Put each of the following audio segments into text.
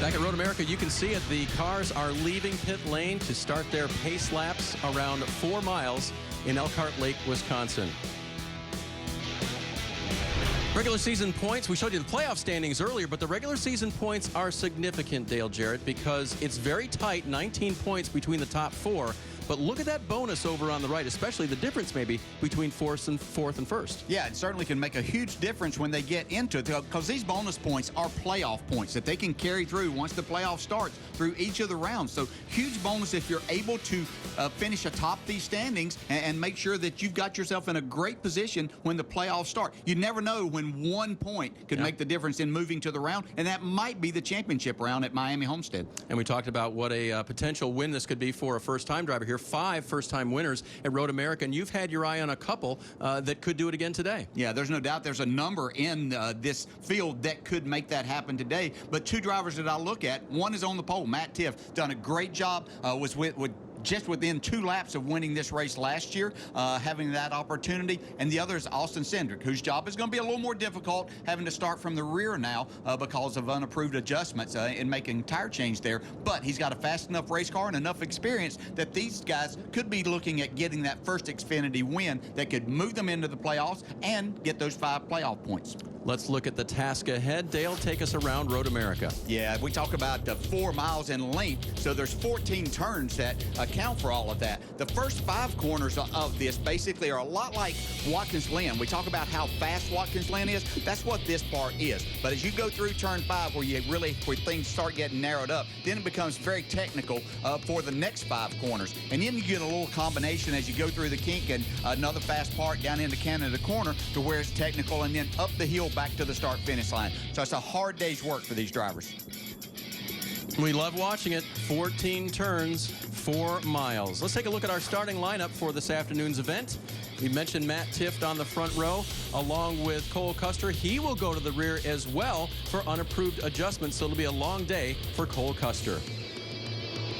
Back at Road America, you can see it. The cars are leaving pit lane to start their pace laps around 4 miles in Elkhart Lake, Wisconsin. Regular season points, we showed you the playoff standings earlier, but the regular season points are significant, Dale Jarrett, because it's very tight, 19 points between the top 4. But look at that bonus over on the right, especially the difference maybe between fourth and first. Yeah, it certainly can make a huge difference when they get into it, because these bonus points are playoff points that they can carry through once the playoff starts through each of the rounds. So huge bonus if you're able to finish atop these standings and make sure that you've got yourself in a great position when the playoffs start. You never know when 1 point could make the difference in moving to the round, and that might be the championship round at Miami Homestead. And we talked about what a potential win this could be for a first-time driver here. 5 first-time winners at Road America, and you've had your eye on a couple that could do it again today. Yeah, there's no doubt there's a number in this field that could make that happen today. But 2 drivers that I look at, one is on the pole. Matt Tiff done a great job, was with just within 2 laps of winning this race last year, having that opportunity. And the other is Austin Cindric, whose job is going to be a little more difficult, having to start from the rear now because of unapproved adjustments in making tire change there. But he's got a fast enough race car and enough experience that these guys could be looking at getting that first Xfinity win that could move them into the playoffs and get those 5 playoff points. Let's look at the task ahead. Dale, take us around Road America. Yeah, we talk about 4 miles in length, so there's 14 turns that account for all of that. The first 5 corners of this basically are a lot like Watkins Glen. We talk about how fast Watkins Glen is. That's what this part is. But as you go through turn 5, where things start getting narrowed up, then it becomes very technical for the next 5 corners. And then you get a little combination as you go through the kink and another fast part down into Canada Corner to where it's technical, and then up the hill back to the start-finish line. So it's a hard day's work for these drivers. We love watching it. 14 turns, 4 miles. Let's take a look at our starting lineup for this afternoon's event. We mentioned Matt Tifft on the front row, along with Cole Custer. He will go to the rear as well for unapproved adjustments, so it'll be a long day for Cole Custer.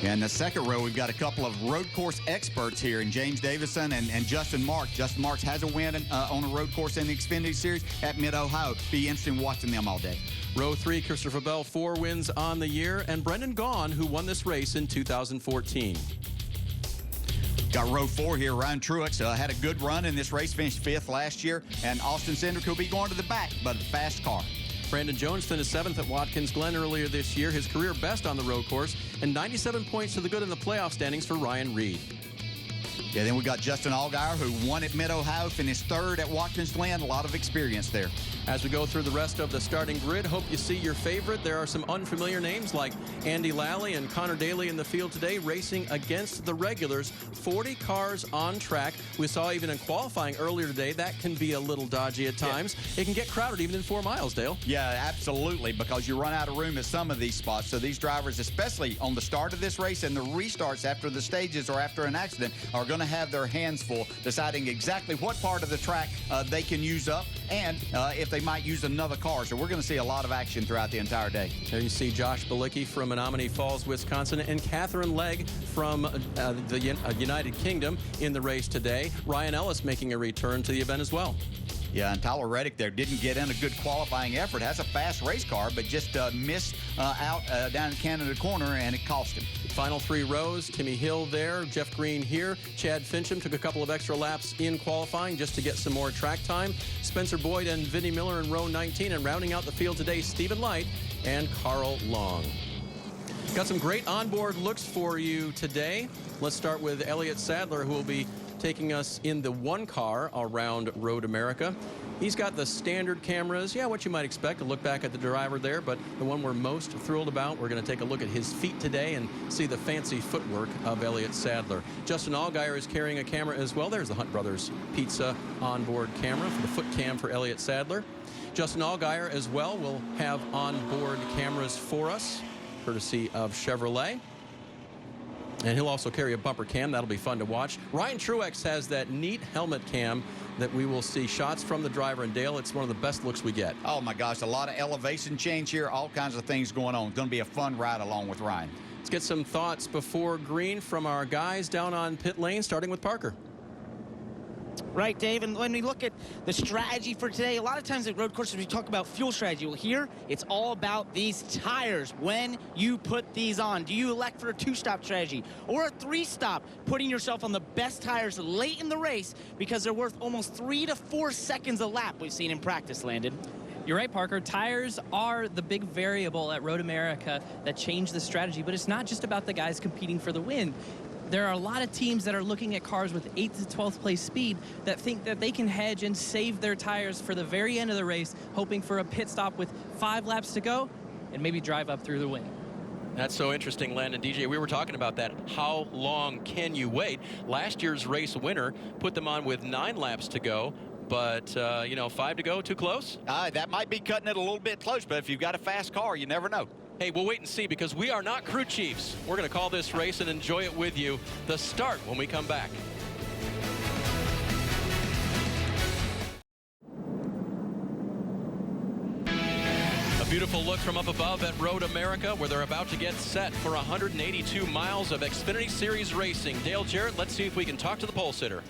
In the second row, we've got a couple of road course experts here in James Davison and Justin Marks. Justin Marks has a win on a road course in the Xfinity Series at Mid-Ohio. Be interesting watching them all day. Row 3, Christopher Bell, 4 wins on the year, and Brendan Gaughan, who won this race in 2014. Got row 4 here. Ryan Truex had a good run in this race, finished 5th last year, and Austin Cindric will be going to the back, but a fast car. Brandon Jones finished 7th at Watkins Glen earlier this year, his career best on the road course, and 97 points to the good in the playoff standings for Ryan Reed. Yeah, then we got Justin Allgaier, who won at Mid-Ohio, finished 3rd at Watkins Glen. A lot of experience there. As we go through the rest of the starting grid, hope you see your favorite. There are some unfamiliar names like Andy Lally and Connor Daly in the field today, racing against the regulars. 40 cars on track. We saw even in qualifying earlier today, that can be a little dodgy at times. Yeah. It can get crowded even in 4 miles, Dale. Yeah, absolutely, because you run out of room at some of these spots. So these drivers, especially on the start of this race and the restarts after the stages or after an accident, are going to have their hands full deciding exactly what part of the track they can use up and if they might use another car. So we're going to see a lot of action throughout the entire day. There you see Josh Balicki from Menominee Falls, Wisconsin, and Catherine Legg from the United Kingdom in the race today. Ryan Ellis making a return to the event as well. Yeah, and Tyler Reddick there didn't get in a good qualifying effort. Has a fast race car, but just missed out down in Canada Corner, and it cost him. Final 3 rows, Timmy Hill there, Jeff Green here. Chad Fincham took a couple of extra laps in qualifying just to get some more track time. Spencer Boyd and Vinnie Miller in row 19, and rounding out the field today, Stephen Light and Carl Long. Got some great onboard looks for you today. Let's start with Elliott Sadler, who will be taking us in the 1 car around Road America. He's got the standard cameras, yeah, what you might expect, a look back at the driver there, but the one we're most thrilled about, we're going to take a look at his feet today and see the fancy footwork of Elliott Sadler. Justin Allgaier is carrying a camera as well. There's the Hunt Brothers Pizza onboard camera for the foot cam for Elliott Sadler. Justin Allgaier as well will have onboard cameras for us, courtesy of Chevrolet. And he'll also carry a bumper cam. That'll be fun to watch. Ryan Truex has that neat helmet cam that we will see shots from the driver. And Dale, it's one of the best looks we get. Oh my gosh, a lot of elevation change here, all kinds of things going on. It's going to be a fun ride along with Ryan. Let's get some thoughts before green from our guys down on pit lane, starting with Parker. Right, Dave, and when we look at the strategy for today, a lot of times at road courses we talk about fuel strategy. Well, here it's all about these tires. When you put these on, do you elect for a 2-stop strategy or a 3-stop, putting yourself on the best tires late in the race because they're worth almost 3 to 4 seconds a lap we've seen in practice, Landon? You're right, Parker. Tires are the big variable at Road America that change the strategy, but it's not just about the guys competing for the win. There are a lot of teams that are looking at cars with 8th to 12th place speed that think that they can hedge and save their tires for the very end of the race, hoping for a pit stop with 5 laps to go and maybe drive up through the win. That's so interesting, Landon. DJ, we were talking about that. How long can you wait? Last year's race winner put them on with 9 laps to go, but, 5 to go, too close? That might be cutting it a little bit close, but if you've got a fast car, you never know. Hey, we'll wait and see because we are not crew chiefs. We're going to call this race and enjoy it with you. The start when we come back. A beautiful look from up above at Road America where they're about to get set for 182 miles of Xfinity Series racing. Dale Jarrett, let's see if we can talk to the pole sitter.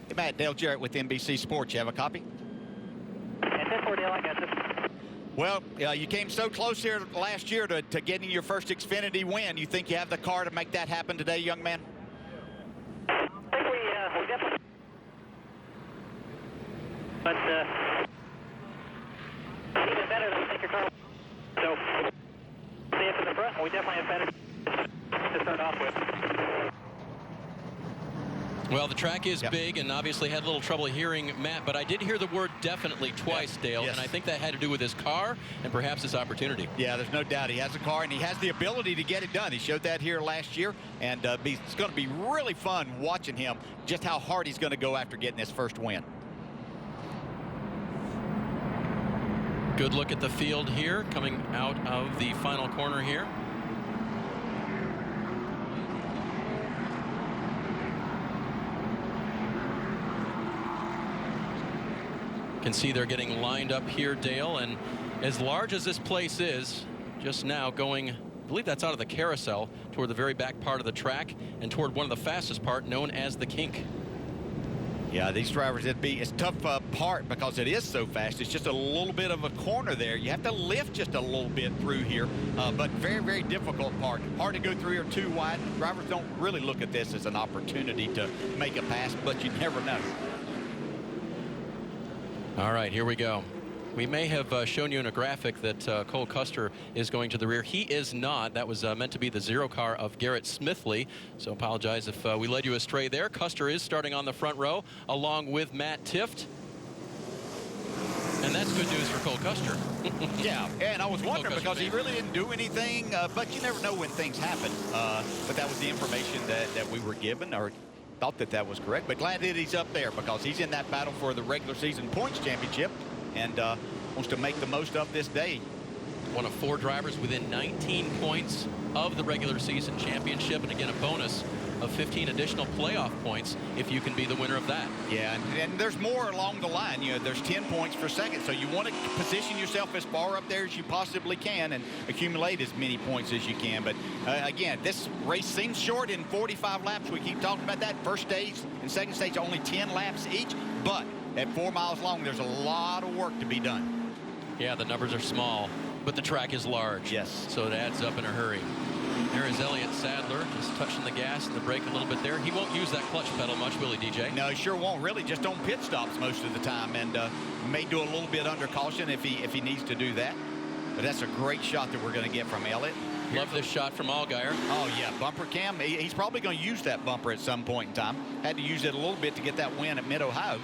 Hey, Matt, Dale Jarrett with NBC Sports. You have a copy? And 10-4, Dale, I got this. Well, you came so close here last year to getting your first Xfinity win. You think you have the car to make that happen today, young man? I think we definitely. But even better than we think your car. So, see it from the front. We definitely have better to start off with. Well, the track is big and obviously had a little trouble hearing Matt, but I did hear the word definitely twice, Dale, and I think that had to do with his car and perhaps his opportunity. Yeah, there's no doubt. He has a car and he has the ability to get it done. He showed that here last year, and it's going to be really fun watching him, just how hard he's going to go after getting his first win. Good look at the field here, coming out of the final corner here. Can see they're getting lined up here, Dale, and as large as this place is, just now going, I believe that's out of the carousel, toward the very back part of the track and toward one of the fastest part known as the kink. Yeah, these drivers, it's a tough part because it is so fast. It's just a little bit of a corner there. You have to lift just a little bit through here, but very, very difficult part. Hard to go through here too wide. Drivers don't really look at this as an opportunity to make a pass, but you never know. All right, here we go. We may have shown you in a graphic that Cole Custer is going to the rear. He is not. That was meant to be the 0 car of Garrett Smithley. So apologize if we led you astray there. Custer is starting on the front row along with Matt Tifft. And that's good news for Cole Custer. Yeah, and I was wondering because he really didn't do anything, but you never know when things happen. But that was the information that we were given, or thought that was correct, but glad that he's up there because he's in that battle for the regular season points championship and wants to make the most of this day. One of 4 drivers within 19 points of the regular season championship, and again a bonus of 15 additional playoff points if you can be the winner of that. Yeah, and there's more along the line. You know, there's 10 points for second, so you want to position yourself as far up there as you possibly can and accumulate as many points as you can. But again, this race seems short in 45 laps. We keep talking about that. First stage and second stage only 10 laps each, but at 4 miles long, there's a lot of work to be done. Yeah, the numbers are small, but the track is large. Yes. So it adds up in a hurry. There is Elliott Sadler just touching the gas and the brake a little bit there. He won't use that clutch pedal much, will he, DJ? No, he sure won't. Really, just on pit stops most of the time, and may do a little bit under caution if he needs to do that. But that's a great shot that we're going to get from Elliott. Love this shot from Allgaier. Oh, yeah, bumper cam. He's probably going to use that bumper at some point in time. Had to use it a little bit to get that win at Mid-Ohio.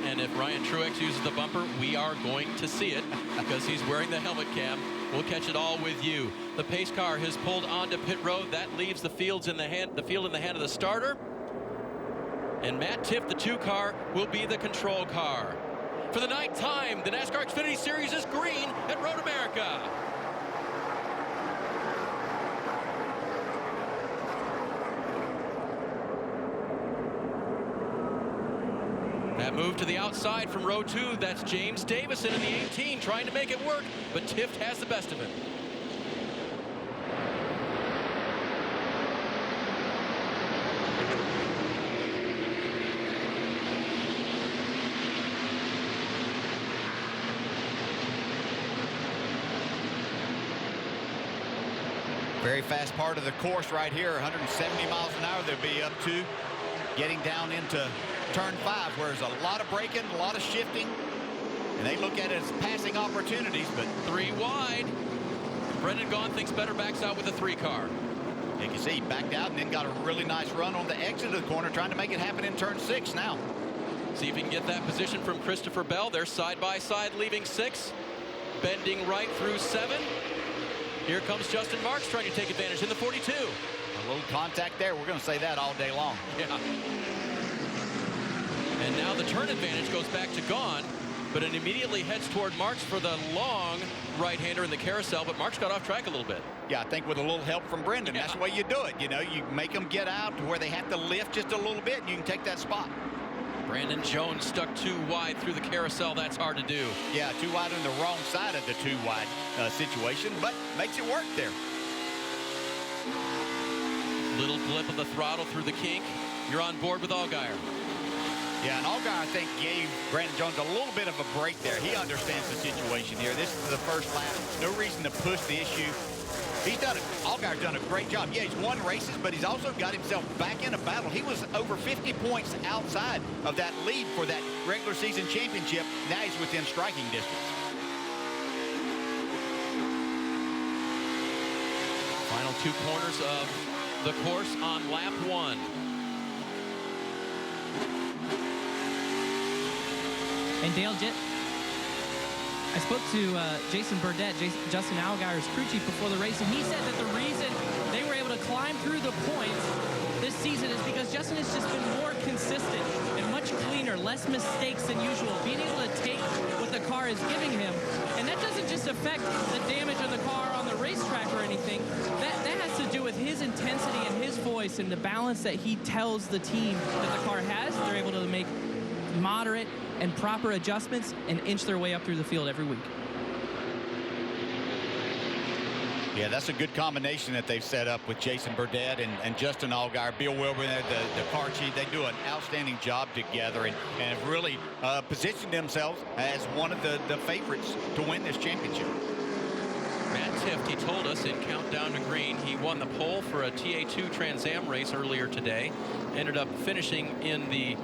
And if Ryan Truex uses the bumper, we are going to see it because he's wearing the helmet cam. We'll catch it all with you. The pace car has pulled onto pit road. That leaves the field in the hand of the starter. And Matt Tifft, the 2 car, will be the control car. For the 9th time, the NASCAR Xfinity Series is green at Road America. That move to the outside from row 2, that's James Davison in the 18 trying to make it work, but Tifft has the best of it. Very fast part of the course right here, 170 miles an hour they'll be up to, getting down into turn 5, where there's a lot of braking, a lot of shifting, and they look at it as passing opportunities. But 3 wide. Brendan Gaughan thinks better backs out with a 3 car. you can see he backed out and then got a really nice run on the exit of the corner, trying to make it happen in turn 6 now. See if he can get that position from Christopher Bell. They're side by side, leaving 6, bending right through 7. Here comes Justin Marks trying to take advantage in the 42. A little contact there. We're going to say that all day long. Yeah. And now the turn advantage goes back to Gaughan, but it immediately heads toward Marks for the long right-hander in the carousel, but Marks got off track a little bit. Yeah, I think with a little help from Brendan, that's the way you do it. You know, you make them get out to where they have to lift just a little bit, and you can take that spot. Brandon Jones stuck 2 wide through the carousel. That's hard to do. Yeah, 2 wide on the wrong side of the 2 wide situation, but makes it work there. Little blip of the throttle through the kink. You're on board with Allgaier. Yeah, and Allgaier, I think, gave Brandon Jones a little bit of a break there. He understands the situation here. This is the first lap. No reason to push the issue. Allgaier's done a great job. Yeah, he's won races, but he's also got himself back in a battle. He was over 50 points outside of that lead for that regular season championship. Now he's within striking distance. Final 2 corners of the course on lap 1. And Dale, I spoke to Jason Burdett, Justin Allgaier's crew chief, before the race, and he said that the reason they were able to climb through the points this season is because Justin has just been more consistent and much cleaner, less mistakes than usual, being able to take what the car is giving him. And that doesn't just affect the damage of the car on the racetrack or anything. That has to do with his intensity and his voice and the balance that he tells the team that the car has. They're able to make moderate and proper adjustments and inch their way up through the field every week. Yeah, that's a good combination that they've set up with Jason Burdett and Justin Allgaier. Bill Wilbur, the car chief, they do an outstanding job together and have really positioned themselves as one of the favorites to win this championship. Matt Tifft, he told us in Countdown to Green, he won the pole for a TA2 Trans Am race earlier today. Ended up finishing in the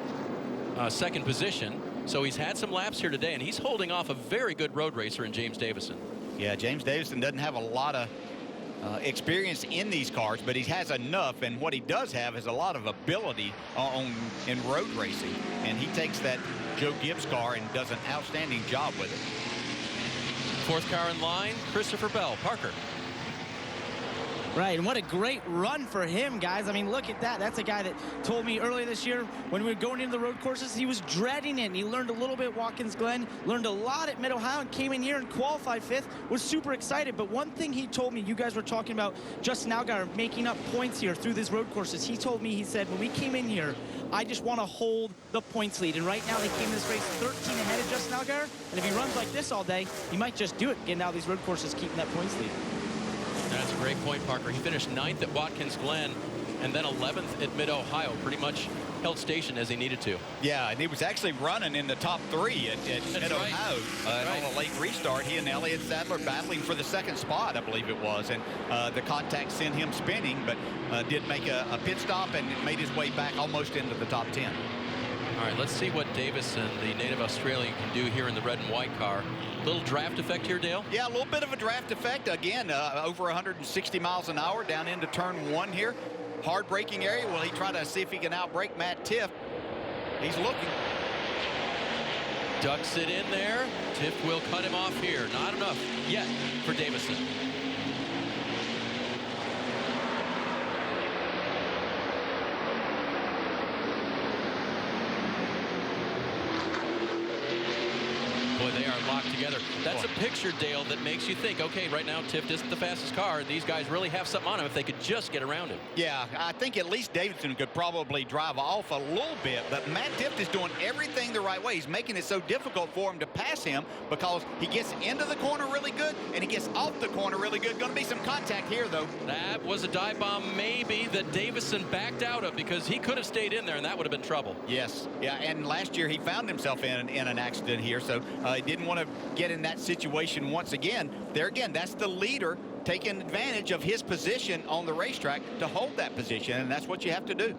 2nd position. So he's had some laps here today, and he's holding off a very good road racer in James Davison. Yeah, James Davison doesn't have a lot of experience in these cars, but he has enough, and what he does have is a lot of ability in road racing, and he takes that Joe Gibbs car and does an outstanding job with it. 4th car in line, Christopher Bell. Parker. Right, and what a great run for him, guys. I mean, look at that. That's a guy that told me earlier this year when we were going into the road courses, he was dreading it. And he learned a little bit at Watkins Glen, learned a lot at Mid-Ohio, and came in here and qualified 5th, was super excited. But one thing he told me, you guys were talking about Justin Allgaier making up points here through these road courses. He told me, he said, when we came in here, I just want to hold the points lead. And right now they came in this race 13 ahead of Justin Allgaier. And if he runs like this all day, he might just do it, getting out of these road courses, keeping that points lead. That's a great point, Parker. He finished 9th at Watkins Glen and then 11th at Mid-Ohio. Pretty much held station as he needed to. Yeah, and he was actually running in the top 3 at Mid-Ohio on a late restart. He and Elliott Sadler battling for the 2nd spot, I believe it was. And the contact sent him spinning, but did make a pit stop and made his way back almost into the top 10. All right, let's see what Davison, the native Australian, can do here in the red and white car. Little draft effect here, Dale? Yeah, a little bit of a draft effect. Again, over 160 miles an hour down into turn 1 here. Hard braking area. Will he try to see if he can outbrake Matt Tifft? He's looking. Ducks it in there. Tifft will cut him off here. Not enough yet for Davison. Boy, they are locked together. That's a picture, Dale, that makes you think, okay, right now Tifft isn't the fastest car. These guys really have something on him if they could just get around him. Yeah, I think at least Davison could probably drive off a little bit, but Matt Tifft is doing everything the right way. He's making it so difficult for him to pass him because he gets into the corner really good and he gets off the corner really good. Going to be some contact here, though. That was a dive bomb maybe that Davison backed out of because he could have stayed in there and that would have been trouble. Yes, yeah, and last year he found himself in an accident here, so he didn't want to get in that situation once again. There again, that's the leader taking advantage of his position on the racetrack to hold that position, and that's what you have to do.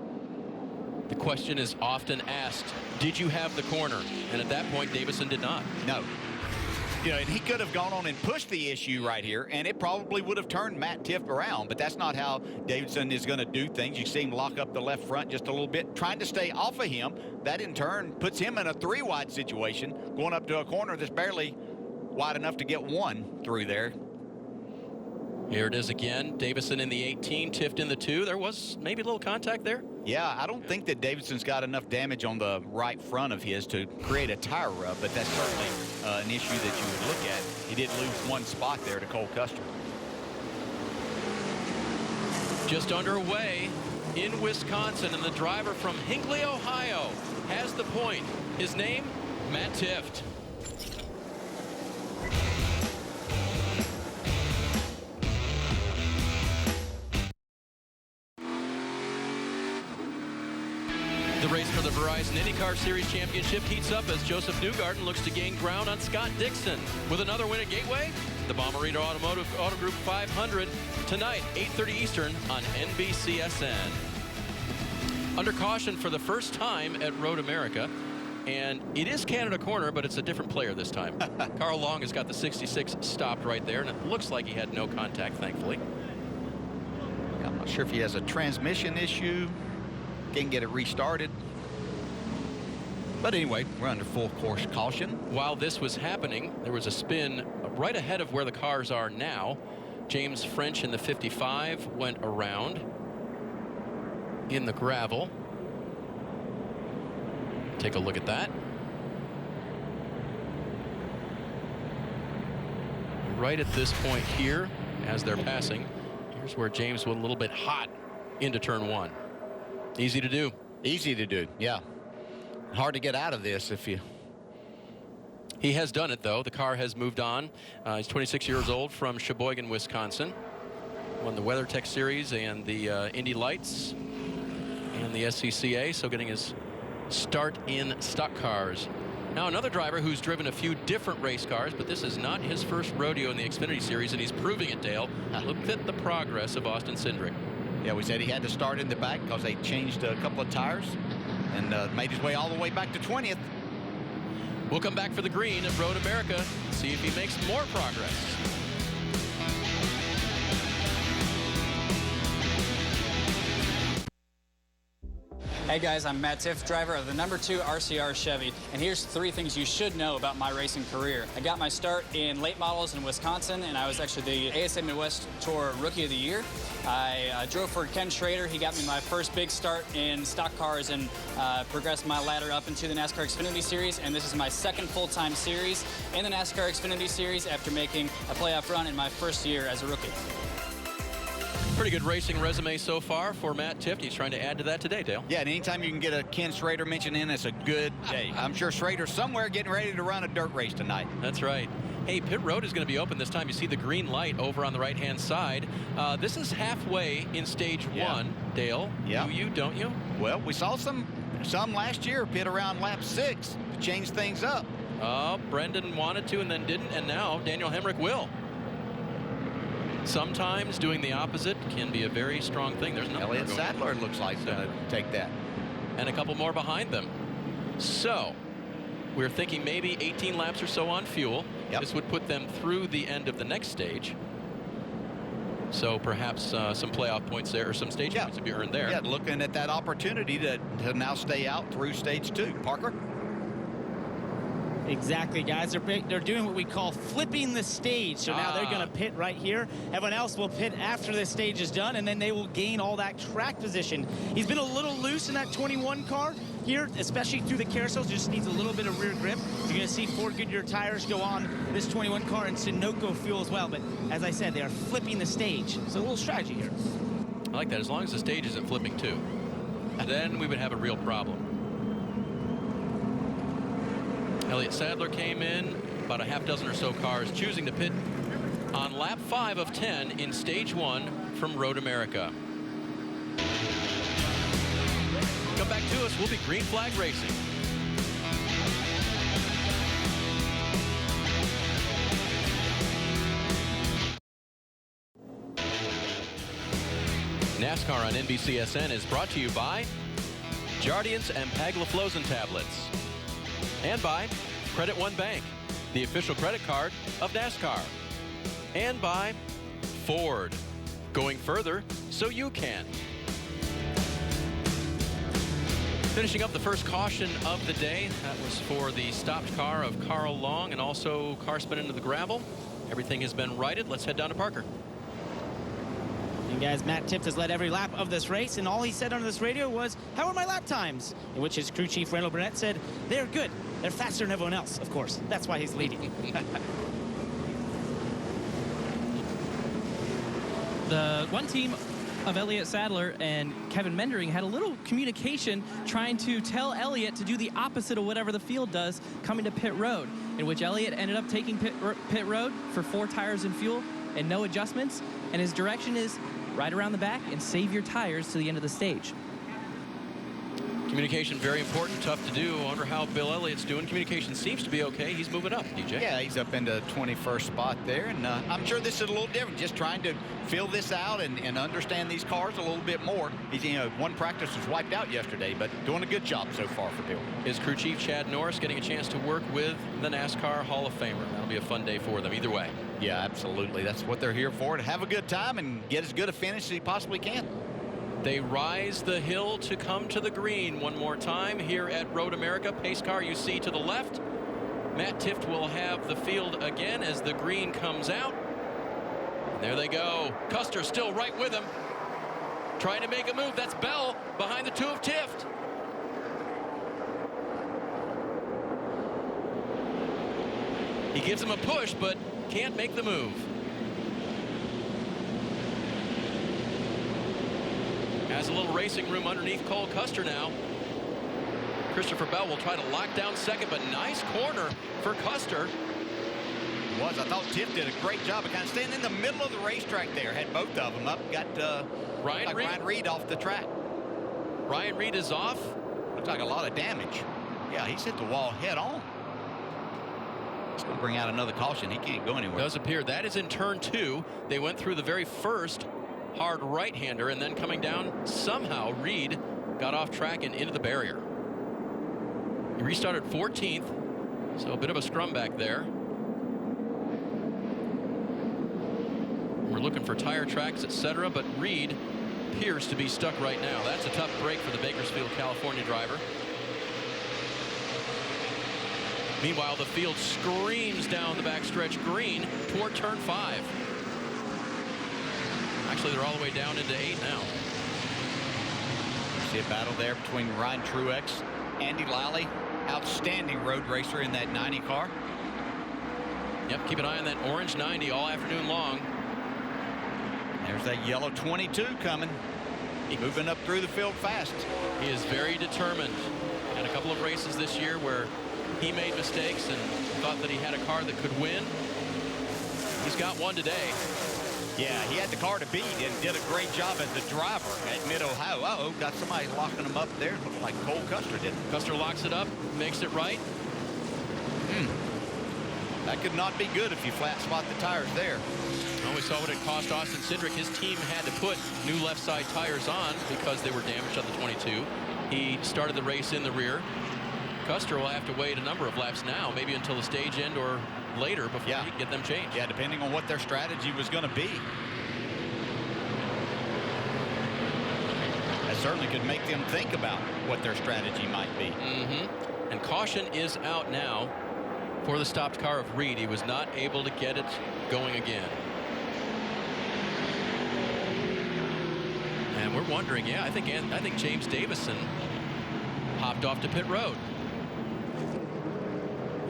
The question is often asked, did you have the corner? And at that point, Davison did not. No. You know, and he could have gone on and pushed the issue right here, and it probably would have turned Matt Tifft around, but that's not how Davison is going to do things. You see him lock up the left front just a little bit, trying to stay off of him. That, in turn, puts him in a 3-wide situation, going up to a corner that's barely wide enough to get one through there. Here it is again. Davison in the 18, Tifft in the 2. There was maybe a little contact there. Yeah, I don't think that Davidson's got enough damage on the right front of his to create a tire rub, but that's certainly an issue that you would look at. He did lose one spot there to Cole Custer. Just underway in Wisconsin, and the driver from Hinckley, Ohio, has the point. His name, Matt Tifft. The race for the Verizon IndyCar Series Championship heats up as Joseph Newgarden looks to gain ground on Scott Dixon. With another win at Gateway, the Bommarito Automotive Auto Group 500 tonight, 8:30 Eastern on NBCSN. Under caution for the first time at Road America, and it is Canada Corner, but it's a different player this time. Carl Long has got the 66 stopped right there, and it looks like he had no contact, thankfully. I'm not sure if he has a transmission issue. Can get it restarted. But anyway, we're under full course caution. While this was happening, there was a spin right ahead of where the cars are now. James French in the 55 went around in the gravel. Take a look at that. Right at this point here, as they're passing, here's where James went a little bit hot into turn 1. Easy to do. Easy to do, yeah. Hard to get out of this if you... He has done it, though. The car has moved on. He's 26 years old from Sheboygan, Wisconsin. Won the WeatherTech Series and the Indy Lights and the SCCA, so getting his start in stock cars. Now another driver who's driven a few different race cars, but this is not his first rodeo in the Xfinity Series, and he's proving it, Dale. Look at the progress of Austin Cindric. Yeah, we said he had to start in the back because they changed a couple of tires and made his way all the way back to 20th. We'll come back for the green at Road America, see if he makes more progress. Hey guys, I'm Matt Tifft, driver of the #2 RCR Chevy, and here's 3 things you should know about my racing career. I got my start in late models in Wisconsin, and I was actually the ASA Midwest Tour Rookie of the Year. I drove for Ken Schrader. He got me my first big start in stock cars and progressed my ladder up into the NASCAR Xfinity Series, and this is my second full-time series in the NASCAR Xfinity Series after making a playoff run in my first year as a rookie. Pretty good racing resume so far for Matt Tifft. He's trying to add to that today, Dale. Yeah, and anytime you can get a Ken Schrader mention in, it's a good day. I'm sure Schrader's somewhere getting ready to run a dirt race tonight. That's right. Hey, pit road is going to be open this time. You see the green light over on the right-hand side. This is halfway in stage 1, Dale. Yeah. Do you, don't you? Well, we saw some last year pit around lap 6 to change things up. Brendan wanted to and then didn't, and now Daniel Hemrick will. Sometimes doing the opposite can be a very strong thing. There's nothing. Elliott Sadler looks like he's going to take that. And a couple more behind them. So we're thinking maybe 18 laps or so on fuel. Yep. This would put them through the end of the next stage. So perhaps some playoff points there, or some stage points to be earned there. Yeah, looking at that opportunity to now stay out through stage 2. Parker? Exactly, guys. They're doing what we call flipping the stage. So now they're going to pit right here. Everyone else will pit after this stage is done, and then they will gain all that track position. He's been a little loose in that 21 car here, especially through the carousels. Just needs a little bit of rear grip. You're going to see 4 Goodyear tires go on this 21 car and Sunoco fuel as well. But as I said, they are flipping the stage. So a little strategy here. I like that. As long as the stage isn't flipping too, then we would have a real problem. Elliott Sadler came in, about a half dozen or so cars choosing to pit on lap 5 of 10 in stage 1 from Road America. Come back to us, we'll be green flag racing. NASCAR on NBCSN is brought to you by Jardiance and Pagliflozin tablets. And by Credit One Bank, the official credit card of NASCAR. And by Ford, going further so you can. Finishing up the first caution of the day, that was for the stopped car of Carl Long and also car spin into the gravel. Everything has been righted. Let's head down to Parker. And guys, Matt Tifft has led every lap of this race, and all he said on this radio was, "How are my lap times?" In which his crew chief, Randall Burnett, said, "They're good. They're faster than everyone else," of course. That's why he's leading. The one team of Elliott Sadler and Kevin Mendering had a little communication trying to tell Elliott to do the opposite of whatever the field does coming to pit road, in which Elliott ended up taking pit road for 4 tires and fuel and no adjustments, and his direction is right around the back and save your tires to the end of the stage. Communication, very important, tough to do. I wonder how Bill Elliott's doing. Communication seems to be okay. He's moving up, DJ. Yeah, he's up into 21st spot there, and I'm sure this is a little different, just trying to fill this out and understand these cars a little bit more. He's, one practice was wiped out yesterday, but doing a good job so far for Bill. His crew chief, Chad Norris, getting a chance to work with the NASCAR Hall of Famer. That'll be a fun day for them either way. Yeah, absolutely. That's what they're here for, to have a good time and get as good a finish as he possibly can. They rise the hill to come to the green one more time here at Road America. Pace car you see to the left. Matt Tifft will have the field again as the green comes out. There they go. Custer still right with him. Trying to make a move. That's Bell behind the 2 of Tifft. He gives him a push, but can't make the move. Has a little racing room underneath Cole Custer now. Christopher Bell will try to lock down second, but nice corner for Custer. I thought Tifft did a great job of kind of staying in the middle of the racetrack there. Had both of them up. Got Ryan Reed off the track. Ryan Reed is off. Looks like a lot of damage. Yeah, he's hit the wall head on. It's going to bring out another caution. He can't go anywhere. Does appear. That is in turn 2. They went through the very first hard right-hander, and then coming down, somehow Reed got off track and into the barrier. He restarted 14th, so a bit of a scrum back there. We're looking for tire tracks, etc., but Reed appears to be stuck right now. That's a tough break for the Bakersfield, California driver. Meanwhile, the field screams down the backstretch green toward turn 5. Actually, they're all the way down into 8 now. See a battle there between Ryan Truex, Andy Lally, outstanding road racer in that 90 car. Yep, keep an eye on that orange 90 all afternoon long. There's that yellow 22 coming. Moving up through the field fast. He is very determined. Had a couple of races this year where he made mistakes and thought that he had a car that could win. He's got one today. Yeah, he had the car to beat and did a great job as the driver at Mid-Ohio. Uh-oh, got somebody locking him up there. Looks like Cole Custer did. Custer locks it up, makes it right. That could not be good if you flat spot the tires there. Well, we saw what it cost Austin Cindric. His team had to put new left side tires on because they were damaged on the 22. He started the race in the rear. Custer will have to wait a number of laps now, maybe until the stage end or later before he can get them changed. Yeah, depending on what their strategy was going to be. That certainly could make them think about what their strategy might be. And caution is out now for the stopped car of Reed. He was not able to get it going again. And we're wondering, I think James Davison hopped off to pit road.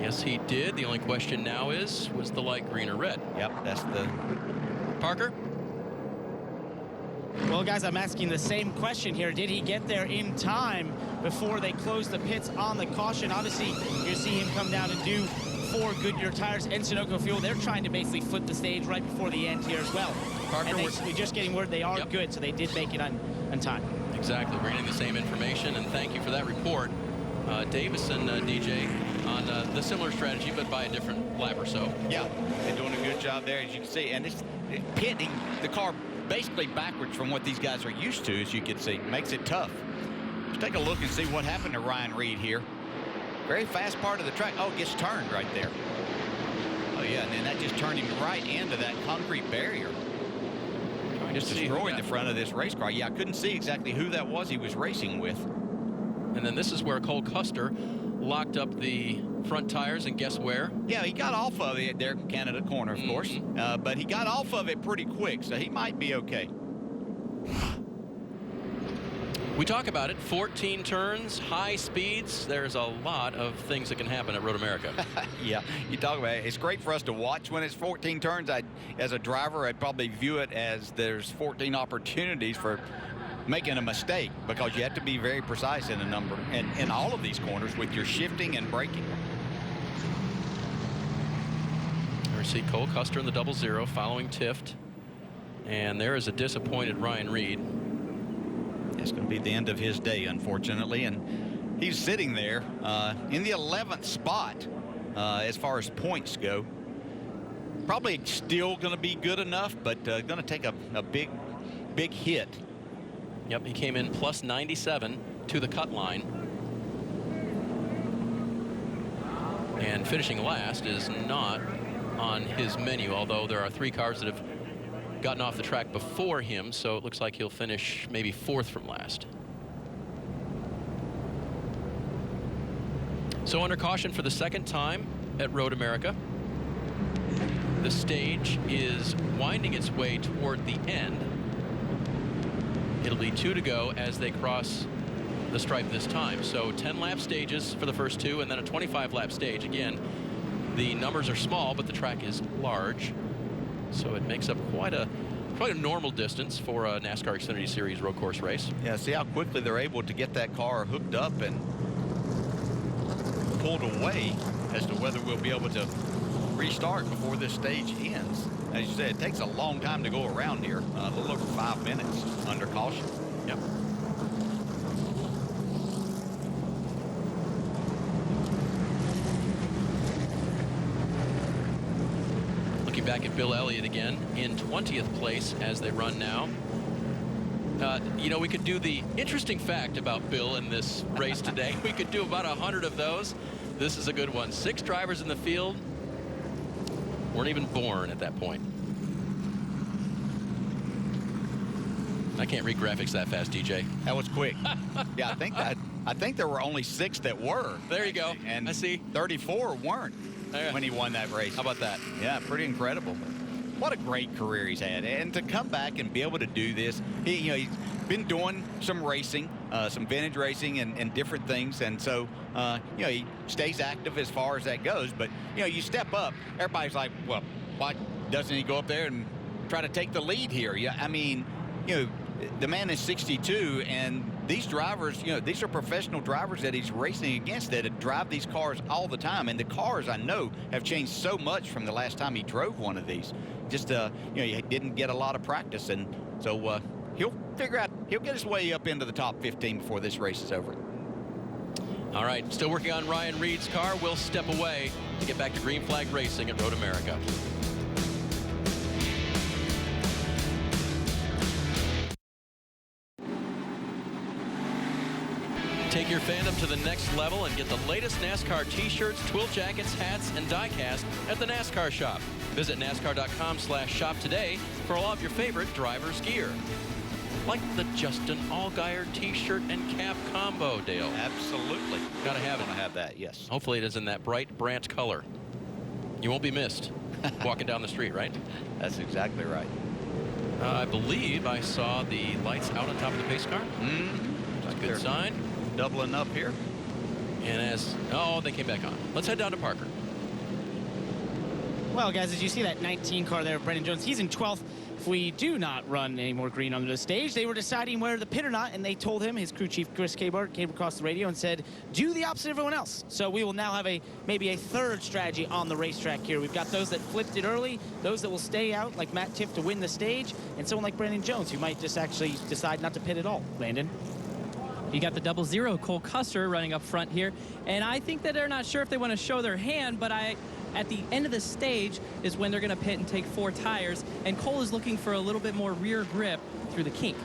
Yes, he did. The only question now is, was the light green or red? Yep, that's the... Parker? Well, guys, I'm asking the same question here. Did he get there in time before they closed the pits on the caution? Obviously, you see him come down and do 4 Goodyear tires and Sunoco fuel. They're trying to basically flip the stage right before the end here as well. Parker, and we're just getting word they are good, so they did make it on time. Exactly. We're getting the same information, and thank you for that report. Davison, DJ, on the similar strategy, but by a different lap or so. Yeah, they're doing a good job there, as you can see. And it's pitting the car basically backwards from what these guys are used to, as you can see. Makes it tough. Let's take a look and see what happened to Ryan Reed here. Very fast part of the track. Oh, gets turned right there. Oh, yeah, and then that just turned him right into that concrete barrier. Just destroying the front of this race car. Yeah, I couldn't see exactly who that was he was racing with. And then this is where Cole Custer locked up the front tires, and guess where? Yeah, he got off of it there, Canada corner, of course. But he got off of it pretty quick, so he might be okay. We talk about it, 14 turns, high speeds. There's a lot of things that can happen at Road America. Yeah, you talk about it. It's great for us to watch when it's 14 turns. As a driver, I'd probably view it as there's 14 opportunities for making a mistake, because you have to be very precise in a number and in all of these corners with your shifting and braking. We see Cole Custer in the 00 following Tift. And there is a disappointed Ryan Reed. It's going to be the end of his day, unfortunately, and he's sitting there in the 11th spot as far as points go. Probably still going to be good enough, but going to take a big hit. Yep, he came in plus 97 to the cut line. And finishing last is not on his menu, although there are 3 cars that have gotten off the track before him, so it looks like he'll finish maybe 4th from last. So under caution for the 2nd time at Road America. The stage is winding its way toward the end. It'll be 2 to go as they cross the stripe this time. So 10-lap stages for the first 2, and then a 25-lap stage. Again, the numbers are small, but the track is large. So it makes up quite a normal distance for a NASCAR Xfinity Series road course race. Yeah, see how quickly they're able to get that car hooked up and pulled away as to whether we'll be able to restart before this stage ends. As you said, it takes a long time to go around here, a little over 5 minutes under caution. Yep. Looking back at Bill Elliott again in 20th place as they run now. You know, we could do the interesting fact about Bill in this race today. We could do about 100 of those. This is a good one. 6 drivers in the field weren't even born at that point. I can't read graphics that fast, DJ. That was quick. Yeah, I think there were only 6 that were. There you go. And I see. 34 weren't when he won that race. How about that? Yeah, pretty incredible. What a great career he's had, and to come back and be able to do this. He's been doing some racing, some vintage racing and different things, and so he stays active as far as that goes. But you step up, everybody's like, well, why doesn't he go up there and try to take the lead here? Yeah, I mean, the man is 62, and these drivers, these are professional drivers that he's racing against that drive these cars all the time. And the cars, I know, have changed so much from the last time he drove one of these. Just, he didn't get a lot of practice. And so he'll figure out, he'll get his way up into the top 15 before this race is over. All right, still working on Ryan Reed's car. We'll step away to get back to Green Flag Racing at Road America. Take your fandom to the next level and get the latest NASCAR t-shirts, twill jackets, hats, and die-cast at the NASCAR shop. Visit NASCAR.com/shop today for all of your favorite driver's gear. Like the Justin Allgaier t-shirt and cap combo, Dale. Absolutely. Gotta have it. Gonna have that, yes. Hopefully it is in that bright Brant color. You won't be missed walking down the street, right? That's exactly right. I believe I saw the lights out on top of the pace car. That's a good sign. Doubling up here. And they came back on. Let's head down to Parker. Well, guys, as you see that 19 car there, Brendan Jones, he's in 12th. If we do not run any more green under the stage, they were deciding whether to pit or not, and they told him, his crew chief, Chris Cabart, came across the radio and said, do the opposite of everyone else. So we will now have maybe a third strategy on the racetrack here. We've got those that flipped it early, those that will stay out, like Matt Tiff, to win the stage, and someone like Brendan Jones, who might just actually decide not to pit at all. Landon? You got the 00, Cole Custer, running up front here. And I think that they're not sure if they want to show their hand, but At the end of the stage is when they're going to pit and take 4 tires, and Cole is looking for a little bit more rear grip through the kink.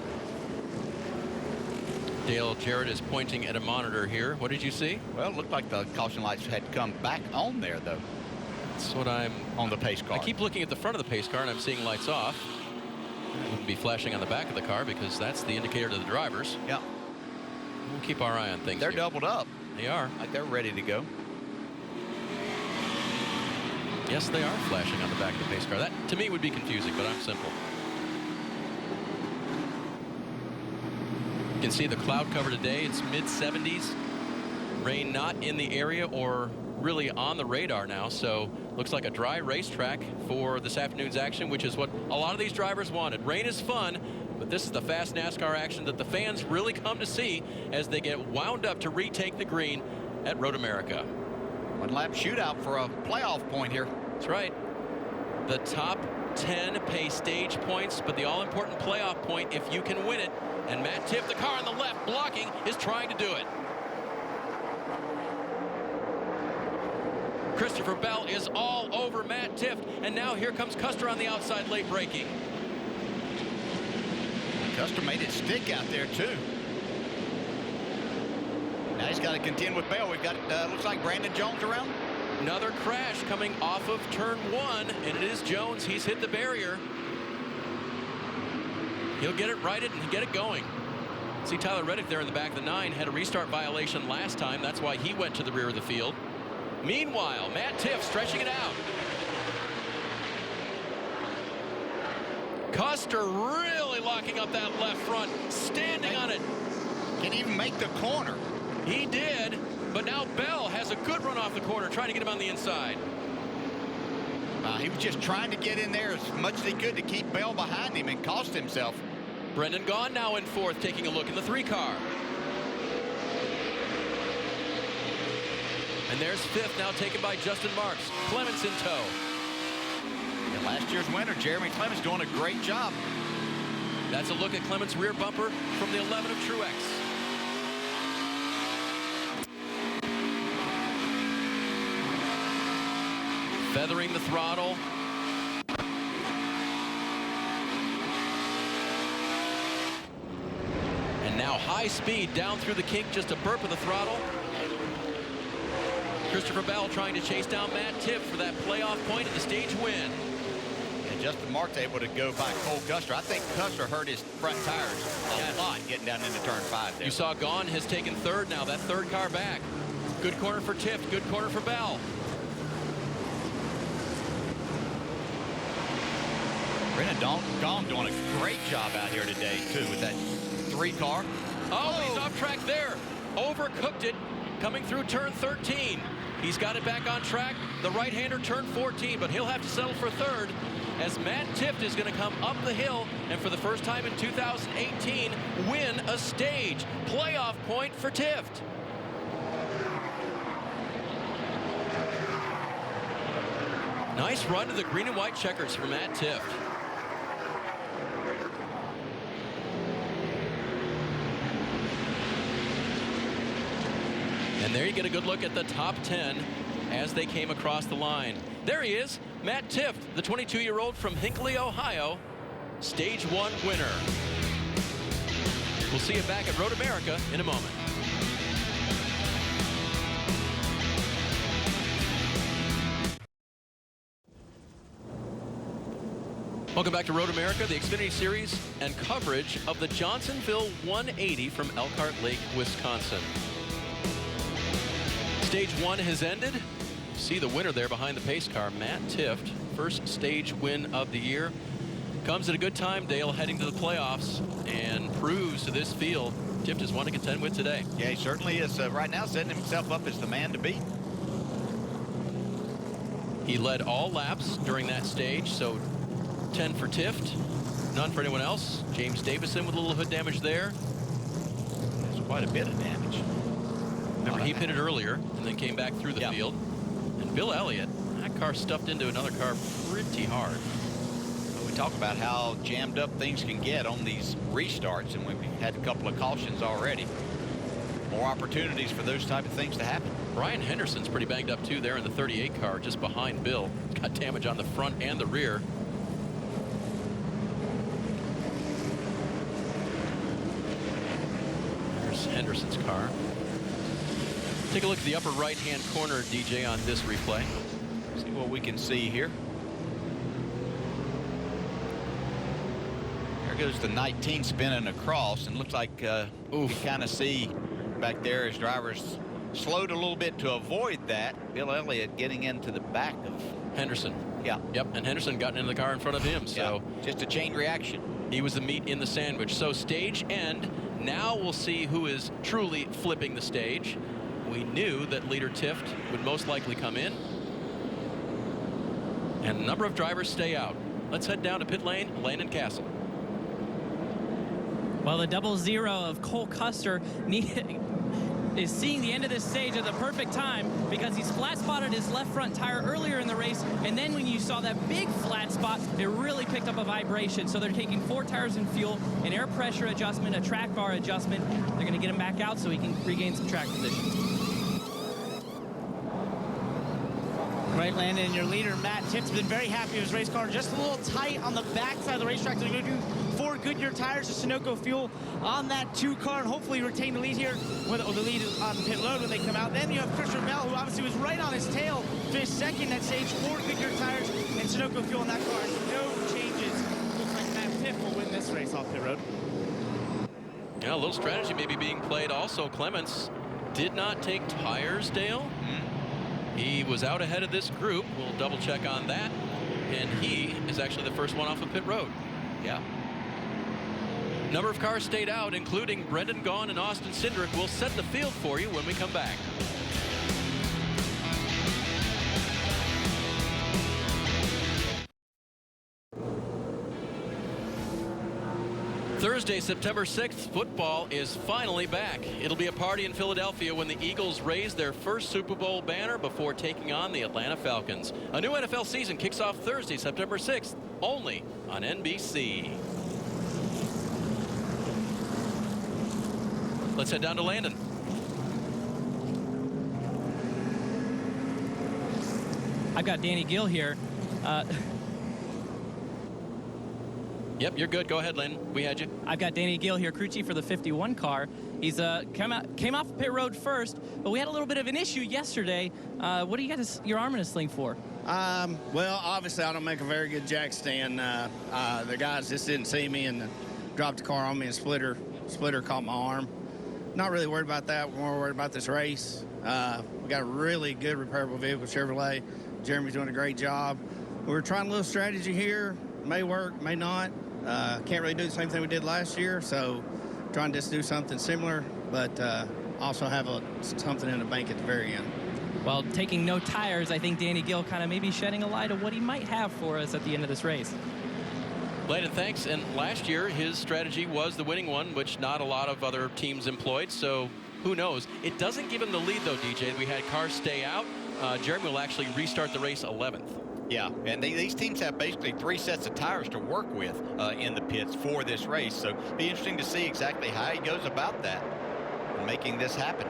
Dale Jarrett is pointing at a monitor here. What did you see? Well, it looked like the caution lights had come back on there, though. That's what I'm on the pace car. I keep looking at the front of the pace car and I'm seeing lights off. It wouldn't be flashing on the back of the car because that's the indicator to the drivers. Yeah. We'll keep our eye on things. They're here. doubled up. They are. Like they're ready to go. Yes, they are flashing on the back of the pace car. That to me would be confusing, but I'm simple. You can see the cloud cover today. It's mid-70s. Rain not in the area or really on the radar now, so looks like a dry racetrack for this afternoon's action, which is what a lot of these drivers wanted. Rain is fun, but this is the fast NASCAR action that the fans really come to see as they get wound up to retake the green at Road America. One lap shootout for a playoff point here. That's right. The top 10 pay stage points, but the all-important playoff point if you can win it. And Matt Tiff, the car on the left blocking, is trying to do it. Christopher Bell is all over Matt Tiff, and now here comes Custer on the outside, late braking. Custer made it stick out there too. Now he's got to contend with Bell. We've got looks like Brandon Jones around. Another crash coming off of turn 1, and it is Jones. He's hit the barrier. He'll get it righted and get it going. See Tyler Reddick there in the back of the 9 had a restart violation last time. That's why he went to the rear of the field. Meanwhile, Matt Tiff stretching it out. Custer really locking up that left front, standing on it. Can even make the corner. He did, but now Bell has a good run off the corner, trying to get him on the inside. He was just trying to get in there as much as he could to keep Bell behind him and cost himself. Brendan Gaughan now in 4th, taking a look in the 3 car. And there's 5th, now taken by Justin Marks. Clements in tow. And last year's winner, Jeremy Clements, doing a great job. That's a look at Clements' rear bumper from the 11 of Truex. Feathering the throttle. And now high speed down through the kink, just a burp of the throttle. Christopher Bell trying to chase down Matt Tiff for that playoff point of the stage win. And Justin Marks able to go by Cole Custer. I think Custer hurt his front tires a lot getting down into turn 5 there. You saw Gaughan has taken 3rd now, that 3rd car back. Good corner for Tiff, good corner for Bell. Brendan Gaughan doing a great job out here today, too, with that 3 car. Oh, he's off track there. Overcooked it, coming through turn 13. He's got it back on track. The right-hander turn 14, but he'll have to settle for 3rd as Matt Tiff is going to come up the hill and for the first time in 2018 win a stage. Playoff point for Tiff. Nice run to the green and white checkers for Matt Tiff. And there you get a good look at the top 10 as they came across the line. There he is, Matt Tiff, the 22-year-old from Hinckley, Ohio, Stage 1 winner. We'll see you back at Road America in a moment. Welcome back to Road America, the Xfinity Series, and coverage of the Johnsonville 180 from Elkhart Lake, Wisconsin. Stage 1 has ended. See the winner there behind the pace car, Matt Tiff. First stage win of the year. Comes at a good time, Dale, heading to the playoffs, and proves to this field Tiff is one to contend with today. Yeah, he certainly is. Right now setting himself up as the man to beat. He led all laps during that stage, so 10 for Tiff, none for anyone else. James Davison with a little hood damage there. There's quite a bit of damage. Remember, he pitted earlier and then came back through the field. And Bill Elliott, that car stuffed into another car pretty hard. Well, we talk about how jammed up things can get on these restarts, and we've had a couple of cautions already. more opportunities for those type of things to happen. Brian Henderson's pretty banged up too there in the 38 car just behind Bill. Got damage on the front and the rear. There's Henderson's car. Take a look at the upper right-hand corner, DJ, on this replay. See what we can see here. There goes the 19 spinning across, and looks like we kind of see back there as drivers slowed a little bit to avoid that. Bill Elliott getting into the back of Henderson. Yeah. Yep, and Henderson got into the car in front of him. So yeah, just a chain reaction. He was the meat in the sandwich. So stage end. Now we'll see who is truly flipping the stage. We knew that leader Tift would most likely come in. And a number of drivers stay out. Let's head down to pit lane, Landon Castle. Well, the 00 of Cole Custer is seeing the end of this stage at the perfect time because he's flat spotted his left front tire earlier in the race, and then when you saw that big flat spot, it really picked up a vibration. So they're taking 4 tires in fuel, an air pressure adjustment, a track bar adjustment. They're going to get him back out so he can regain some track position. Right, Landon, and your leader, Matt Tift's been very happy with his race car. Just a little tight on the backside of the racetrack. They're going to do 4 Goodyear tires of Sunoco fuel on that 2 car and hopefully retain the lead here, or the lead on pit road when they come out. Then you have Christopher Bell, who obviously was right on his tail, finished second at stage, 4 Goodyear tires and Sunoco fuel in that car. No changes. Looks like Matt Tift will win this race off pit road. Yeah, a little strategy maybe being played also. Clements did not take tires, Dale. He was out ahead of this group. We'll double check on that. And he is actually the first one off of pit road. Yeah. Number of cars stayed out, including Brendan Gaughan and Austin Cindric. We'll set the field for you when we come back. Thursday, September 6th, football is finally back. It'll be a party in Philadelphia when the Eagles raise their first Super Bowl banner before taking on the Atlanta Falcons. A new NFL season kicks off Thursday, September 6th, only on NBC. Let's head down to Landon. I've got Danny Gill here. Yep, you're good. Go ahead, Landon. We had you. I've got Danny Gill here, crew chief for the 51 car. He's came off pit road first, but we had a little bit of an issue yesterday. What do you got your arm in a sling for? Well, obviously I don't make a very good jack stand. The guys just didn't see me and dropped the car on me, and splitter caught my arm. Not really worried about that. We're more worried about this race. We got a really good repairable vehicle, Chevrolet. Jeremy's doing a great job. We're trying a little strategy here. May work, may not. Can't really do the same thing we did last year, so trying to just do something similar, but also have something in the bank at the very end. Well, taking no tires, I think Danny Gill kind of maybe shedding a light of what he might have for us at the end of this race. Landon, thanks. And last year, his strategy was the winning one, which not a lot of other teams employed, so who knows. It doesn't give him the lead, though, DJ. We had cars stay out. Jeremy will actually restart the race 11th. Yeah, and these teams have basically 3 sets of tires to work with in the pits for this race. So be interesting to see exactly how he goes about that and making this happen.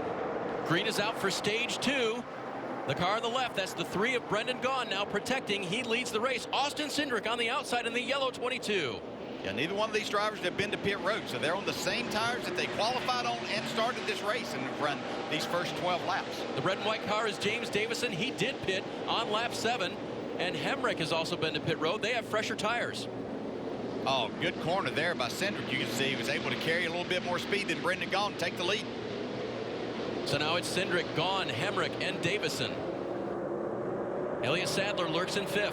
Green is out for stage 2. The car on the left, that's the 3 of Brendan Gaughan now protecting. He leads the race. Austin Cindric on the outside in the yellow 22. Yeah, neither one of these drivers have been to pit road, so they're on the same tires that they qualified on and started this race and have run these first 12 laps. The red and white car is James Davison. He did pit on lap 7. And Hemrick has also been to pit road. They have fresher tires. Oh, good corner there by Cindric. You can see he was able to carry a little bit more speed than Brendan Gaughan and take the lead. So now it's Cindric, Gaughan, Hemrick, and Davison. Elliott Sadler lurks in 5th.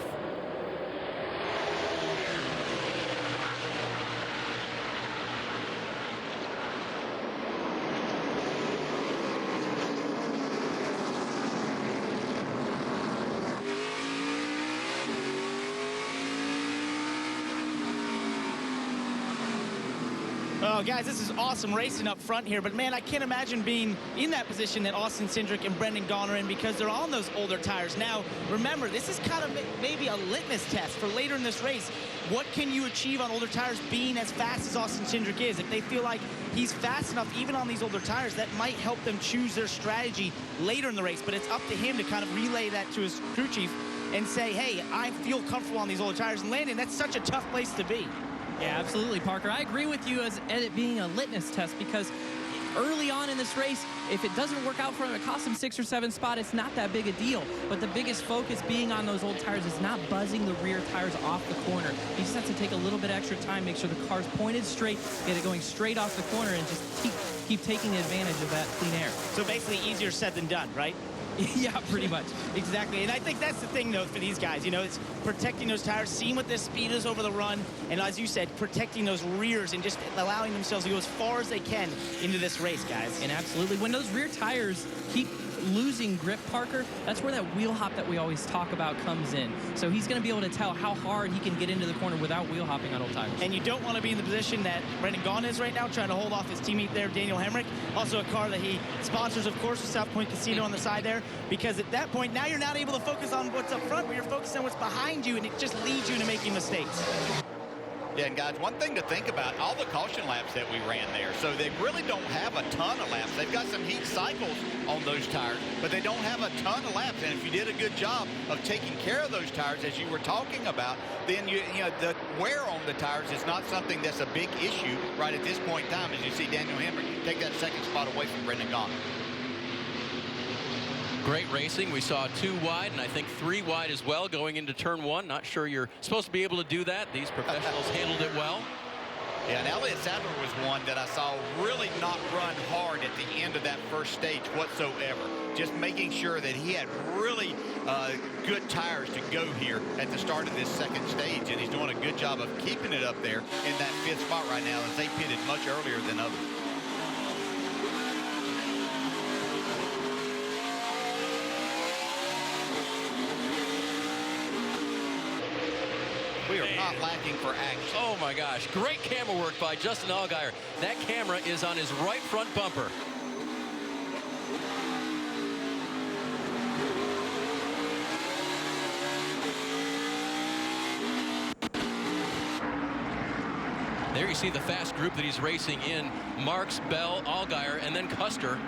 Oh, guys, this is awesome racing up front here. But, man, I can't imagine being in that position that Austin Cindric and Brendan Gaughan are in because they're on those older tires. Now, remember, this is kind of maybe a litmus test for later in this race. What can you achieve on older tires being as fast as Austin Cindric is? If they feel like he's fast enough, even on these older tires, that might help them choose their strategy later in the race. But it's up to him to kind of relay that to his crew chief and say, hey, I feel comfortable on these older tires. And Landon, that's such a tough place to be. Yeah, absolutely, Parker. I agree with you as it being a litmus test because early on in this race, if it doesn't work out for him, it costs him 6 or 7 spots, it's not that big a deal. But the biggest focus being on those old tires is not buzzing the rear tires off the corner. He just has to take a little bit extra time, make sure the car's pointed straight, get it going straight off the corner, and just keep taking advantage of that clean air. So basically easier said than done, right? Yeah, pretty much. Exactly, and I think that's the thing, though, for these guys. You know, it's protecting those tires, seeing what their speed is over the run, and as you said, protecting those rears and just allowing themselves to go as far as they can into this race, guys. And absolutely, when those rear tires keep losing grip, Parker, that's where that wheel hop that we always talk about comes in. So he's going to be able to tell how hard he can get into the corner without wheel hopping on old tires. And you don't want to be in the position that Brendan Gaughan is right now, trying to hold off his teammate there, Daniel Hemrick. Also a car that he sponsors, of course, with South Point Casino on the side there, because at that point, now you're not able to focus on what's up front, but you're focusing on what's behind you, and it just leads you into making mistakes. Yeah, and guys, one thing to think about, all the caution laps that we ran there, so they really don't have a ton of laps. They've got some heat cycles on those tires, but they don't have a ton of laps. And if you did a good job of taking care of those tires, as you were talking about, then you know the wear on the tires is not something that's a big issue right at this point in time. As you see Daniel Hemrick take that second spot away from Brendan Gaughan. Great racing. We saw 2 wide and I think 3 wide as well going into turn 1. Not sure you're supposed to be able to do that. These professionals handled it well. Yeah, and Elliott Sadler was one that I saw really not run hard at the end of that first stage whatsoever. Just making sure that he had really good tires to go here at the start of this second stage, and he's doing a good job of keeping it up there in that 5th spot right now as they pitted much earlier than others. We are not lacking for action. Oh my gosh, great camera work by Justin Allgaier. That camera is on his right front bumper. There you see the fast group that he's racing in. Marks, Bell, Allgaier, and then Custer.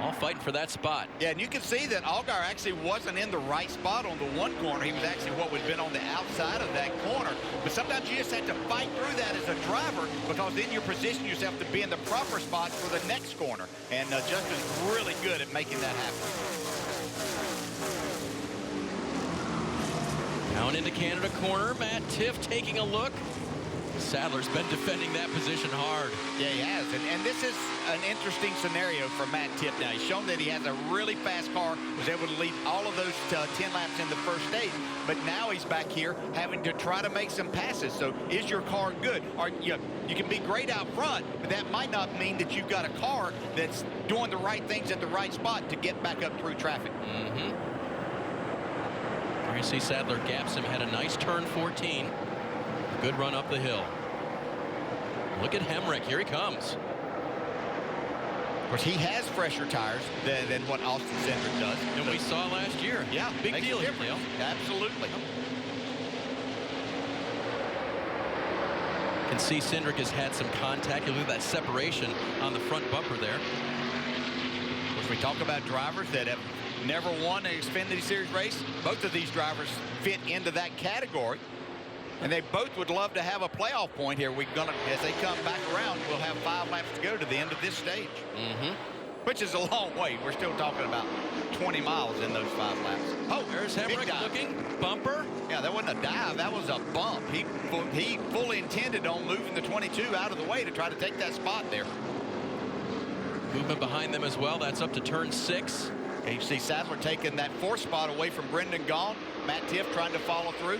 All fighting for that spot. Yeah, and you can see that Allgaier actually wasn't in the right spot on the one corner. He was actually what would have been on the outside of that corner. But sometimes you just have to fight through that as a driver, because then you position yourself to be in the proper spot for the next corner. And Justin's really good at making that happen. Down into Canada corner, Matt Tiff taking a look. Sadler's been defending that position hard. Yeah, he has. And this is an interesting scenario for Matt Tiff now. He's shown that he has a really fast car, was able to lead all of those 10 laps in the first stage. But now he's back here having to try to make some passes. So is your car good? Or you can be great out front, but that might not mean that you've got a car that's doing the right things at the right spot to get back up through traffic. You see Sadler gaps him, had a nice turn 14. Good run up the hill. Look at Hemrick. Here he comes. Of course, he has fresher tires than what Austin Cindric does. And we saw last year. Yeah, big deal here, Dale. Absolutely. Can see Cindric has had some contact. Look at that separation on the front bumper there. Of course, we talk about drivers that have never won an Xfinity Series race. Both of these drivers fit into that category. And they both would love to have a playoff point here. We're gonna, as they come back around, we'll have 5 laps to go to the end of this stage. Which is a long way. We're still talking about 20 miles in those 5 laps. Oh, there's Hemrick looking. Bumper. Yeah, that wasn't a dive. That was a bump. He fully intended on moving the 22 out of the way to try to take that spot there. Movement behind them as well. That's up to turn 6. And you see Sadler taking that 4th spot away from Brendan Gaughan. Matt Tiff trying to follow through.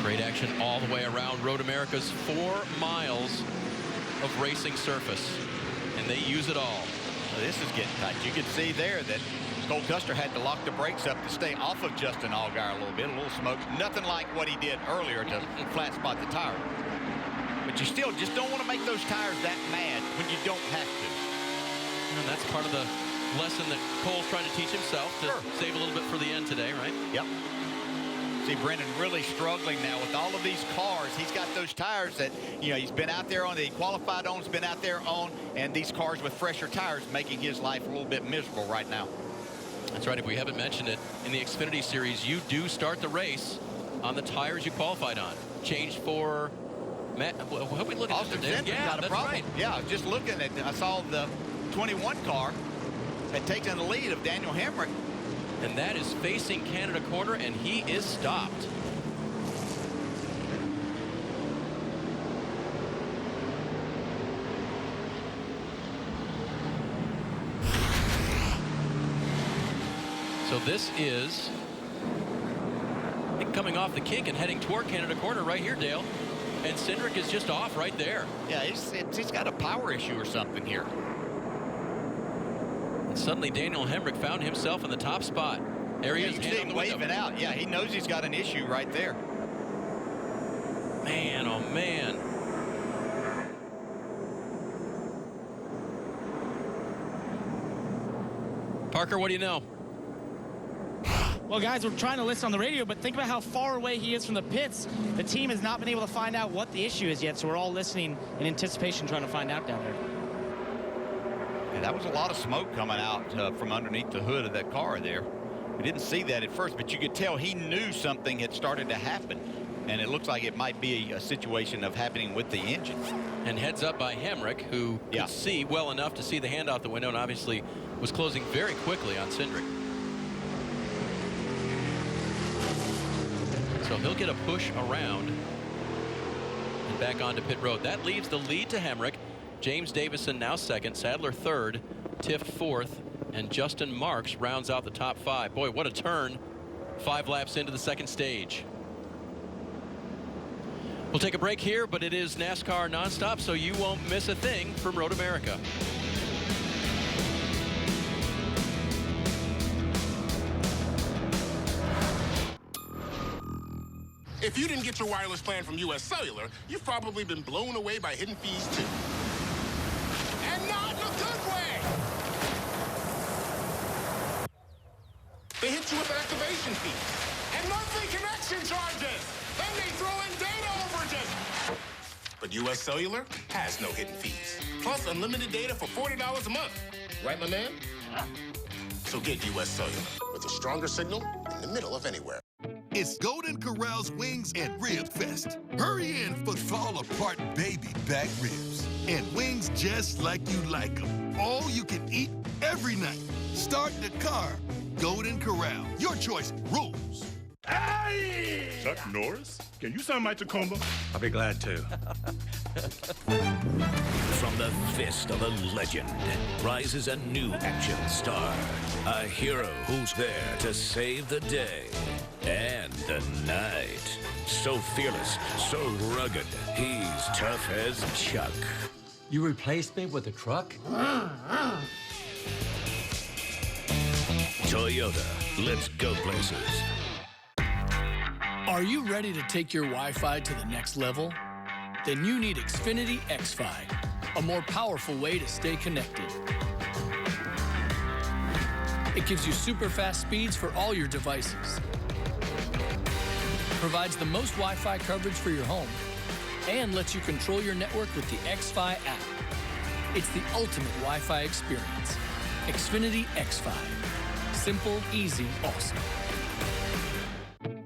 Great action all the way around Road America's 4 miles of racing surface, and they use it all. Well, this is getting tight. You can see there that Cole Custer had to lock the brakes up to stay off of Justin Allgaier a little smoke. Nothing like what he did earlier to flat spot the tire. But you still just don't want to make those tires that mad when you don't have to. And that's part of the lesson that Cole's trying to teach himself to save a little bit for the end today, right? Yep. See Brendan really struggling now with all of these cars. He's got those tires that, you know, he's been out there on, the qualified on, has been out there on, and these cars with fresher tires making his life a little bit miserable right now. That's right. If we haven't mentioned it, in the Xfinity Series, you do start the race on the tires you qualified on. Changed for Matt. What are we looking at? Austin Cindric got a problem. Right. Yeah, just looking at, I saw the 21 car had taken the lead of Daniel Hemrick. And that is facing Canada corner, and he is stopped. So this is, I think, coming off the kink and heading toward Canada corner right here, Dale. And Cindric is just off right there. Yeah, he's got a power issue or something here. And suddenly Daniel Hemrick found himself in the top spot. There he is, you see him waving out. Yeah, he knows he's got an issue right there. Man, oh man. Parker, what do you know? Well, guys, we're trying to listen on the radio, but think about how far away he is from the pits. The team has not been able to find out what the issue is yet, so we're all listening in anticipation, trying to find out down there. Yeah, that was a lot of smoke coming out from underneath the hood of that car there. We didn't see that at first, but you could tell he knew something had started to happen. And it looks like it might be a situation of happening with the engine. And heads up by Hemrick, who could see well enough to see the hand out the window and obviously was closing very quickly on Cindric. So he'll get a push around and back onto pit road. That leaves the lead to Hemrick. James Davison now second, Sadler third, Tiff fourth, and Justin Marks rounds out the top five. Boy, what a turn 5 laps into the second stage. We'll take a break here, but it is NASCAR nonstop, so you won't miss a thing from Road America. If you didn't get your wireless plan from US Cellular, you've probably been blown away by hidden fees too. And not in a good way! They hit you with activation fees and monthly connection charges. Then they throw in data overages. But US Cellular has no hidden fees. Plus unlimited data for $40 a month. Right, my man? So get US Cellular with a stronger signal in the middle of anywhere. It's Golden Corral's Wings and Rib Fest. Hurry in for fall-apart baby back ribs. And wings just like you like them. All you can eat every night. Start the car. Golden Corral. Your choice rules. Hey! Chuck Norris, can you sign my Tacoma? I'll be glad to. From the fist of a legend rises a new action star. A hero who's there to save the day and the night. So fearless, so rugged, he's tough as Chuck. You replaced me with a truck? Toyota, let's go places. Are you ready to take your Wi-Fi to the next level? Then you need Xfinity X-Fi, a more powerful way to stay connected. It gives you super fast speeds for all your devices, provides the most Wi-Fi coverage for your home, and lets you control your network with the X-Fi app. It's the ultimate Wi-Fi experience. Xfinity X-Fi. Simple, easy, awesome.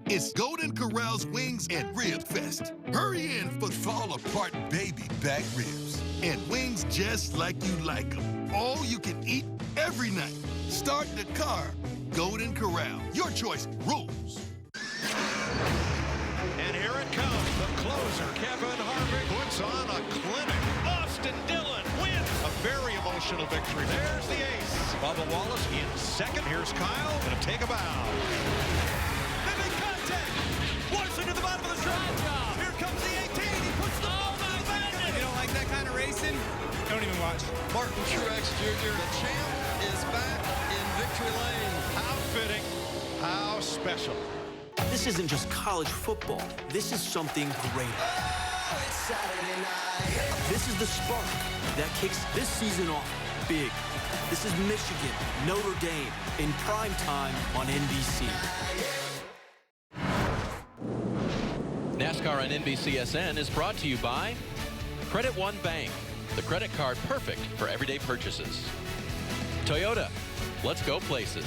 It's Golden Corral's Wings and Rib Fest. Hurry in for fall-apart baby back ribs. And wings just like you like them. All you can eat every night. Start the car. Golden Corral. Your choice rules. And here it comes. The closer, Kevin Harvick, puts on a clinic. Austin Dillon wins. A very emotional victory. There's the ace. Bubba Wallace in second. Here's Kyle. Gonna take a bow. Larson to the bottom of the track. Here comes the 18. He puts the ball in the back. You don't like that kind of racing? Don't even watch. Martin Truex Jr., the champ, is back in victory lane. How fitting, how special. This isn't just college football. This is something greater. Oh, it's Saturday night. This is the spark that kicks this season off big. This is Michigan, Notre Dame, in prime time on NBC. NASCAR on NBCSN is brought to you by Credit One Bank, the credit card perfect for everyday purchases. Toyota, let's go places.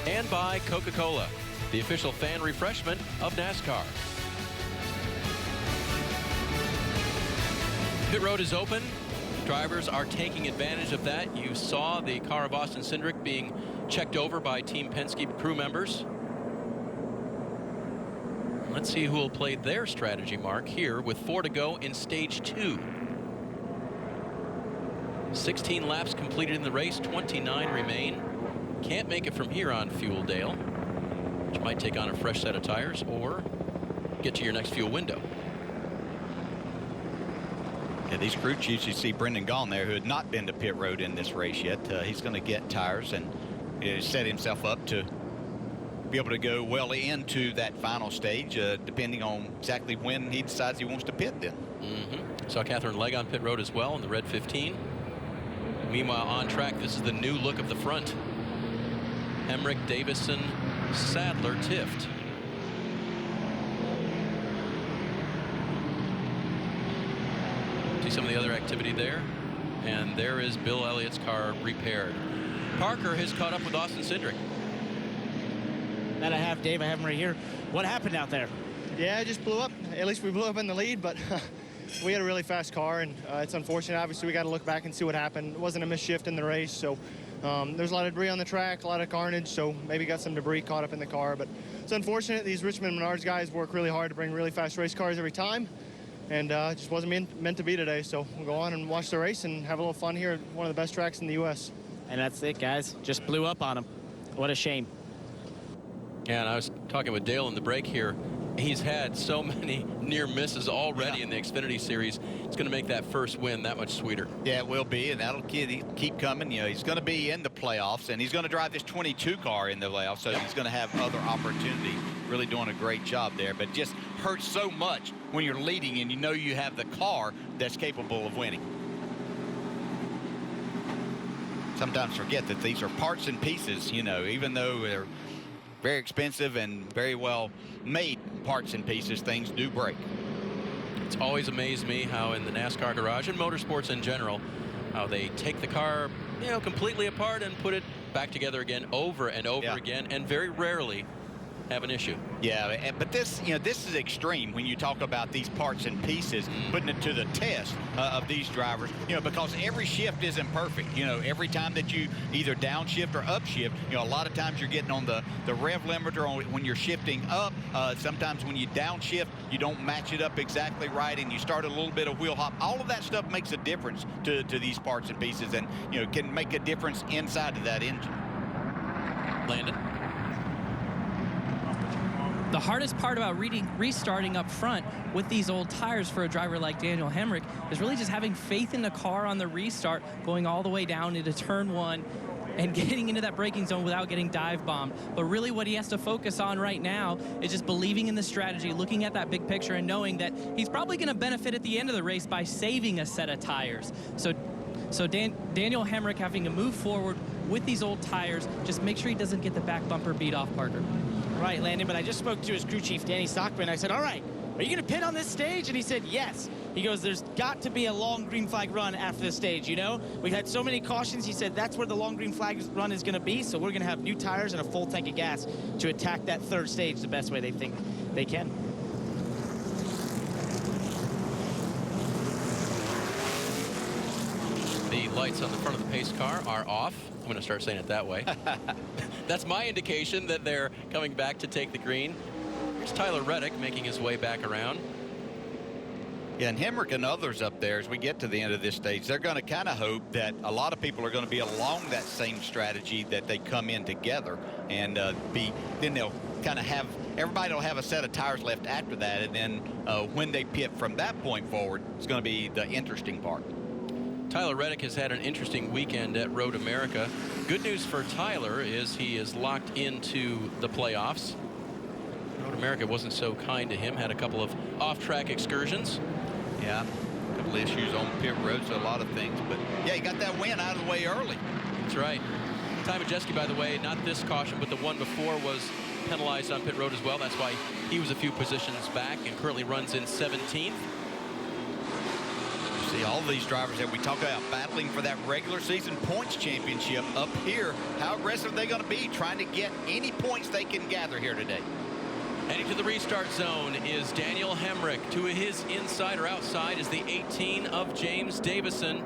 And by Coca-Cola, the official fan refreshment of NASCAR. Pit road is open. Drivers are taking advantage of that. You saw the car of Austin Cindric being checked over by Team Penske crew members. Let's see who will play their strategy mark here with 4 to go in stage 2. 16 laps completed in the race, 29 remain. Can't make it from here on Fuel Dale, which might take on a fresh set of tires or get to your next fuel window. Yeah, these crew chiefs, you see Brendan Gaughan there, who had not been to pit road in this race yet. He's going to get tires and set himself up to be able to go well into that final stage, depending on exactly when he decides he wants to pit then. Saw Catherine Legg on pit road as well in the red 15. Meanwhile, on track, this is the new look of the front. Hemrick, Davison, Sadler, Tift. See some of the other activity there. And there is Bill Elliott's car repaired. Parker has caught up with Austin Cindric. That I have, Dave. I have him right here. What happened out there? Yeah, it just blew up. At least we blew up in the lead, but we had a really fast car, and it's unfortunate. Obviously, we got to look back and see what happened. It wasn't a misshift in the race, so there's a lot of debris on the track, a lot of carnage, so maybe got some debris caught up in the car. But it's unfortunate. These Richmond Menards guys work really hard to bring really fast race cars every time, and it just wasn't meant to be today. So we'll go on and watch the race and have a little fun here at one of the best tracks in the U.S. And that's it, guys. Just blew up on him. What a shame. Yeah, and I was talking with Dale in the break here. He's had so many near misses already in the Xfinity Series. It's going to make that first win that much sweeter. Yeah, it will be, and that'll keep coming. You know, he's going to be in the playoffs, and he's going to drive this 22 car in the playoffs, so he's going to have other opportunity. Really doing a great job there, but it just hurts so much when you're leading and you know you have the car that's capable of winning. Sometimes forget that these are parts and pieces, you know, even though they're very expensive and very well made parts and pieces, things do break. It's always amazed me how in the NASCAR garage and motorsports in general, how they take the car, you know, completely apart and put it back together again over and over again, and very rarely have an issue. Yeah, but this, you know, this is extreme when you talk about these parts and pieces, putting it to the test of these drivers, you know, because every shift isn't perfect. You know, every time that you either downshift or upshift, you know, a lot of times you're getting on the rev limiter when you're shifting up. Sometimes when you downshift, you don't match it up exactly right, and you start a little bit of wheel hop. All of that stuff makes a difference to these parts and pieces, and, you know, can make a difference inside of that engine. Landon. The hardest part about restarting up front with these old tires for a driver like Daniel Hemrick is really just having faith in the car on the restart, going all the way down into turn 1 and getting into that braking zone without getting dive bombed. But really what he has to focus on right now is just believing in the strategy, looking at that big picture and knowing that he's probably going to benefit at the end of the race by saving a set of tires. So Daniel Hemrick having to move forward with these old tires, just make sure he doesn't get the back bumper beat off Parker. Right, Landon, but I just spoke to his crew chief, Danny Stockman. I said, all right, are you going to pit on this stage? And he said, yes. He goes, there's got to be a long green flag run after this stage, you know? We've had so many cautions. He said that's where the long green flag run is going to be, so we're going to have new tires and a full tank of gas to attack that third stage the best way they think they can. The lights on the front of the pace car are off. I'm going to start saying it that way. That's my indication that they're coming back to take the green. Here's Tyler Reddick making his way back around. Yeah, and Hemrick and others up there, as we get to the end of this stage, they're going to kind of hope that a lot of people are going to be along that same strategy, that they come in together and then they'll kind of have, everybody will have a set of tires left after that, and then when they pit from that point forward, it's going to be the interesting part. Tyler Reddick has had an interesting weekend at Road America. Good news for Tyler is he is locked into the playoffs. Road America wasn't so kind to him, had a couple of off-track excursions. Yeah, a couple of issues on pit road, so a lot of things. But yeah, he got that win out of the way early. That's right. Ty Majeski, by the way, not this caution, but the one before was penalized on pit road as well. That's why he was a few positions back and currently runs in 17th. See, all these drivers that we talk about battling for that regular season points championship up here, how aggressive are they going to be trying to get any points they can gather here today? Heading to the restart zone is Daniel Hemrick. To his inside or outside is the 18 of James Davison.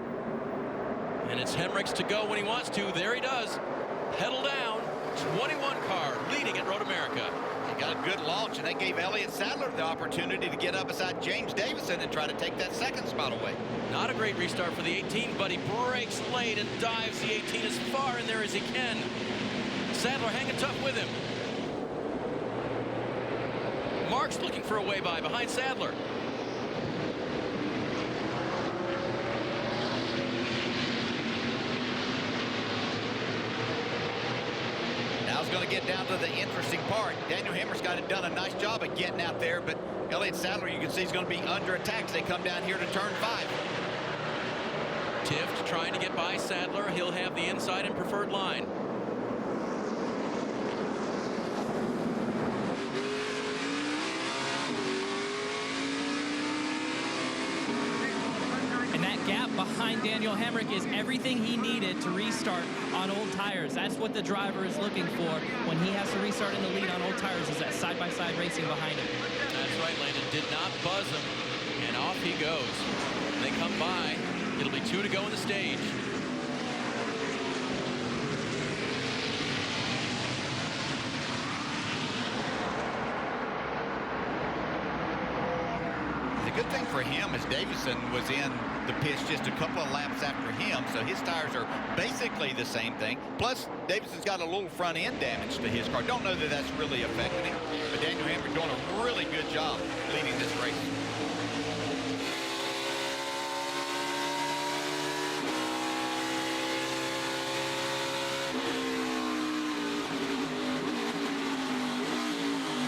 And it's Hemrick's to go when he wants to. There he does. Pedal down. 21 car leading at Road America. They got a good launch, and they gave Elliott Sadler the opportunity to get up beside James Davison and try to take that second spot away. Not a great restart for the 18, but he brakes late and dives the 18 as far in there as he can. Sadler hanging tough with him. Marks looking for a way-by behind Sadler. Now it's going to get down to the interesting part. Daniel Hemrick's got it done a nice job of getting out there, but Elliott Sadler, you can see, he's going to be under attack as they come down here to turn 5. Tift trying to get by Sadler. He'll have the inside and preferred line. And that gap behind Daniel Hemrick is everything he needed to restart on old tires. That's what the driver is looking for when he has to restart in the lead on old tires, is that side-by-side racing behind him. That's right, Landon. Did not buzz him, and off he goes. They come by. It'll be 2 to go in the stage. The good thing for him is Davison was in the pits just a couple of laps after him, so his tires are basically the same thing. Plus, Davison's got a little front end damage to his car. Don't know that that's really affecting him, but Daniel Hemrick doing a really good job leading this race.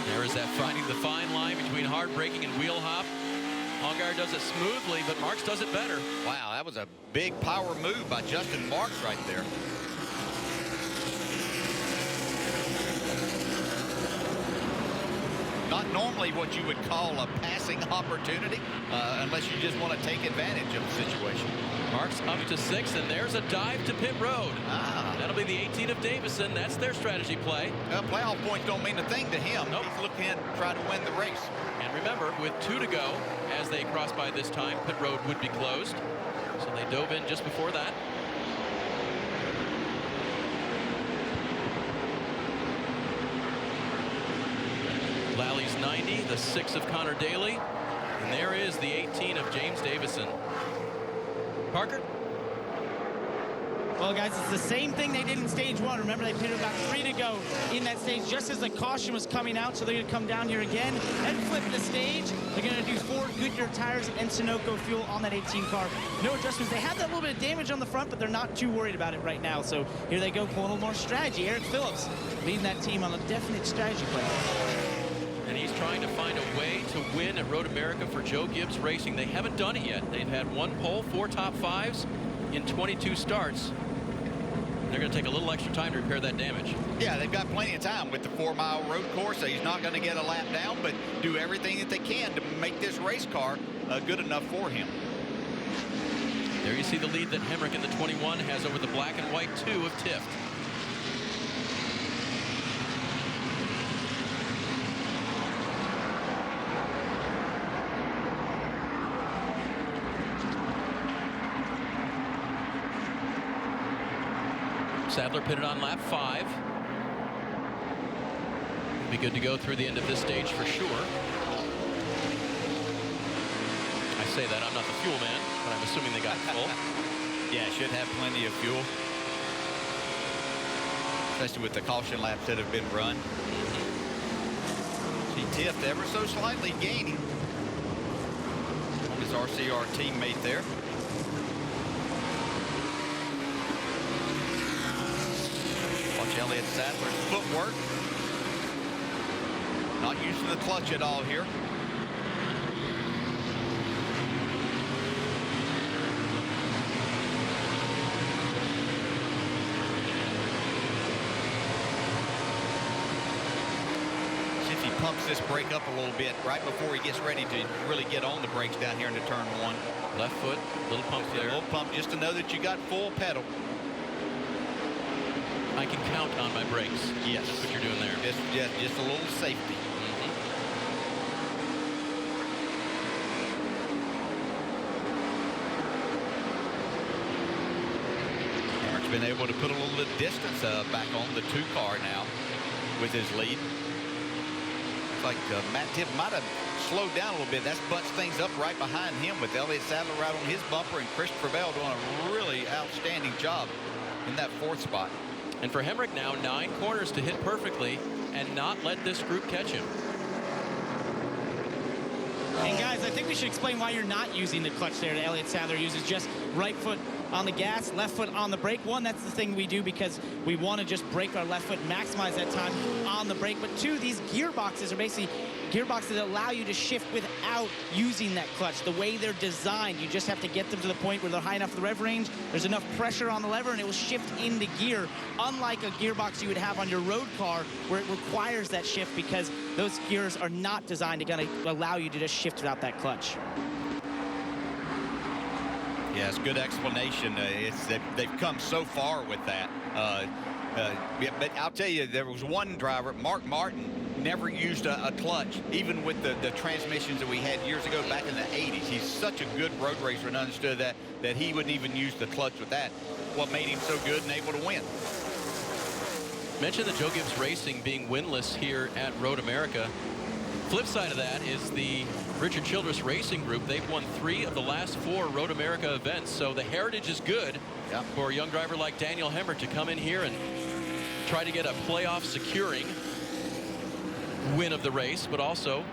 There is that finding the fine line between hard braking and wheel hop. Allgaier does it smoothly, but Marks does it better. Wow, that was a big power move by Justin Marks right there. Not normally what you would call a passing opportunity, unless you just want to take advantage of the situation. Marks up to 6, and there's a dive to pit road. That'll be the 18 of Davison. That's their strategy play. Playoff points don't mean a thing to him. Nope. He's looking to try to win the race. And remember, with 2 to go, as they cross by this time, pit road would be closed. So they dove in just before that. Lally's 90, the 6 of Connor Daly. And there is the 18 of James Davison. Parker? Well, guys, it's the same thing they did in stage 1. Remember, they pitted about 3 to go in that stage just as the caution was coming out. So they're going to come down here again and flip the stage. They're going to do 4 Goodyear tires and Sunoco fuel on that 18 car. No adjustments. They have that little bit of damage on the front, but they're not too worried about it right now. So here they go, pulling a little more strategy. Eric Phillips leading that team on a definite strategy play. And he's trying to find a way to win at Road America for Joe Gibbs Racing. They haven't done it yet. They've had 1 pole, 4 top 5s in 22 starts. They're going to take a little extra time to repair that damage. Yeah, they've got plenty of time with the 4-mile road course, so he's not going to get a lap down, but do everything that they can to make this race car good enough for him. There you see the lead that Hemrick in the 21 has over the black and white 2 of Tift. Sadler pitted on lap 5. Be good to go through the end of this stage for sure. I say that, I'm not the fuel man, but I'm assuming they got full. Yeah, should have plenty of fuel. Especially with the caution laps that have been run. See Tift ever so slightly gaining on his RCR teammate there. Elliott Sadler's footwork. Not using the clutch at all here. See if he pumps this brake up a little bit right before he gets ready to really get on the brakes down here into turn one. Left foot, little pump there. A little pump just to know that you got full pedal. I can count on my brakes. Yes. That's what you're doing there. Just a little safety. Eric's been able to put a little bit of distance back on the 2 car now with his lead. Looks like Matt Tiff might have slowed down a little bit. That's butts things up right behind him with Elliott Sadler right on his bumper and Christopher Bell doing a really outstanding job in that 4th spot. And for Hemrick now, 9 corners to hit perfectly and not let this group catch him. And guys, I think we should explain why you're not using the clutch there that Elliott Sadler uses. Just right foot on the gas, left foot on the brake. One, that's the thing we do because we want to just brake our left foot, maximize that time on the brake. But 2, these gearboxes are basically gearboxes that allow you to shift without using that clutch. The way they're designed, you just have to get them to the point where they're high enough for the rev range, there's enough pressure on the lever, and it will shift into gear, unlike a gearbox you would have on your road car where it requires that shift because those gears are not designed to allow you to just shift without that clutch. Yeah, it's a good explanation. They've come so far with that. Yeah, but I'll tell you, there was one driver, Mark Martin, never used a clutch, even with the transmissions that we had years ago back in the 80s. He's such a good road racer and understood that he wouldn't even use the clutch with that. What made him so good and able to win. Mentioned the Joe Gibbs Racing being winless here at Road America. Flip side of that is the Richard Childress Racing Group. They've won 3 of the last 4 Road America events, so the heritage is good for a young driver like Daniel Hemrick to come in here and try to get a playoff securing win of the race, but also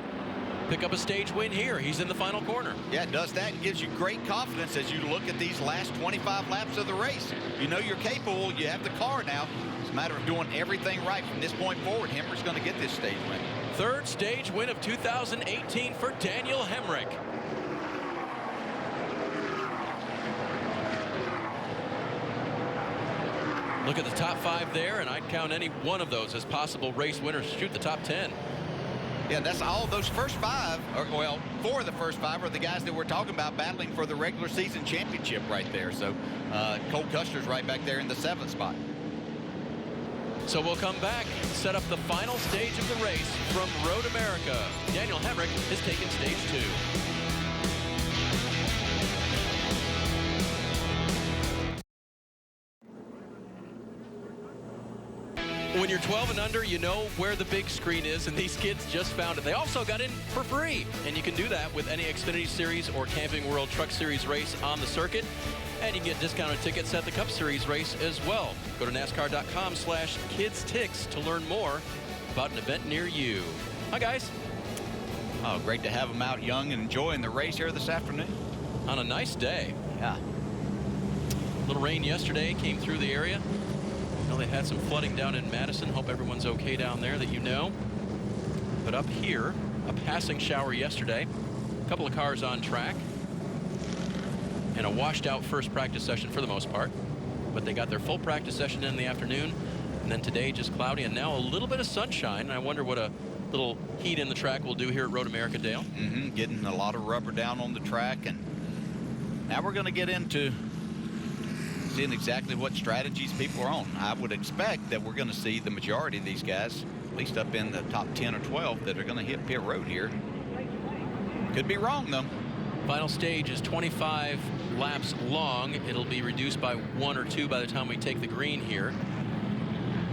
pick up a stage win here. He's in the final corner. Yeah, it does that and gives you great confidence as you look at these last 25 laps of the race. You know you're capable. You have the car now. It's a matter of doing everything right from this point forward. Hemrick's going to get this stage win. 3rd stage win of 2018 for Daniel Hemrick. Look at the top 5 there, and I'd count any one of those as possible race winners. Shoot the top 10. Yeah, that's all those first 5, or well, 4 of the first 5 are the guys that we're talking about battling for the regular season championship right there. So Cole Custer's right back there in the 7th spot. So we'll come back, set up the final stage of the race from Road America. Daniel Hemrick has taken stage 2. When you're 12 and under, you know where the big screen is, and these kids just found it. They also got in for free, and you can do that with any Xfinity Series or Camping World Truck Series race on the circuit. And you can get discounted tickets at the Cup Series race as well. Go to NASCAR.com/KidsTix to learn more about an event near you. Hi, guys. Oh, great to have them out young and enjoying the race here this afternoon. On a nice day. Yeah. A little rain yesterday came through the area. Well, they had some flooding down in Madison. Hope everyone's okay down there that you know. But up here, a passing shower yesterday. A couple of cars on track. And a washed out first practice session for the most part. But they got their full practice session in the afternoon. And then today just cloudy and now a little bit of sunshine. And I wonder what a little heat in the track will do here at Road America, Dale. Getting a lot of rubber down on the track. And now we're going to get into seeing exactly what strategies people are on. I would expect that we're going to see the majority of these guys, at least up in the top 10 or 12, that are going to hit pit road here. Could be wrong, though. Final stage is 25 laps long. It'll be reduced by 1 or 2 by the time we take the green here.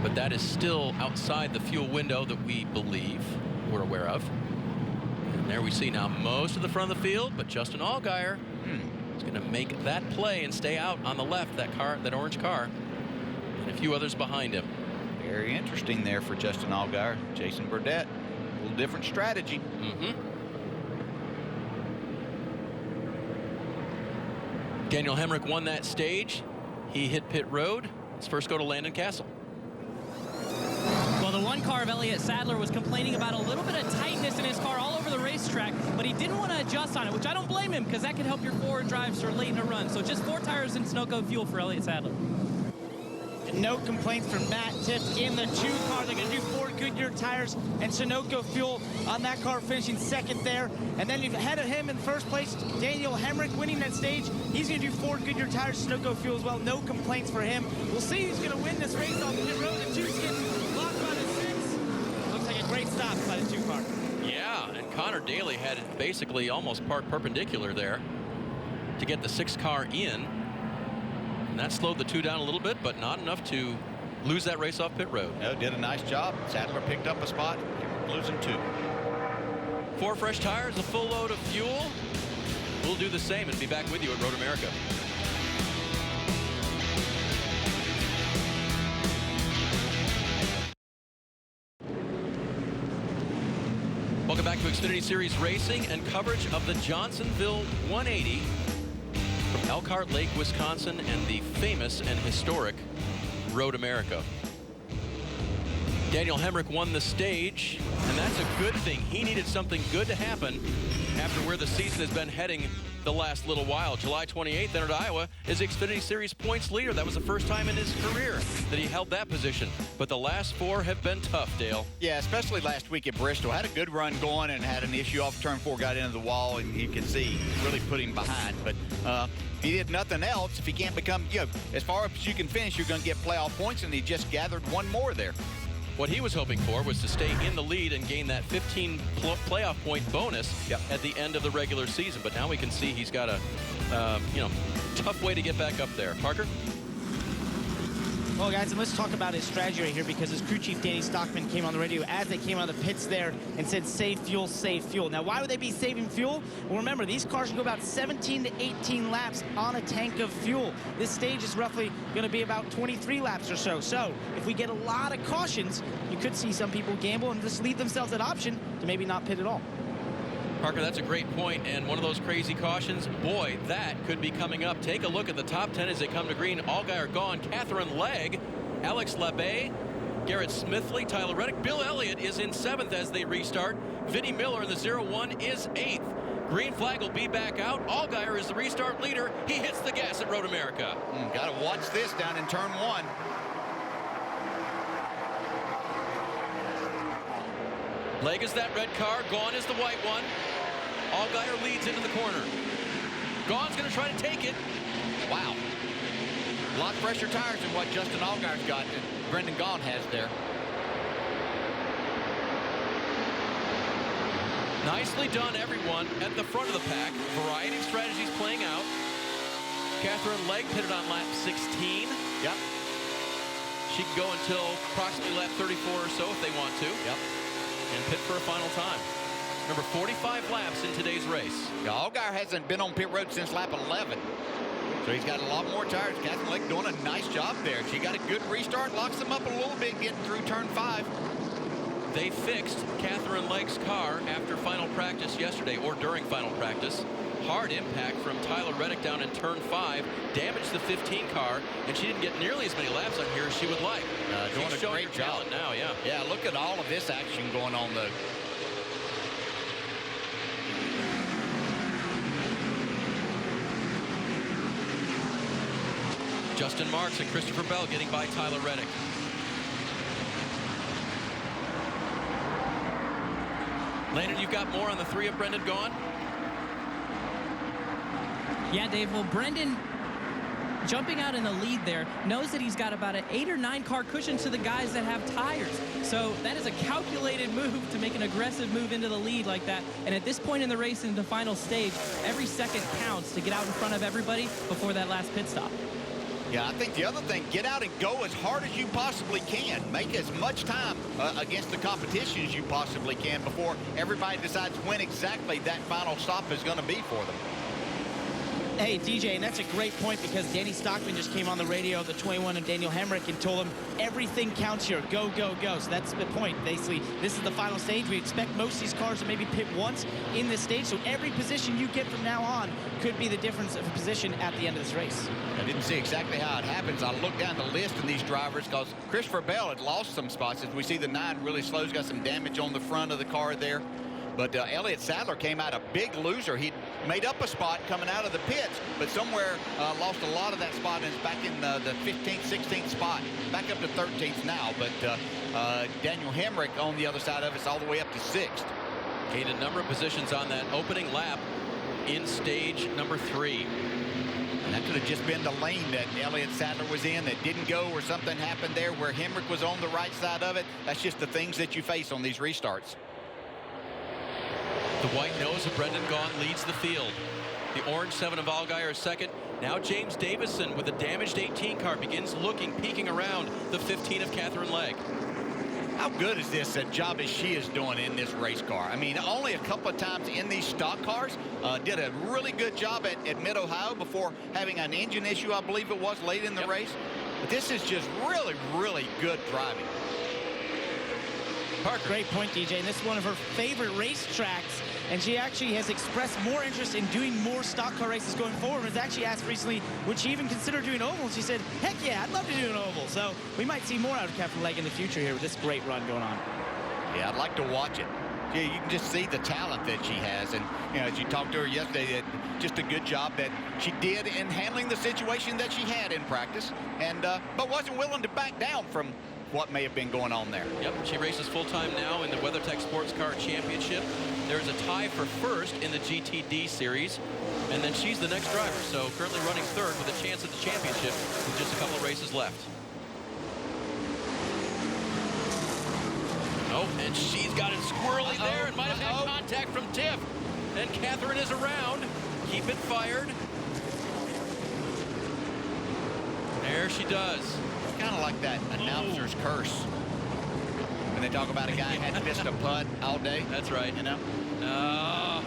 But that is still outside the fuel window that we believe we're aware of. And there we see now most of the front of the field, but Justin Allgaier is going to make that play and stay out on the left, that orange car, and a few others behind him. Very interesting there for Justin Allgaier. Jason Burdett, a little different strategy. Daniel Hemrick won that stage. He hit pit road. Let's first go to Landon Castle. car of Elliott Sadler was complaining about a little bit of tightness in his car all over the racetrack, but he didn't want to adjust on it, which I don't blame him, because that could help your forward drives for late in a run. So just 4 tires and Sunoco fuel for Elliott Sadler. No complaints from Matt Tifft in the 2 car. They're going to do 4 Goodyear tires and Sunoco fuel on that car, finishing second there. And then ahead of him in first place, Daniel Hemrick winning that stage. He's going to do 4 Goodyear tires, Sunoco fuel as well. No complaints for him. We'll see who's going to win this race off pit road. The 2's getting blocked by the 6. Looks like a great stop by the 2 car. Yeah, and Connor Daly had it basically almost parked perpendicular there to get the 6 car in. And that slowed the 2 down a little bit, but not enough to lose that race off pit road. No, did a nice job. Sadler picked up a spot, losing 2. 4 fresh tires, a full load of fuel. We'll do the same and be back with you at Road America. Welcome back to Xfinity Series Racing and coverage of the Johnsonville 180 from Elkhart Lake, Wisconsin, and the famous and historic Road America. Daniel Hemrick won the stage, and that's a good thing. He needed something good to happen after where the season has been heading the last little while. July 28th, entered Iowa as Xfinity Series points leader. That was the first time in his career that he held that position. But the last 4 have been tough, Dale. Yeah, especially last week at Bristol. Had a good run going and had an issue off turn 4, got into the wall, and you can see really put him behind. But if he did nothing else, if he can't become, as far as you can finish, you're going to get playoff points, and he just gathered 1 more there. What he was hoping for was to stay in the lead and gain that 15 playoff point bonus at the end of the regular season. But now we can see he's got a, tough way to get back up there. Parker? Well, guys, and let's talk about his strategy right here, because his crew chief, Danny Stockman, came on the radio as they came out of the pits there and said, save fuel, save fuel. Now, why would they be saving fuel? Well, remember, these cars can go about 17 to 18 laps on a tank of fuel. This stage is roughly going to be about 23 laps or so. So if we get a lot of cautions, you could see some people gamble and just leave themselves that option to maybe not pit at all. Parker, that's a great point, and one of those crazy cautions, boy, that could be coming up. Take a look at the top 10 as they come to green. Allgaier gone, Catherine Legg, Alex Labbe, Garrett Smithley, Tyler Reddick. Bill Elliott is in 7th as they restart. Vinnie Miller in the 0-1 is 8th. Green flag will be back out. Allgaier is the restart leader. He hits the gas at Road America. Got to watch this down in turn 1. Legg is that red car. Gone is the white one. Allgaier leads into the corner. Gaughan's going to try to take it. Wow. A lot fresher tires than what Justin Allgaier's got and Brendan Gaughan has there. Nicely done, everyone, at the front of the pack. Variety of strategies playing out. Catherine Legg pitted on lap 16. Yep. She can go until approximately lap 34 or so if they want to. Yep. And pit for a final time. Remember, 45 laps in today's race. Yeah, Allgaier hasn't been on pit road since lap 11. So he's got a lot more tires. Catherine Legg doing a nice job there. She got a good restart, locks them up a little bit, getting through turn 5. They fixed Catherine Legg's car after final practice yesterday, or during final practice. Hard impact from Tyler Reddick down in turn 5, damaged the 15 car, and she didn't get nearly as many laps on here as she would like. Doing a great job now, yeah. Yeah, look at all of this action going on, though. Justin Marks and Christopher Bell getting by Tyler Reddick. Landon, you've got more on the 3 of Brendan Gaughan? Yeah, Dave. Well, Brendan, jumping out in the lead there, knows that he's got about an 8 or 9 car cushion to the guys that have tires. So that is a calculated move to make an aggressive move into the lead like that. And at this point in the race, in the final stage, every second counts to get out in front of everybody before that last pit stop. Yeah, I think the other thing, get out and go as hard as you possibly can. Make as much time against the competition as you possibly can before everybody decides when exactly that final stop is going to be for them. Hey, DJ, and that's a great point because Danny Stockman just came on the radio, the 21 of Daniel Hemrick, and told him everything counts here. Go, go, go. So that's the point. Basically, this is the final stage. We expect most of these cars to maybe pit once in this stage, so every position you get from now on could be the difference of a position at the end of this race. I didn't see exactly how it happens. I looked down the list of these drivers because Christopher Bell had lost some spots. As we see, the 9 really slow. He's got some damage on the front of the car there. But Elliott Sadler came out a big loser. He made up a spot coming out of the pits, but somewhere lost a lot of that spot and is back in the 15th, 16th spot, back up to 13th now. But Daniel Hemrick on the other side of us all the way up to 6th. Gained a number of positions on that opening lap in stage number 3. And that could have just been the lane that Elliott Sadler was in that didn't go, or something happened there where Hemrick was on the right side of it. That's just the things that you face on these restarts. The white nose of Brendan Gaughan leads the field. The orange 7 of Allgaier is second. Now James Davison with a damaged 18 car begins looking, peeking around the 15 of Catherine Legg. How good is this job as she is doing in this race car? I mean, only a couple of times in these stock cars. Did a really good job at Mid-Ohio before having an engine issue, I believe it was, late in the race. But this is just really, really good driving. Parker. Great point, DJ. And this is one of her favorite racetracks. And she actually has expressed more interest in doing more stock car races going forward. Was actually asked recently, would she even consider doing ovals? She said, heck yeah, I'd love to do an oval. So we might see more out of Catherine Legg in the future here with this great run going on. Yeah, I'd like to watch it. Yeah, you can just see the talent that she has. And, you know, as you talked to her yesterday, just a good job that she did in handling the situation that she had in practice, and but wasn't willing to back down from what may have been going on there. Yep, she races full-time now in the WeatherTech Sports Car Championship. There's a tie for first in the GTD series, and then she's the next driver, so currently running third with a chance at the championship with just a couple of races left. Oh, and she's got it squirrely there and might have had contact from Tiff. And Catherine is around. Keep it fired. There she does. Kind of like that announcer's curse when they talk about a guy who hadn't missed a putt all day. That's right. You know?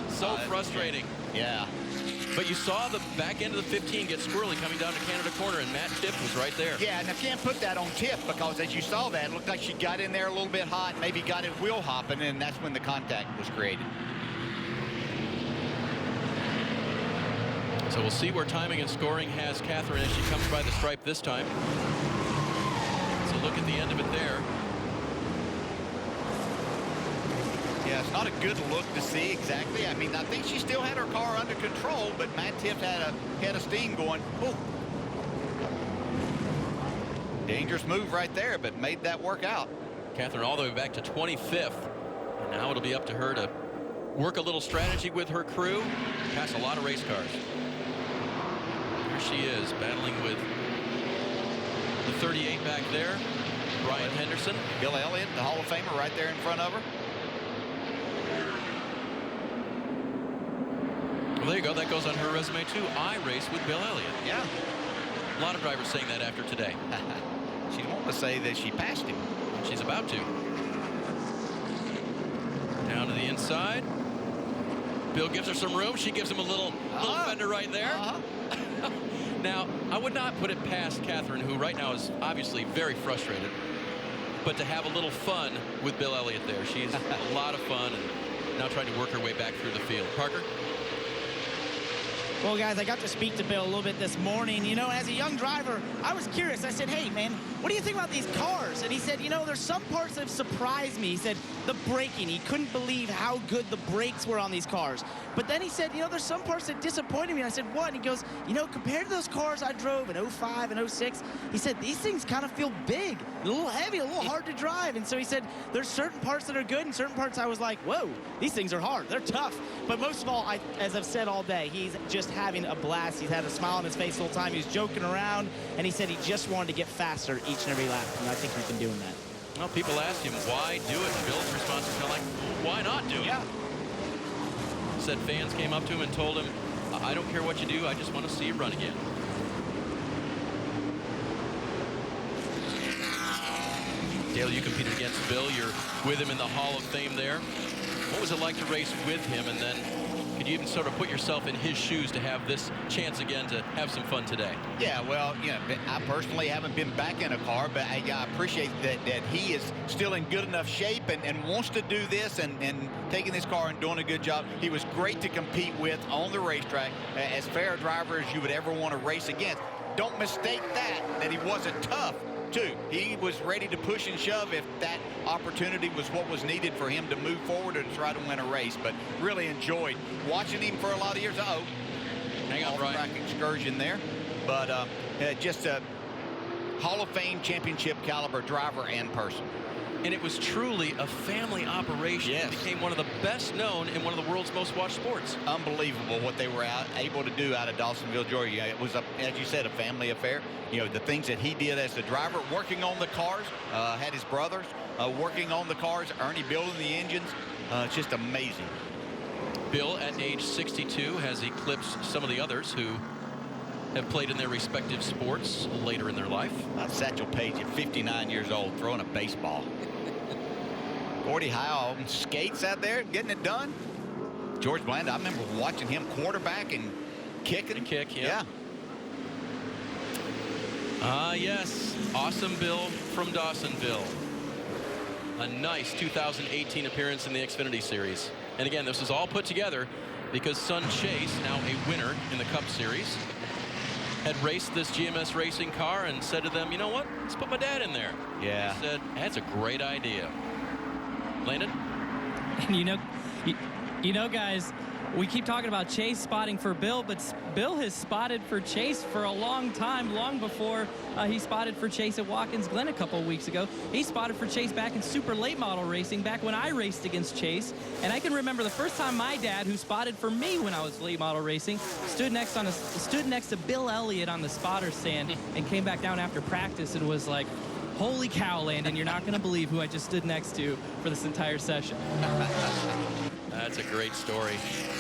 So frustrating. Yeah. But you saw the back end of the 15 get squirrely coming down to Canada Corner, and Matt Tiff was right there. Yeah, and I can't put that on Tiff because as you saw that, it looked like she got in there a little bit hot, maybe got it wheel hopping, and that's when the contact was created. So we'll see where timing and scoring has Catherine as she comes by the stripe this time. So look at the end of it there. Yeah, it's not a good look to see exactly. I mean, I think she still had her car under control, but Matt Tiff had a head of steam going. Oh, dangerous move right there, but made that work out. Catherine all the way back to 25th. And now it'll be up to her to work a little strategy with her crew, pass a lot of race cars. Here she is battling with the 38 back there, Brian Henderson. Bill Elliott, the Hall of Famer, right there in front of her. Well, there you go. That goes on her resume, too. I race with Bill Elliott. Yeah. A lot of drivers saying that after today. She's wanting to say that she passed him. She's about to. Down to the inside. Bill gives her some room. She gives him a little fender right there. Now, I would not put it past Catherine, who right now is obviously very frustrated, but to have a little fun with Bill Elliott there. She's a lot of fun and now trying to work her way back through the field. Parker? Well, guys, I got to speak to Bill a little bit this morning. You know, as a young driver, I was curious. I said, hey, man, what do you think about these cars? And he said, you know, there's some parts that have surprised me. He said, the braking. He couldn't believe how good the brakes were on these cars. But then he said, you know, there's some parts that disappointed me. And I said, what? And he goes, you know, compared to those cars I drove in 05 and 06, he said, these things kind of feel big, a little heavy, a little hard to drive. And so he said, there's certain parts that are good and certain parts I was like, whoa, these things are hard. They're tough. But most of all, as I've said all day, he's just having a blast. He's had a smile on his face the whole time. He was joking around, and he said he just wanted to get faster each and every lap, and I think he's been doing that. Well, people asked him, why do it? And Bill's response was kind of like, why not do it? Yeah. Said fans came up to him and told him, I don't care what you do, I just want to see you run again. Dale, you competed against Bill. You're with him in the Hall of Fame there. What was it like to race with him? And then could could you even sort of put yourself in his shoes to have this chance again to have some fun today? Yeah, well, I personally haven't been back in a car, but I appreciate that he is still in good enough shape and wants to do this and taking this car and doing a good job. He was great to compete with on the racetrack, as fair a driver as you would ever want to race against. Don't mistake that he wasn't tough, too. He was ready to push and shove if that opportunity was what was needed for him to move forward or to try to win a race. But really enjoyed watching him for a lot of years. Hang on, Brian. Off-track excursion there. But just a Hall of Fame championship caliber driver and person. And it was truly a family operation. Yes. It became one of the best known in one of the world's most watched sports. Unbelievable what they were able to do out of Dawsonville, Georgia. It was, as you said, a family affair. The things that he did as the driver, working on the cars, had his brothers working on the cars, Ernie building the engines. It's just amazing. Bill, at age 62, has eclipsed some of the others who have played in their respective sports later in their life. Satchel Paige at 59 years old throwing a baseball. Gordie Howe on skates out there getting it done. George Blanda, I remember watching him quarterback and kicking. Yeah. Yes. Awesome Bill from Dawsonville. A nice 2018 appearance in the Xfinity Series. And again, this is all put together because son Chase, now a winner in the Cup Series, had raced this GMS racing car and said to them, you know what, let's put my dad in there. Yeah. He said, that's a great idea. Landon? And you know, guys, we keep talking about Chase spotting for Bill, but Bill has spotted for Chase for a long time, long before he spotted for Chase at Watkins Glen a couple of weeks ago. He spotted for Chase back in super late model racing, back when I raced against Chase. And I can remember the first time my dad, who spotted for me when I was late model racing, stood next to Bill Elliott on the spotter stand and came back down after practice and was like, holy cow, Landon, you're not going to believe who I just stood next to for this entire session. That's a great story.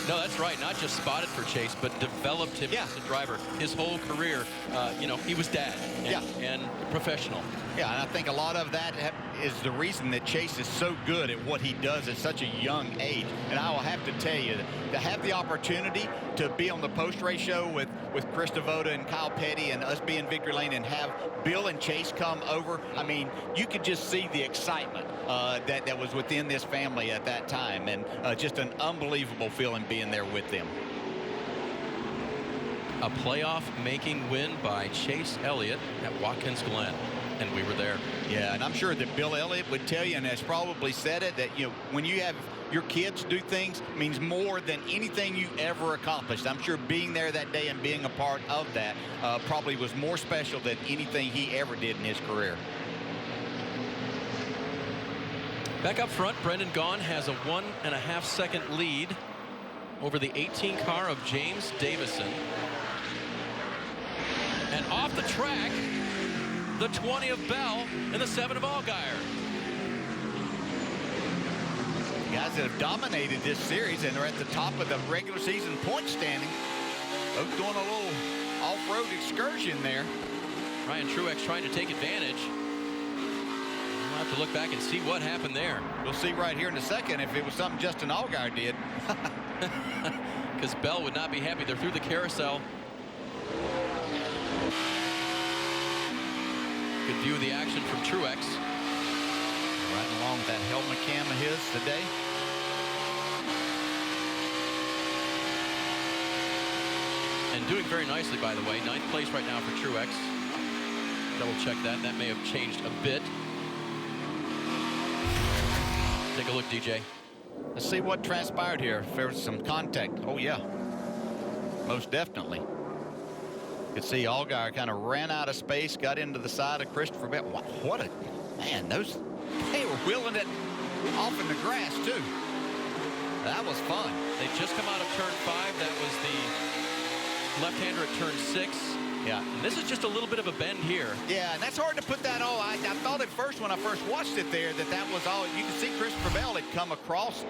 No, that's right. Not just spotted for Chase, but developed him as a driver. His whole career, he was dad and professional. Yeah, and I think a lot of that is the reason that Chase is so good at what he does at such a young age. And I will have to tell you, to have the opportunity to be on the post-race show with Chris Devoda and Kyle Petty and us being Victory Lane and have Bill and Chase come over, I mean, you could just see the excitement that was within this family at that time. And just an unbelievable feeling being there with them. A playoff-making win by Chase Elliott at Watkins Glen. And we were there. Yeah, and I'm sure that Bill Elliott would tell you, and has probably said it, that when you have your kids do things means more than anything you ever accomplished. I'm sure being there that day and being a part of that probably was more special than anything he ever did in his career. Back up front, Brendan Gaughan has a 1.5 second lead over the 18 car of James Davison. And off the track, the 20 of Bell and the 7 of Allgaier. Guys that have dominated this series and are at the top of the regular season point standing. Both doing a little off-road excursion there. Ryan Truex trying to take advantage. We'll have to look back and see what happened there. We'll see right here in a second if it was something Justin Allgaier did. Because Bell would not be happy. They're through the carousel. Good view of the action from Truex. Riding along with that helmet cam of his today. And doing very nicely, by the way. 9th place right now for Truex. Double check that. That may have changed a bit. Take a look, DJ. Let's see what transpired here. If there was some contact. Oh, yeah. Most definitely. Could see Allgaier kind of ran out of space, got into the side of Christopher Bell. What a man! They were wheeling it off in the grass too. That was fun. They just come out of turn 5. That was the left-hander at turn 6. Yeah. And this is just a little bit of a bend here. Yeah, and that's hard to put that all. I thought at first when I first watched it there that was all. You can see Christopher Bell had come across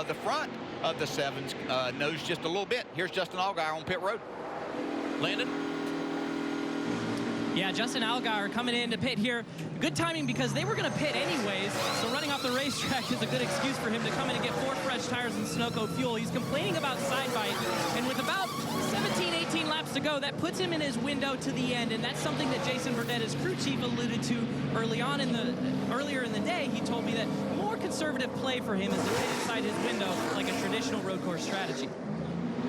the front of the 7's nose just a little bit. Here's Justin Allgaier on pit road. Landon? Yeah, Justin Allgaier coming in to pit here. Good timing because they were going to pit anyways, so running off the racetrack is a good excuse for him to come in and get 4 fresh tires and snow-coat fuel. He's complaining about side bite, and with about 17, 18 laps to go, that puts him in his window to the end, and that's something that Jason Burdett, his crew chief, alluded to earlier in the day. He told me that more conservative play for him is to pit inside his window like a traditional road course strategy.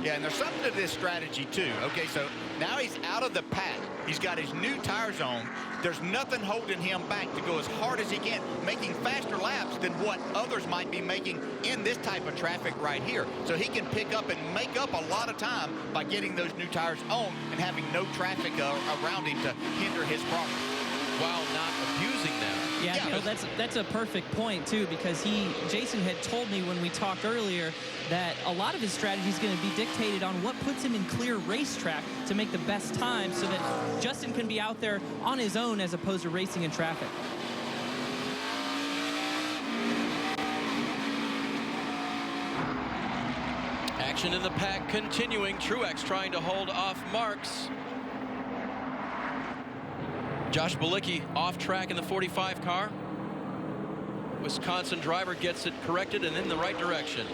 Yeah, and there's something to this strategy, too. Okay, so now he's out of the pack. He's got his new tires on. There's nothing holding him back to go as hard as he can, making faster laps than what others might be making in this type of traffic right here. So he can pick up and make up a lot of time by getting those new tires on and having no traffic around him to hinder his progress, while not abusing them. Yeah, you know, that's a perfect point too, because Jason had told me when we talked earlier that a lot of his strategy is going to be dictated on what puts him in clear racetrack to make the best time, so that Justin can be out there on his own as opposed to racing in traffic. Action in the pack continuing. Truex trying to hold off Marks. Josh Bilicki off track in the 45 car. Wisconsin driver gets it corrected and in the right direction.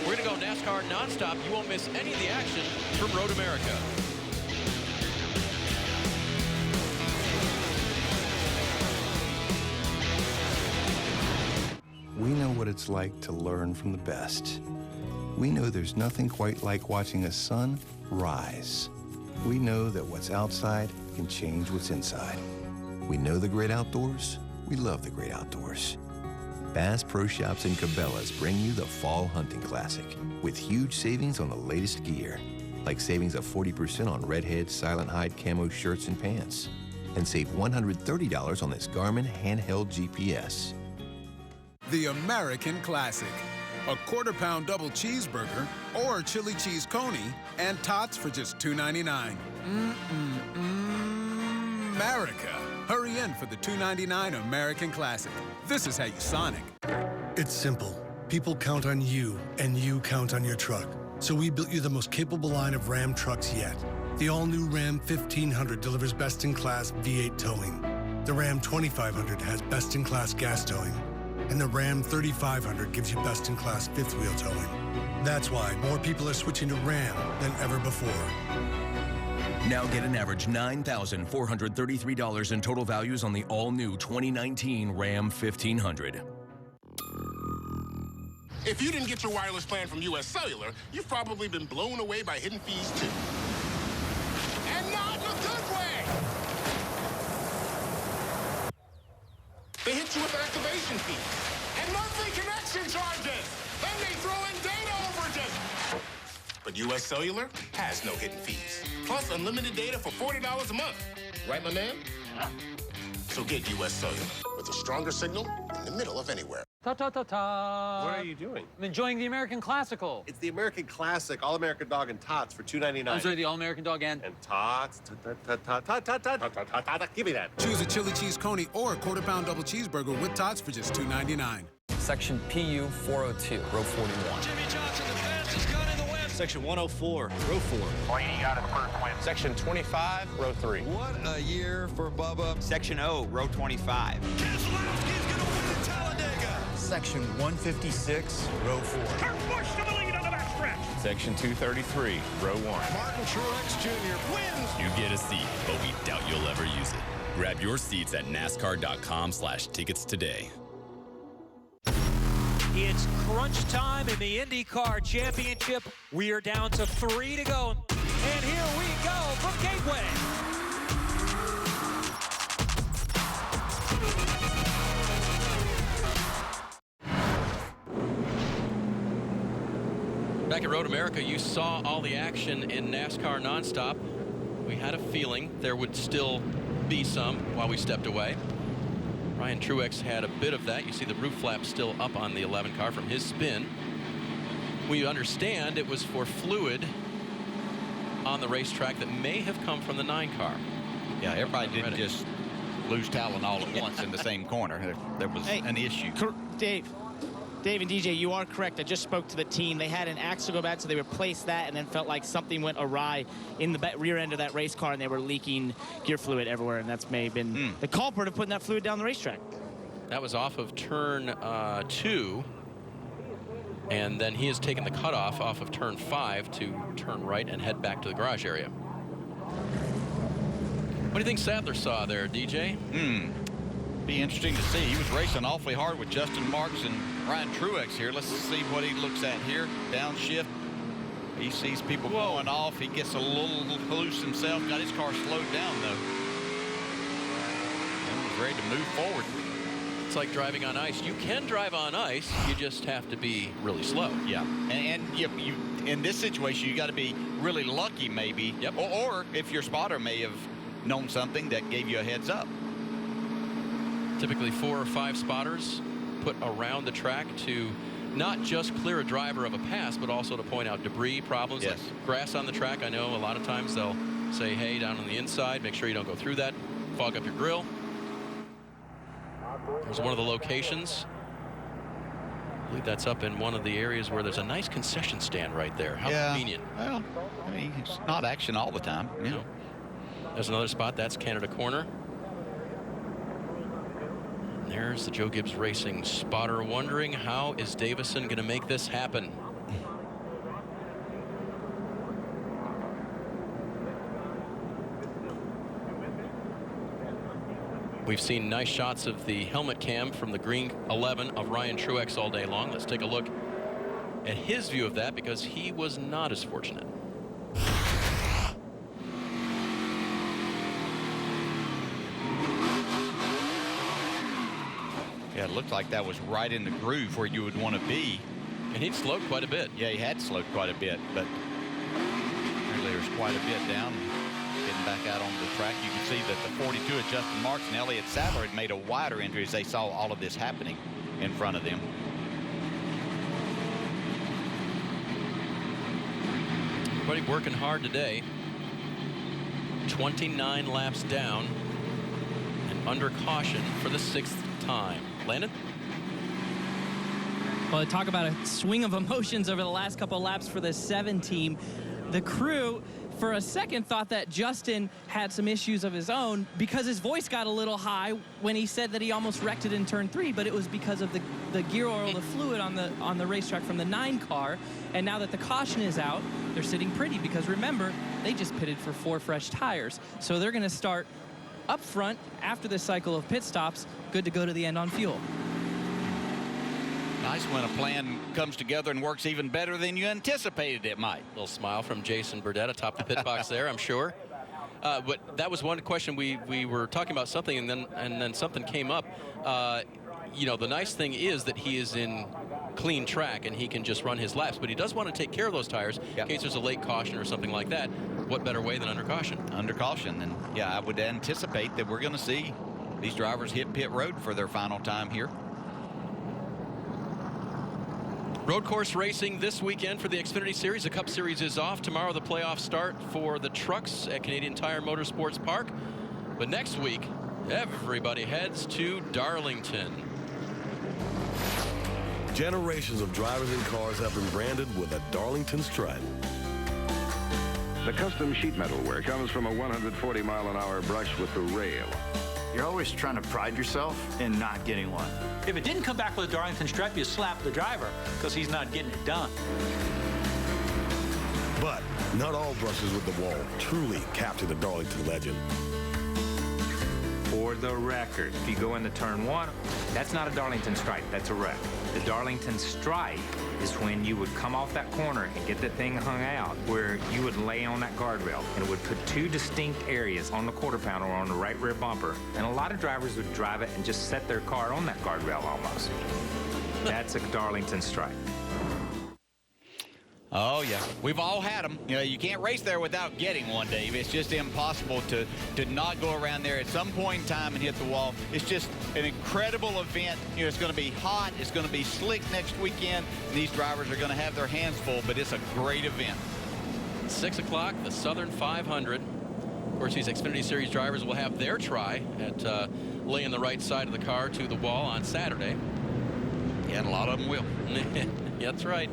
We're going to go NASCAR nonstop. You won't miss any of the action from Road America. We know what it's like to learn from the best. We know there's nothing quite like watching a sun rise. We know that what's outside can change what's inside. We know the great outdoors. We love the great outdoors. Bass Pro Shops and Cabela's bring you the Fall Hunting Classic with huge savings on the latest gear, like savings of 40% on Redhead Silent Hide camo shirts and pants, and save $130 on this Garmin handheld GPS. The American Classic. A quarter-pound double cheeseburger or chili cheese coney and tots for just $2.99. America. Hurry in for the $2.99 American Classic. This is how you Sonic. It's simple. People count on you, and you count on your truck. So we built you the most capable line of Ram trucks yet. The all-new Ram 1500 delivers best-in-class V8 towing. The Ram 2500 has best-in-class gas towing. And the Ram 3500 gives you best-in-class fifth-wheel towing. That's why more people are switching to Ram than ever before. Now get an average $9,433 in total values on the all-new 2019 Ram 1500. If you didn't get your wireless plan from U.S. Cellular, you've probably been blown away by hidden fees, too. And not in a good way! They hit you with activation fees and monthly connection charges. Then they throw in data overages. But U.S. Cellular has no hidden fees. Plus unlimited data for $40 a month. Right, my man? So get U.S. Cellular with a stronger signal in the middle of anywhere. Ta-ta-ta-ta. What are you doing? I'm enjoying the American Classical. It's the American Classic All-American Dog and Tots for $2.99. I'm sorry, the All-American Dog and Tots. Give me that. Choose a chili cheese coney or a quarter-pound double cheeseburger with tots for just $2.99. Section PU 402, row 41. Jimmy Johnson, the fastest gun in the West. Section 104, row 4. Blaney got it first win. Section 25, row 3. What a year for Bubba. Section O, row 25. Keselowski's going to win at Talladega. Section 156, row 4. Kurt Busch to the lead on the backstretch. Section 233, row 1. Martin Truex Jr. wins. You get a seat, but we doubt you'll ever use it. Grab your seats at NASCAR.com/tickets today. It's crunch time in the IndyCar Championship. We are down to 3 to go. And here we go from Gateway. Back at Road America, you saw all the action in NASCAR nonstop. We had a feeling there would still be some while we stepped away. Ryan Truex had a bit of that. You see the roof flap still up on the 11 car from his spin. We understand it was for fluid on the racetrack that may have come from the 9 car. Yeah, everybody didn't just lose talent all at once in the same corner. There was an issue. Dave, Dave and DJ, you are correct. I just spoke to the team. They had an axle go bad, so they replaced that and then felt like something went awry in the rear end of that race car, and they were leaking gear fluid everywhere, and that's may have been the culprit of putting that fluid down the racetrack. That was off of turn 2, and then he has taken the cutoff off of turn 5 to turn right and head back to the garage area. What do you think Sadler saw there, DJ? Be interesting to see. He was racing awfully hard with Justin Marks and Ryan Truex here. Let's see what he looks at here. Downshift. He sees people going off. He gets a little loose himself. Got his car slowed down, though. And was ready to move forward. It's like driving on ice. You can drive on ice. You just have to be really slow. Yeah. And you in this situation, you got to be really lucky, maybe. Yep. Or if your spotter may have known something that gave you a heads up. Typically 4 or 5 spotters put around the track to not just clear a driver of a pass, but also to point out debris problems like grass on the track. I know a lot of times they'll say, hey, down on the inside, make sure you don't go through that, fog up your grill. There's one of the locations. I believe that's up in one of the areas where there's a nice concession stand right there. How convenient. Well, I mean, it's not action all the time. You know. There's another spot. That's Canada Corner. There's the Joe Gibbs Racing spotter wondering how is Davison going to make this happen. We've seen nice shots of the helmet cam from the green 11 of Ryan Truex all day long. Let's take a look at his view of that because he was not as fortunate. Yeah, it looked like that was right in the groove where you would want to be. And he'd slowed quite a bit. Yeah, he had slowed quite a bit, but really there's quite a bit down. Getting back out onto the track, you can see that the 42 of Justin Marks and Elliott Sadler had made a wider entry as they saw all of this happening in front of them. Everybody working hard today. 29 laps down and under caution for the 6th time. Landon? Well, talk about a swing of emotions over the last couple of laps for the 7 team. The crew, for a second, thought that Justin had some issues of his own because his voice got a little high when he said that he almost wrecked it in turn 3, but it was because of the gear oil, the fluid on the racetrack from the 9 car. And now that the caution is out, they're sitting pretty because remember, they just pitted for 4 fresh tires. So they're going to start up front after this cycle of pit stops, good to go to the end on fuel. Nice when a plan comes together and works even better than you anticipated it might. Little smile from Jason Burdett atop the pit box there, I'm sure. But that was one question. We were talking about something, and then something came up. You know, the nice thing is that he is in clean track and he can just run his laps, but he does want to take care of those tires in case there's a late caution or something like that. What better way than under caution? Under caution, and yeah, I would anticipate that we're going to see these drivers hit pit road for their final time here. Road course racing this weekend for the Xfinity Series. The Cup Series is off. Tomorrow the playoffs start for the trucks at Canadian Tire Motorsports Park. But next week, everybody heads to Darlington. Generations of drivers and cars have been branded with a Darlington stripe. The custom sheet metal wear comes from a 140-mile-an-hour brush with the rail. You're always trying to pride yourself in not getting one. If it didn't come back with a Darlington stripe, you slap the driver because he's not getting it done. But not all brushes with the wall truly capture the Darlington legend. For the record, if you go into turn 1, that's not a Darlington stripe, that's a wreck. The Darlington stripe is when you would come off that corner and get that thing hung out where you would lay on that guardrail and it would put 2 distinct areas on the quarter pounder or on the right rear bumper. And a lot of drivers would drive it and just set their car on that guardrail almost. That's a Darlington stripe. Oh, yeah. We've all had them. You know, you can't race there without getting one, Dave. It's just impossible to not go around there at some point in time and hit the wall. It's just an incredible event. You know, it's going to be hot. It's going to be slick next weekend. These drivers are going to have their hands full, but it's a great event. 6 o'clock, the Southern 500. Of course, these Xfinity Series drivers will have their try at laying the right side of the car to the wall on Saturday. Yeah, and a lot of them will. Yeah, that's right.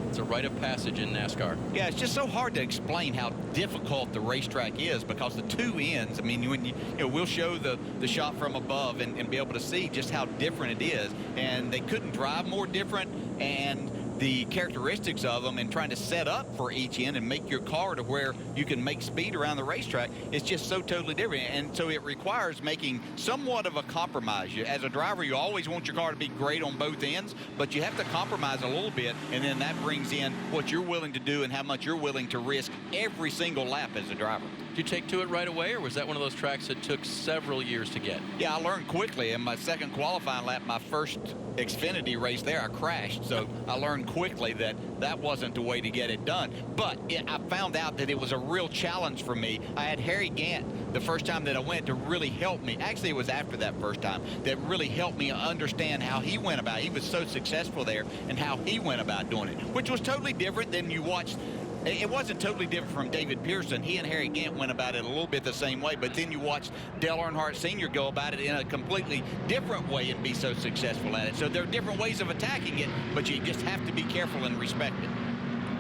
It's a rite of passage in NASCAR. Yeah, it's just so hard to explain how difficult the racetrack is because the two ends, I mean, when we'll show the shot from above and be able to see just how different it is. And they couldn't drive more different, and the characteristics of them and trying to set up for each end and make your car to where you can make speed around the racetrack is just so totally different. And so it requires making somewhat of a compromise. As a driver, you always want your car to be great on both ends, but you have to compromise a little bit, and then that brings in what you're willing to do and how much you're willing to risk every single lap as a driver. Did you take to it right away, or was that one of those tracks that took several years to get? Yeah, I learned quickly. In my second qualifying lap, my first Xfinity race there, I crashed. So I learned quickly that that wasn't the way to get it done. But I found out that it was a real challenge for me. I had Harry Gant the first time that I went to really help me. Actually, it was after that first time that really helped me understand how he went about it. He was so successful there and how he went about doing it, which was totally different than you watched. It wasn't totally different from David Pearson. He and Harry Gant went about it a little bit the same way, but then you watch Dale Earnhardt Sr. go about it in a completely different way and be so successful at it. So there are different ways of attacking it, but you just have to be careful and respect it.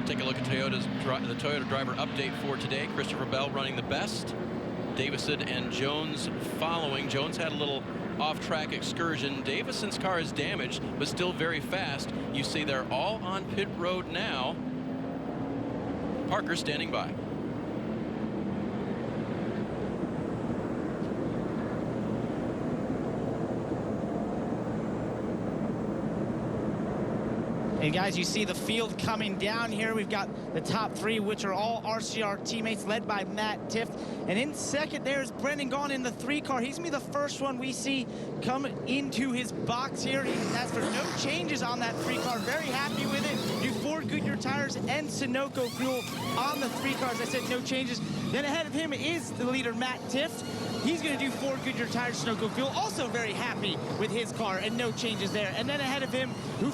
Take a look at the Toyota driver update for today. Christopher Bell running the best. Davison and Jones following. Jones had a little off-track excursion. Davison's car is damaged, but still very fast. You see they're all on pit road now. Parker standing by. And guys, you see the field coming down here. We've got the top three, which are all RCR teammates led by Matt Tifft. And in second, there's Brendan Gaughan in the 3 car. He's gonna be the first one we see come into his box here. He asked for no changes on that 3 car. Very happy with it. Do Ford Goodyear tires and Sunoco fuel on the 3 cars. I said no changes. Then ahead of him is the leader, Matt Tifft. He's going to do Ford Goodyear tires, Sunoco fuel. Also very happy with his car and no changes there. And then ahead of him, who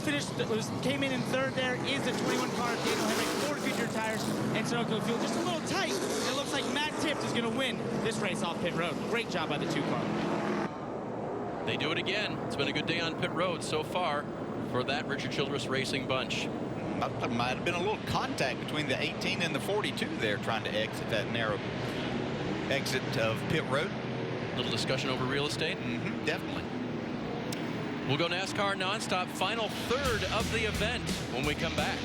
came in third there, is the 21 car, Daniel Hemrick, Ford Goodyear tires and Sunoco fuel. Just a little tight. It looks like Matt Tifft is going to win this race off pit road. Great job by the 2 car. They do it again. It's been a good day on pit road so far for that Richard Childress Racing bunch. Might have been a little contact between the 18 and the 42 there trying to exit that narrow exit of pit road. Little discussion over real estate. Definitely. We'll go NASCAR nonstop, final third of the event when we come back.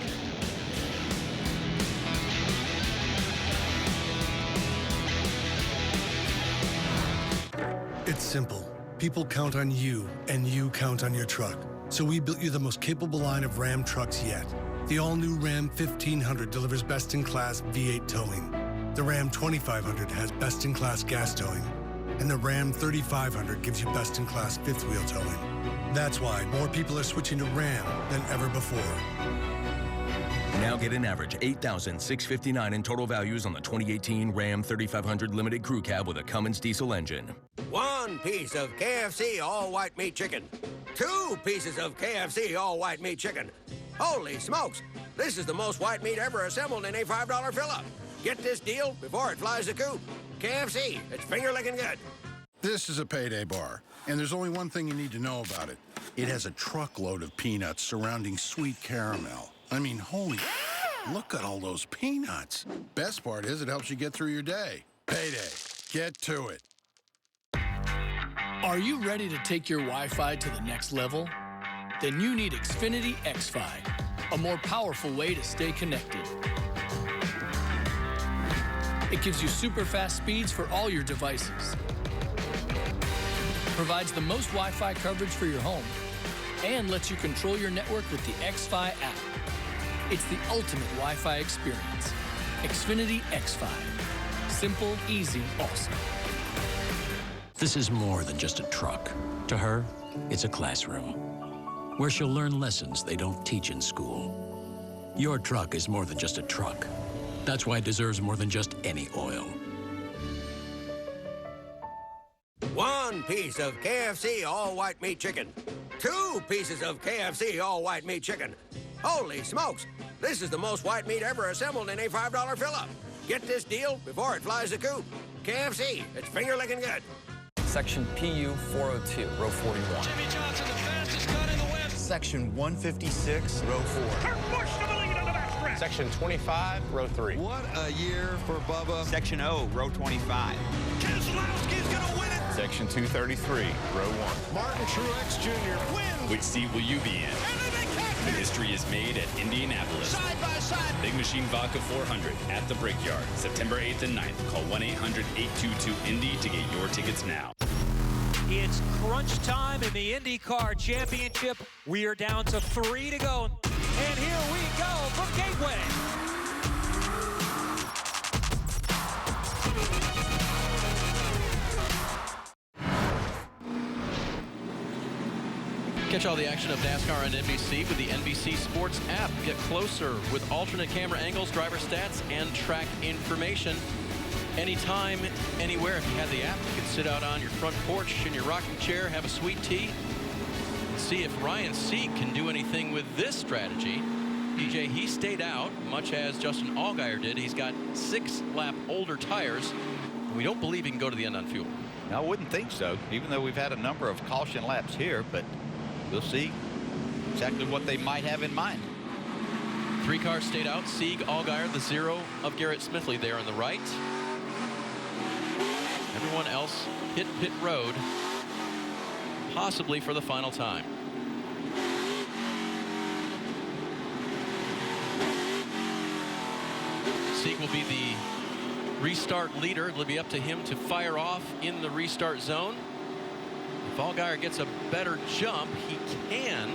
It's simple. People count on you, and you count on your truck. So we built you the most capable line of Ram trucks yet. The all-new Ram 1500 delivers best-in-class V8 towing. The Ram 2500 has best-in-class gas towing. And the Ram 3500 gives you best-in-class fifth-wheel towing. That's why more people are switching to Ram than ever before. Now get an average $8,659 in total values on the 2018 Ram 3500 Limited Crew Cab with a Cummins diesel engine. 1 piece of KFC all-white meat chicken. 2 pieces of KFC all-white meat chicken. Holy smokes! This is the most white meat ever assembled in a $5 fill-up. Get this deal before it flies the coop. KFC, it's finger-licking good. This is a payday bar, and there's only one thing you need to know about it. It has a truckload of peanuts surrounding sweet caramel. I mean, holy, look at all those peanuts. Best part is it helps you get through your day. Payday. Get to it. Are you ready to take your Wi-Fi to the next level? Then you need Xfinity XFi, a more powerful way to stay connected. It gives you super fast speeds for all your devices, provides the most Wi-Fi coverage for your home, and lets you control your network with the XFi app. It's the ultimate Wi-Fi experience. Xfinity XFi. Simple, easy, awesome. This is more than just a truck. To her, it's a classroom where she'll learn lessons they don't teach in school. Your truck is more than just a truck. That's why it deserves more than just any oil. 1 piece of KFC all-white meat chicken. 2 pieces of KFC all-white meat chicken. Holy smokes! This is the most white meat ever assembled in a $5 fill-up. Get this deal before it flies the coop. KFC, it's finger-licking good. Section PU 402, row 41. Jimmy Johnson, the fastest cut in the West. Section 156, row 4. Section 25, row 3. What a year for Bubba. Section O, row 25. Keselowski's gonna win it. Section 233, row 1. Martin Truex Jr. wins. Which seat will you be in? The history is made at Indianapolis. Side by side. Big Machine Vodka 400 at the Brickyard, September 8th and 9th. Call 1-800-822-INDY to get your tickets now. It's crunch time in the IndyCar Championship. We are down to 3 to go. And here we go from Gateway. Catch all the action of NASCAR on NBC with the NBC Sports app. Get closer with alternate camera angles, driver stats, and track information. Anytime, anywhere. If you have the app, you can sit out on your front porch in your rocking chair, have a sweet tea, and see if Ryan Sieg can do anything with this strategy. DJ, he stayed out, much as Justin Allgaier did. He's got 6-lap older tires. We don't believe he can go to the end on fuel. I wouldn't think so, even though we've had a number of caution laps here, but we'll see exactly what they might have in mind. 3 cars stayed out. Sieg, Allgaier, the 0 of Garrett Smithley there on the right. Everyone else hit pit road, possibly for the final time. Sieg will be the restart leader. It'll be up to him to fire off in the restart zone. If Allgaier gets a better jump, he can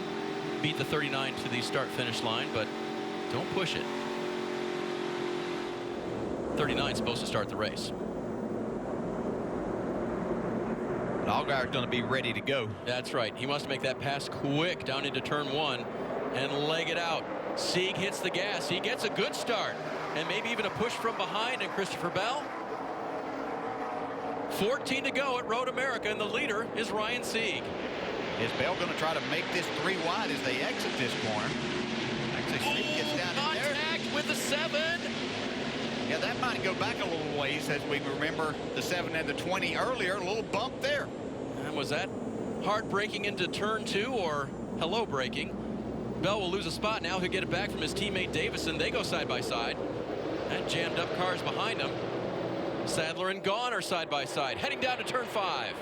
beat the 39 to the start-finish line, but don't push it. 39 is supposed to start the race. But Allgaier's going to be ready to go. That's right. He wants to make that pass quick down into turn 1 and leg it out. Sieg hits the gas. He gets a good start. And maybe even a push from behind, and Christopher Bell. 14 to go at Road America, and the leader is Ryan Sieg. Is Bell going to try to make this 3 wide as they exit this corner? Actually, Sieg gets down in there. Contact with the 7. Yeah, that might go back a little ways as we remember the 7 and the 20 earlier. A little bump there. And was that hard braking into turn 2 or hello braking? Bell will lose a spot now. He'll get it back from his teammate Davison. They go side by side. That jammed up cars behind him. Sadler and Gahn are side by side, heading down to turn 5.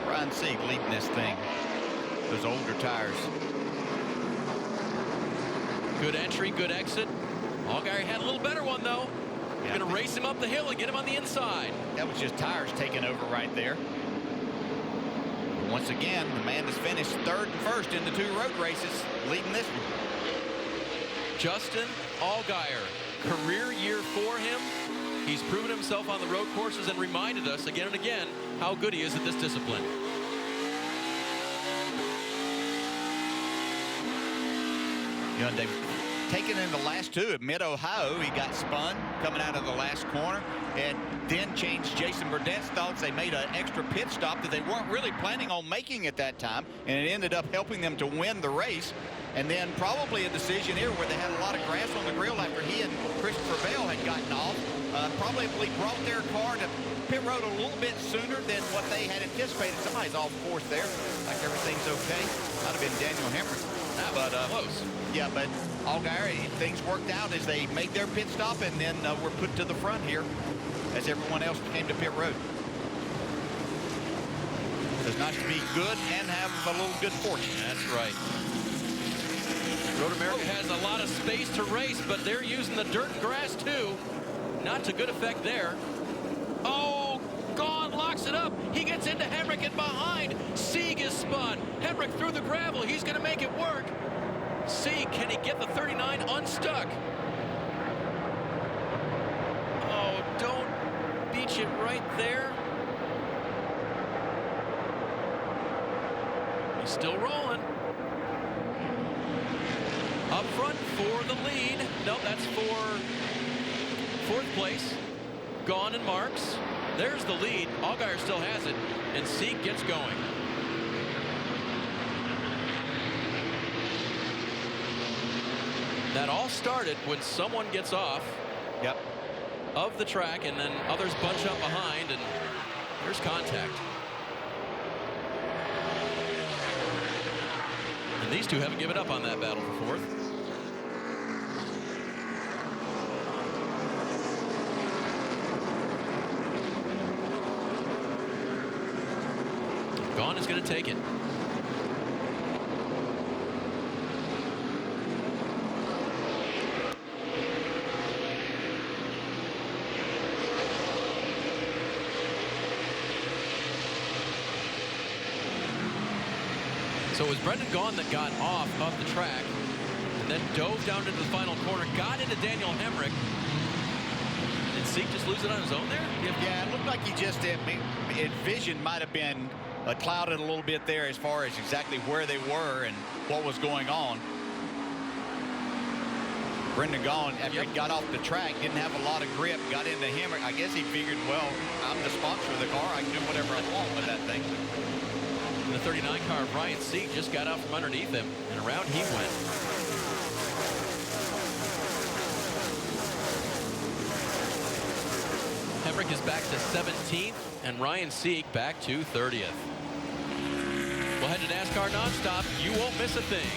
Ryan Sieg leading this thing. Those older tires. Good entry, good exit. Allgaier had a little better one, though. Yeah, going to race him up the hill and get him on the inside. That was just tires taking over right there. Once again, the man that's finished 3rd and 1st in the 2 road races, leading this one. Justin Allgaier, career year for him. He's proven himself on the road courses and reminded us again and again how good he is at this discipline. You know, they've taken in the last 2 at Mid-Ohio. He got spun coming out of the last corner and then changed Jason Burdett's thoughts. They made an extra pit stop that they weren't really planning on making at that time, and it ended up helping them to win the race. And then probably a decision here where they had a lot of grass on the grill after he and Christopher Bell had gotten off. Probably brought their car to pit road a little bit sooner than what they had anticipated. Somebody's off course there, like everything's okay. Might have been Daniel Hemrick. But close. Yeah, but Allgaier, things worked out as they made their pit stop and then were put to the front here as everyone else came to pit road. It's nice to be good and have a little good fortune. That's right. Road America has a lot of space to race, but they're using the dirt and grass too. Not to good effect there. Oh, Gahn locks it up. He gets into Hemrick and behind. Sieg is spun. Hemrick through the gravel. He's going to make it work. Sieg, can he get the 39 unstuck? Oh, don't beach it right there. He's still rolling. Up front for the lead. No, that's for 4th place. Gahn and Marks. There's the lead. Allgaier still has it, and Sieg gets going. That all started when someone gets off of the track, and then others bunch up behind, and Here's contact. And these two haven't given up on that battle for fourth. Gone is going to take it. So it was Brendan Gaughan that got off of the track and then dove down into the final corner, got into Daniel Hemrick. Did Seek just lose it on his own there? Yeah, it looked like he just did. Vision might have been clouded a little bit there as far as exactly where they were and what was going on. Brendan Gaughan, after he got off the track, didn't have a lot of grip, got into Hemrick. I guess he figured, well, I'm the sponsor of the car. I can do whatever I want with that thing. The 39 car, Ryan Seek, just got out from underneath him, and around he went. Hemrick is back to 17th, and Ryan Seek back to 30th. We'll head to NASCAR Nonstop. You won't miss a thing.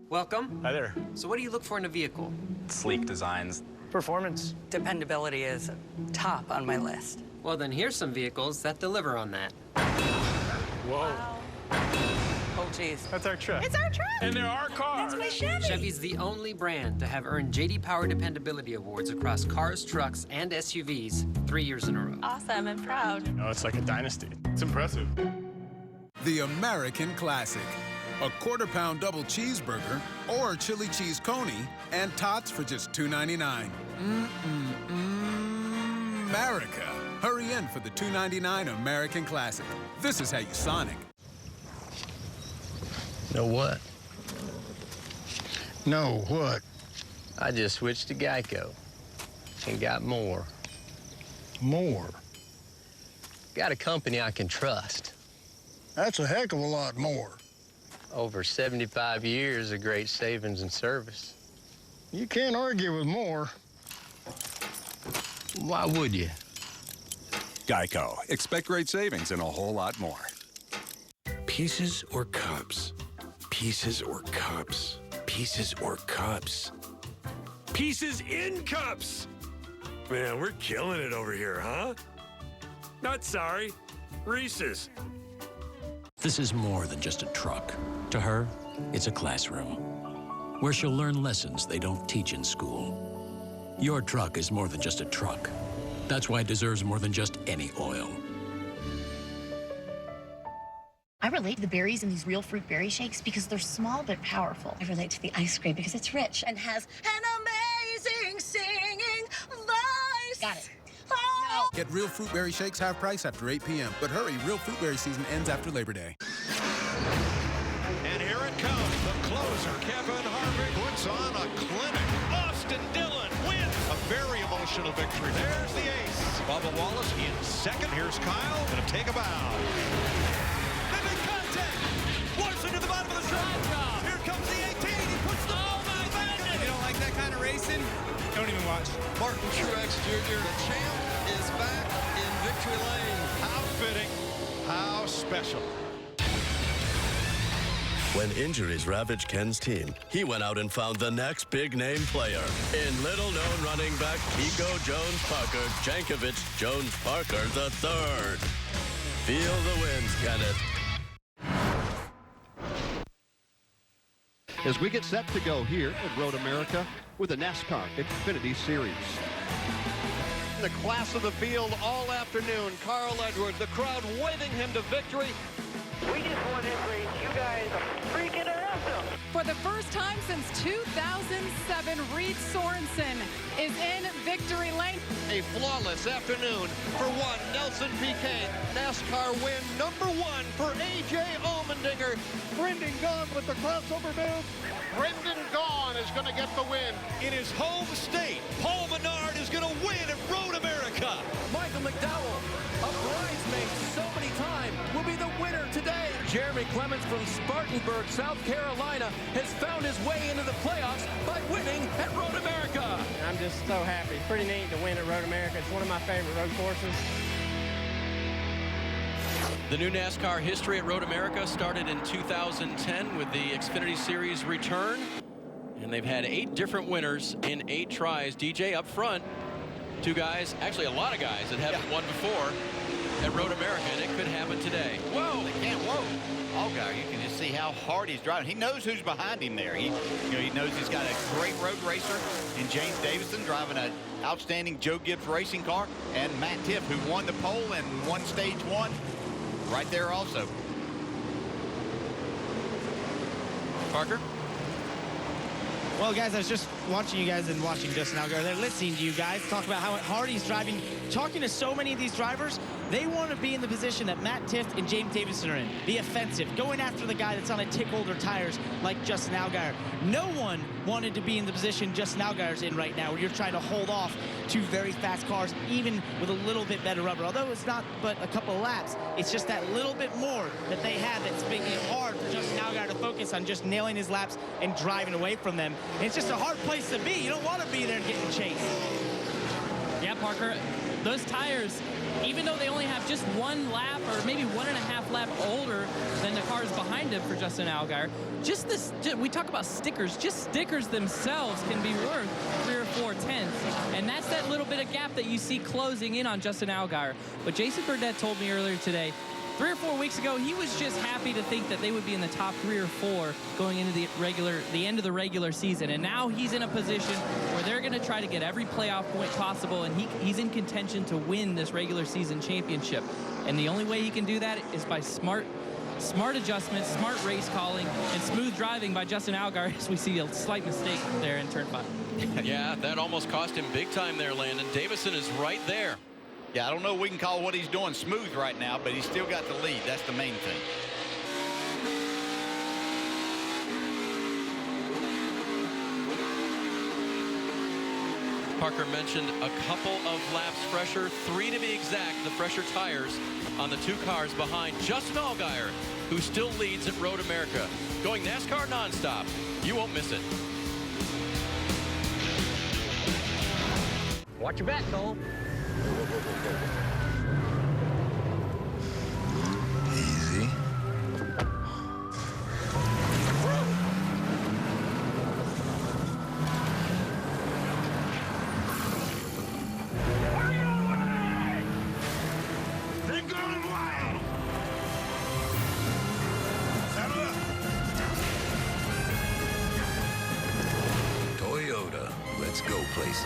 Welcome. Hi there. So what do you look for in a vehicle? Sleek designs. Performance. Dependability is top on my list. Well, then here's some vehicles that deliver on that. Whoa. Wow. Oh, geez. That's our truck. It's our truck. And they're our cars. That's my Chevy. Chevy's the only brand to have earned J.D. Power Dependability Awards across cars, trucks, and SUVs 3 years in a row. Awesome. I'm proud. Oh, it's like a dynasty. It's impressive. The American Classic. A quarter-pound double cheeseburger or chili cheese coney and tots for just $2.99. America. Hurry in for the $2.99 American Classic. This is how you Sonic. Know what? No, what? I just switched to Geico and got more. More? Got a company I can trust. That's a heck of a lot more. Over 75 years of great savings and service. You can't argue with more. Why would you? Geico. Expect great savings and a whole lot more. Pieces or cups? Pieces or cups? Pieces or cups? Pieces in cups! Man, we're killing it over here, huh? Not sorry. Reese's. This is more than just a truck. To her, it's a classroom where she'll learn lessons they don't teach in school. Your truck is more than just a truck. That's why it deserves more than just any oil. I relate to the berries in these real fruit berry shakes because they're small but powerful. I relate to the ice cream because it's rich and has an amazing singing voice. Got it. Oh. Get real fruit berry shakes half price after 8 p.m. But hurry, real fruit berry season ends after Labor Day. And here it comes. The closer, Kevin Harvick, puts on a clinic. Austin Dillon wins. A very emotional victory. There's the ace. Bubba Wallace in second. Here's Kyle. Going to take a bow. They make contact. Larson to the bottom of the stride. Here comes the 18. He puts the ball my goodness. You don't like that kind of racing? Don't even watch. Martin Truex Jr., the champ, is back in victory lane. How fitting. How special. When injuries ravaged Ken's team, he went out and found the next big-name player in little-known running back Pico Jones-Parker Jankovic Jones-Parker III. Feel the winds, Kenneth. As we get set to go here at Road America with the NASCAR Xfinity Series. The class of the field all afternoon. Carl Edwards, the crowd waving him to victory. We just won this race. You guys are freaking awesome. For the first time since 2007, Reed Sorensen is in victory lane. A flawless afternoon for one Nelson Piquet. NASCAR win #1 for A.J. Allmendinger. Brendan Gaughan with the crossover move. Brendan Gaughan is going to get the win. In his home state, Paul Menard is going to win at Road America. Michael McDowell, a bridesmaid so many times, will be the winner today. Jeremy Clements from Spartanburg, South Carolina, has found his way into the playoffs by winning at Road America. I'm just so happy. It's pretty neat to win at Road America. It's one of my favorite road courses. The new NASCAR history at Road America started in 2010 with the Xfinity Series return. And they've had 8 different winners in 8 tries. DJ up front, 2 guys, actually a lot of guys that haven't won before at Road America, and it could happen today. Whoa! They can't whoa. Allgaier, you can just see how hard he's driving. He knows who's behind him there. He knows he's got a great road racer in James Davison driving an outstanding Joe Gibbs racing car, and Matt Tifft, who won the pole and won stage 1 right there also. Parker? Well, guys, I was just watching you guys and watching Justin Allgaier. They're listening to you guys talk about how hard he's driving. Talking to so many of these drivers, they want to be in the position that Matt Tifft and James Davison are in. Be offensive, going after the guy that's on a tick older tires like Justin Allgaier. No one wanted to be in the position Justin Allgaier's in right now, where you're trying to hold off 2 very fast cars, even with a little bit better rubber. Although it's not but a couple of laps, it's just that little bit more that they have that's making it hard for Justin Allgaier to focus on just nailing his laps and driving away from them. And it's just a hard place to be. You don't want to be there getting chased. Yeah, Parker, those tires, even though they only have just 1 lap or maybe 1.5 lap older than the cars behind him for Justin Allgaier, we talk about stickers, just stickers themselves can be worth 3 or 4 tenths. And that's that little bit of gap that you see closing in on Justin Allgaier. But Jason Burdett told me earlier today, 3 or 4 weeks ago, he was just happy to think that they would be in the top 3 or 4 going into the end of the regular season. And now he's in a position where they're going to try to get every playoff point possible, and he's in contention to win this regular season championship. And the only way he can do that is by smart adjustments, smart race calling, and smooth driving by Justin Allgaier, as we see a slight mistake there in turn 5. Yeah, that almost cost him big time there, Landon. Davison is right there. Yeah, I don't know if we can call what he's doing smooth right now, but he's still got the lead. That's the main thing. Parker mentioned a couple of laps fresher, 3 to be exact, the fresher tires on the 2 cars behind Justin Allgaier, who still leads at Road America. Going NASCAR nonstop. You won't miss it. Watch your back, Cole. Easy. They're going wild. Settle up. Toyota, let's go places.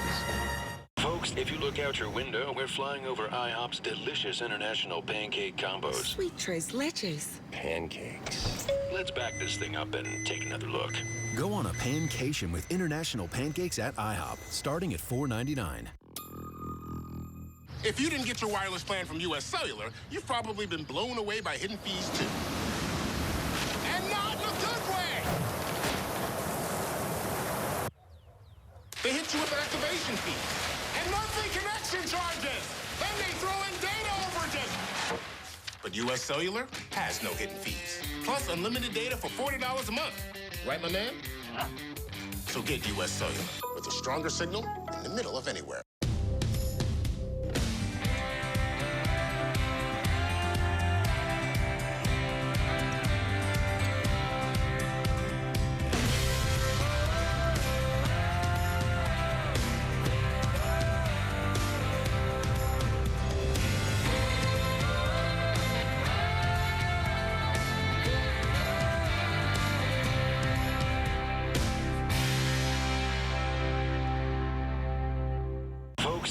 Folks, if you look out your window, we're flying over IHOP's delicious international pancake combos. Sweet tres leches. Pancakes. Let's back this thing up and take another look. Go on a pancation with international pancakes at IHOP, starting at $4.99. If you didn't get your wireless plan from U.S. Cellular, you've probably been blown away by hidden fees, too. And not in a good way! They hit you with activation fees and monthly connection charges. Then they throw in data overages. But U.S. Cellular has no hidden fees. Plus unlimited data for $40 a month. Right, my man? So get U.S. Cellular with a stronger signal in the middle of anywhere.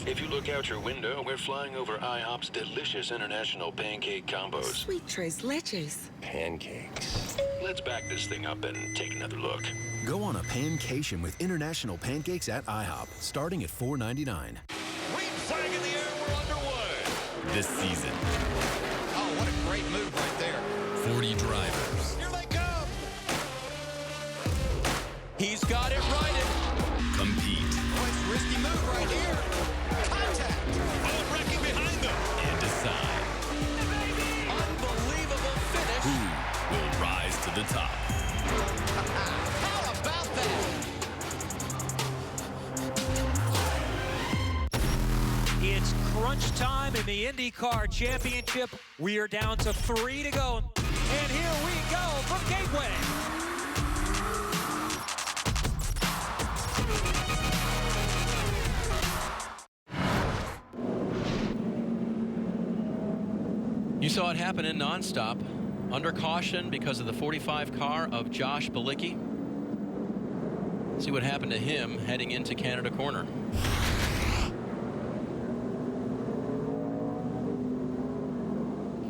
If you look out your window, we're flying over IHOP's delicious international pancake combos. Sweet tres leches. Pancakes. Let's back this thing up and take another look. Go on a pancation with international pancakes at IHOP, starting at $4.99. Green flag in the air, we're underway. This season. Oh, what a great move right there. 40 drivers. Here they come. He's got it righted. Compete. Oh, it's a risky move right here. Contact. Oh, wrecking behind them. And decide. Unbelievable finish. Who top. How about that? It's crunch time in the IndyCar Championship. We are down to 3 to go. And here we go from Gateway. You saw it happen in nonstop. Under caution because of the 45 car of Josh Bilicki. See what happened to him heading into Canada Corner.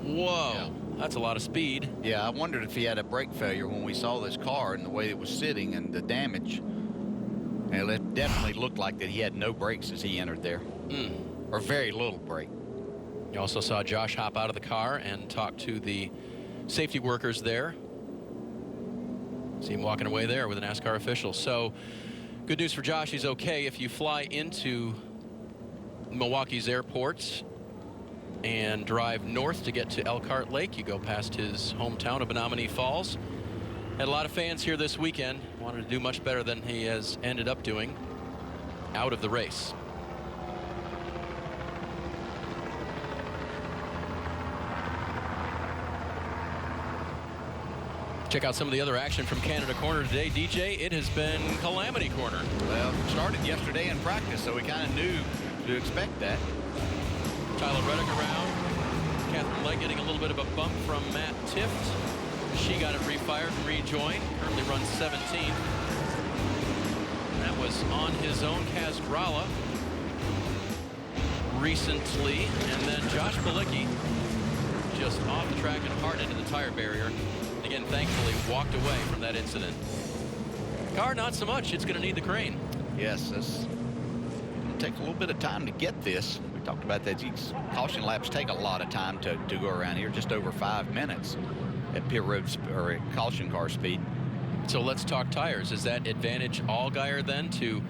Whoa, yeah. That's a lot of speed. Yeah, I wondered if he had a brake failure when we saw this car and the way it was sitting and the damage. And it definitely looked like that he had no brakes as he entered there. Or very little brake. You also saw Josh hop out of the car and talk to the safety workers there. See him walking away there with a NASCAR official. So good news for Josh, he's okay. If you fly into Milwaukee's airports and drive north to get to Elkhart Lake, you go past his hometown of Menominee Falls. Had a lot of fans here this weekend. Wanted to do much better than he has ended up doing out of the race. Check out some of the other action from Canada Corner today. DJ, it has been Calamity Corner. Well, it started yesterday in practice, so we kind of knew to expect that. Tyler Reddick around. Catherine Legg getting a little bit of a bump from Matt Tift. She got it refired and rejoined. Currently runs 17th. That was on his own Castrala recently. And then Josh Bilicki just off the track and hard into the tire barrier. Again, thankfully walked away from that incident. Car, not so much. It's going to need the crane. Yes, it's going to take a little bit of time to get this. We talked about that. These caution laps take a lot of time to go around here, just over 5 minutes at pit road or at caution car speed. So let's talk tires. Is that advantage Allgaier then to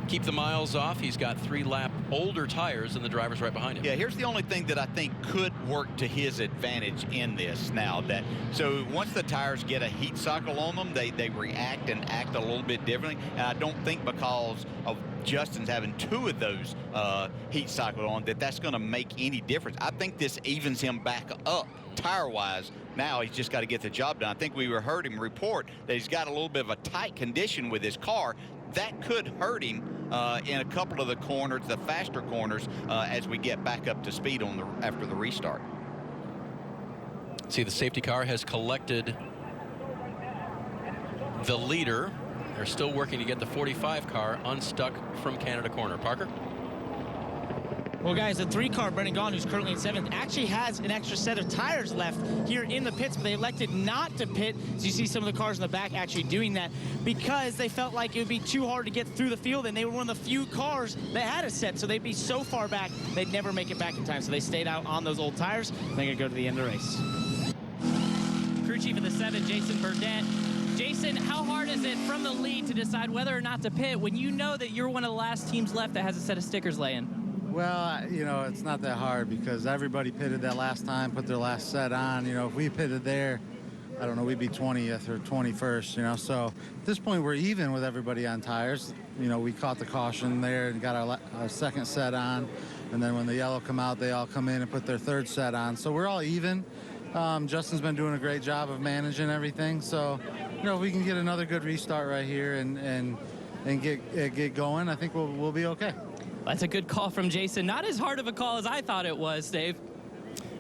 keep the miles off? He's got 3-lap older tires than the drivers right behind him. Yeah, here's the only thing that I think could work to his advantage in this now. That so once the tires get a heat cycle on them, they react and act a little bit differently. And I don't think because of Justin's having 2 of those heat cycles on that's going to make any difference. I think this evens him back up tire-wise. Now he's just got to get the job done. I think we heard him report that he's got a little bit of a tight condition with his car. That could hurt him in a couple of the corners, the faster corners, as we get back up to speed on after the restart. See, the safety car has collected the leader. They're still working to get the 45 car unstuck from Canada Corner. Parker? Well, guys, the 3-car Brendan Gaughan, who's currently in 7th, actually has an extra set of tires left here in the pits, but they elected not to pit. So you see some of the cars in the back actually doing that because they felt like it would be too hard to get through the field, and they were one of the few cars that had a set, so they'd be so far back, they'd never make it back in time. So they stayed out on those old tires, and they're going to go to the end of the race. Crew chief of the 7, Jason Burdett. Jason, how hard is it from the lead to decide whether or not to pit when you know that you're one of the last teams left that has a set of stickers laying? Well, you know, it's not that hard because everybody pitted that last time, put their last set on. You know, if we pitted there, I don't know, we'd be 20th or 21st, you know. So at this point, we're even with everybody on tires. You know, we caught the caution there and got our second set on. And then when the yellow come out, they all come in and put their third set on. So we're all even. Justin's been doing a great job of managing everything. So, you know, if we can get another good restart right here and get going, I think we'll be okay. That's a good call from Jason. Not as hard of a call as I thought it was, Dave.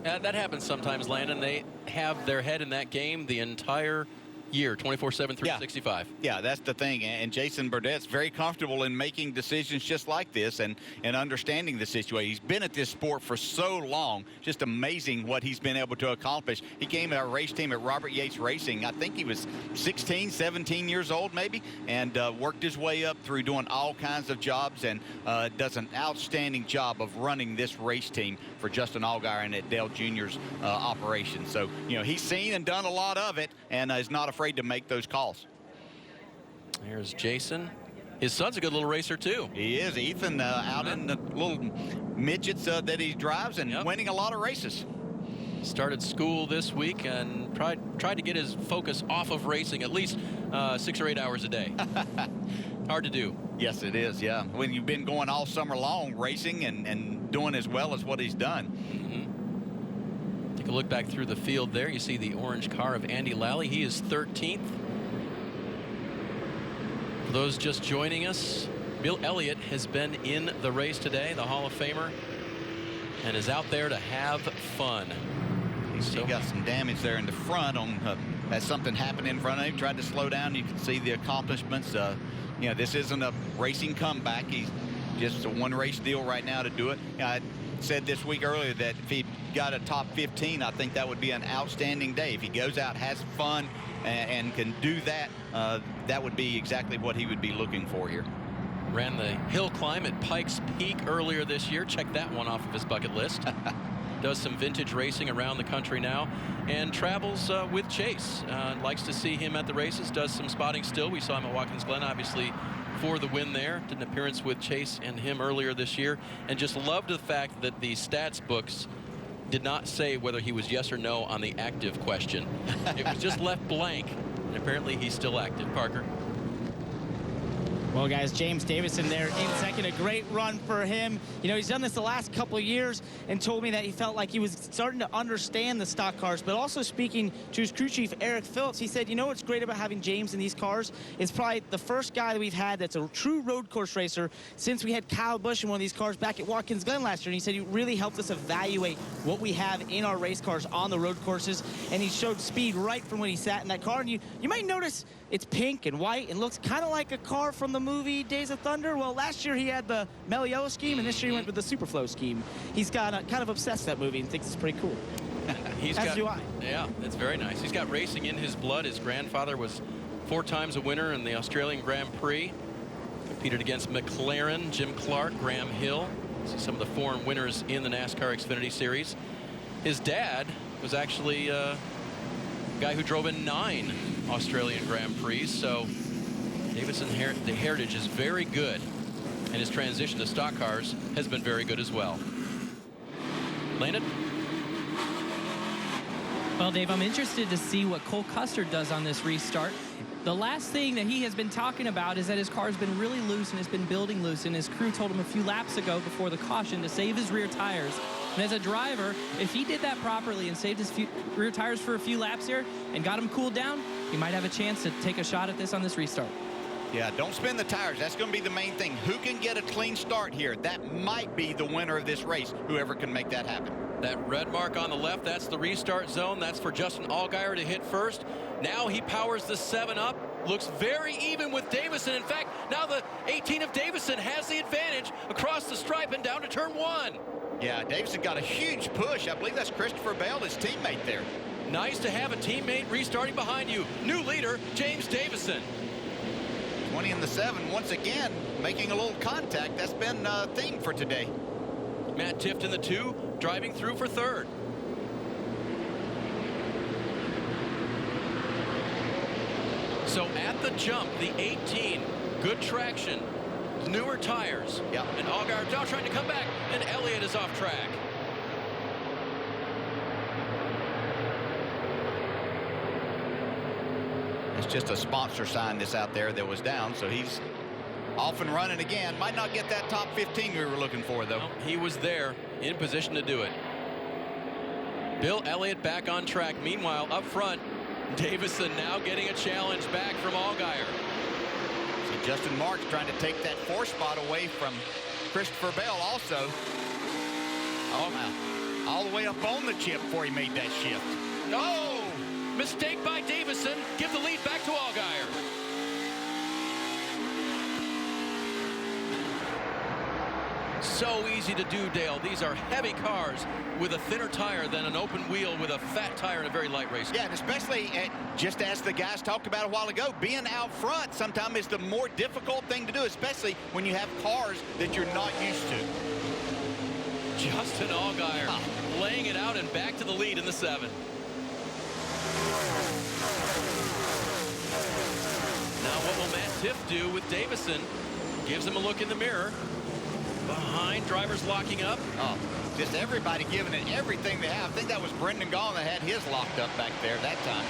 That happens sometimes, Landon. They have their head in that game the entire year, 24/7, 365. Yeah, that's the thing. And Jason Burdett's very comfortable in making decisions just like this and understanding the situation. He's been at this sport for so long. Just amazing what he's been able to accomplish. He came to our race team at Robert Yates Racing. I think he was 16, 17 years old maybe, and worked his way up through doing all kinds of jobs and does an outstanding job of running this race team for Justin Allgaier and at Dale Jr.'s operation. So, you know, he's seen and done a lot of it and is not afraid to make those calls. There's Jason. His son's a good little racer too. He is. Ethan out in the little midgets that he drives and winning a lot of races. Started school this week and tried to get his focus off of racing at least 6 or 8 hours a day. Hard to do. Yes, it is, yeah. When you've been going all summer long racing and doing as well as what he's done. Take a look back through the field there. You see the orange car of Andy Lally. He is 13th. For those just joining us, Bill Elliott has been in the race today, the Hall of Famer, and is out there to have fun. He got some damage there in the front on as something happened in front of him. Tried to slow down. You can see the accomplishments. You know, this isn't a racing comeback. He's just a one race deal right now to do it. I said this week earlier that if he got a top 15, I think that would be an outstanding day. If he goes out, has fun, and can do that, that would be exactly what he would be looking for here. Ran the hill climb at Pikes Peak earlier this year. Check that one off of his bucket list. Does some vintage racing around the country now and travels with Chase. Likes to see him at the races. Does some spotting still. We saw him at Watkins Glen, obviously, for the win there. Did an appearance with Chase and him earlier this year. And just loved the fact that the stats books did not say whether he was yes or no on the active question. It was just left blank. And apparently he's still active. Parker. Well, guys, James Davison there in second. A great run for him. You know, he's done this the last couple of years and told me that he felt like he was starting to understand the stock cars. But also speaking to his crew chief, Eric Phillips, he said, you know what's great about having James in these cars? It's probably the first guy that we've had that's a true road course racer since we had Kyle Busch in one of these cars back at Watkins Glen last year. And he said he really helped us evaluate what we have in our race cars on the road courses. And he showed speed right from when he sat in that car. And you might notice it's pink and white and looks kind of like a car from the movie Days of Thunder. Well, last year he had the Mellow Yellow scheme, and this year he went with the Superflow scheme. He's got kind of obsessed with that movie and thinks it's pretty cool. As do I. Yeah, it's very nice. He's got racing in his blood. His grandfather was 4 times a winner in the Australian Grand Prix. Competed against McLaren, Jim Clark, Graham Hill. See some of the foreign winners in the NASCAR Xfinity Series. His dad was actually a guy who drove in 9 Australian Grand Prix, so Davison's the heritage is very good, and his transition to stock cars has been very good as well. Landon? Well, Dave, I'm interested to see what Cole Custer does on this restart. The last thing that he has been talking about is that his car has been really loose and has been building loose, and his crew told him a few laps ago before the caution to save his rear tires. And as a driver, if he did that properly and saved his rear tires for a few laps here and got them cooled down, he might have a chance to take a shot at this on this restart. Yeah, don't spin the tires. That's going to be the main thing. Who can get a clean start here? That might be the winner of this race, whoever can make that happen. That red mark on the left, that's the restart zone. That's for Justin Allgaier to hit first. Now he powers the 7 up. Looks very even with Davison. In fact, now the 18 of Davison has the advantage across the stripe and down to turn 1. Yeah, Davison got a huge push. I believe that's Christopher Bell, his teammate there. Nice to have a teammate restarting behind you. New leader, James Davison. 20 in the 7, once again, making a little contact. That's been a theme for today. Matt Tifft in the 2, driving through for 3rd. So at the jump, the 18, good traction, newer tires. Yeah. And Allgaier now trying to come back, and Elliott is off track. It's just a sponsor sign that's out there that was down, so he's off and running again. Might not get that top 15 we were looking for, though. No, he was there in position to do it. Bill Elliott back on track. Meanwhile, up front, Davison now getting a challenge back from Allgaier. So Justin Marks trying to take that 4 spot away from Christopher Bell also. Oh, wow. All the way up on the chip before he made that shift. Oh! Mistake by Davison. Give the lead back to Allgaier. So easy to do, Dale. These are heavy cars with a thinner tire than an open wheel with a fat tire in a very light race. Yeah, and especially, just as the guys talked about a while ago, being out front sometimes is the more difficult thing to do, especially when you have cars that you're not used to. Justin Allgaier laying it out and back to the lead in the 7. Now what will Matt Tifft do with Davison? Gives him a look in the mirror. behind, drivers locking up. Oh, just everybody giving it everything they have. I think that was Brendan Gaughan that had his locked up back there that time.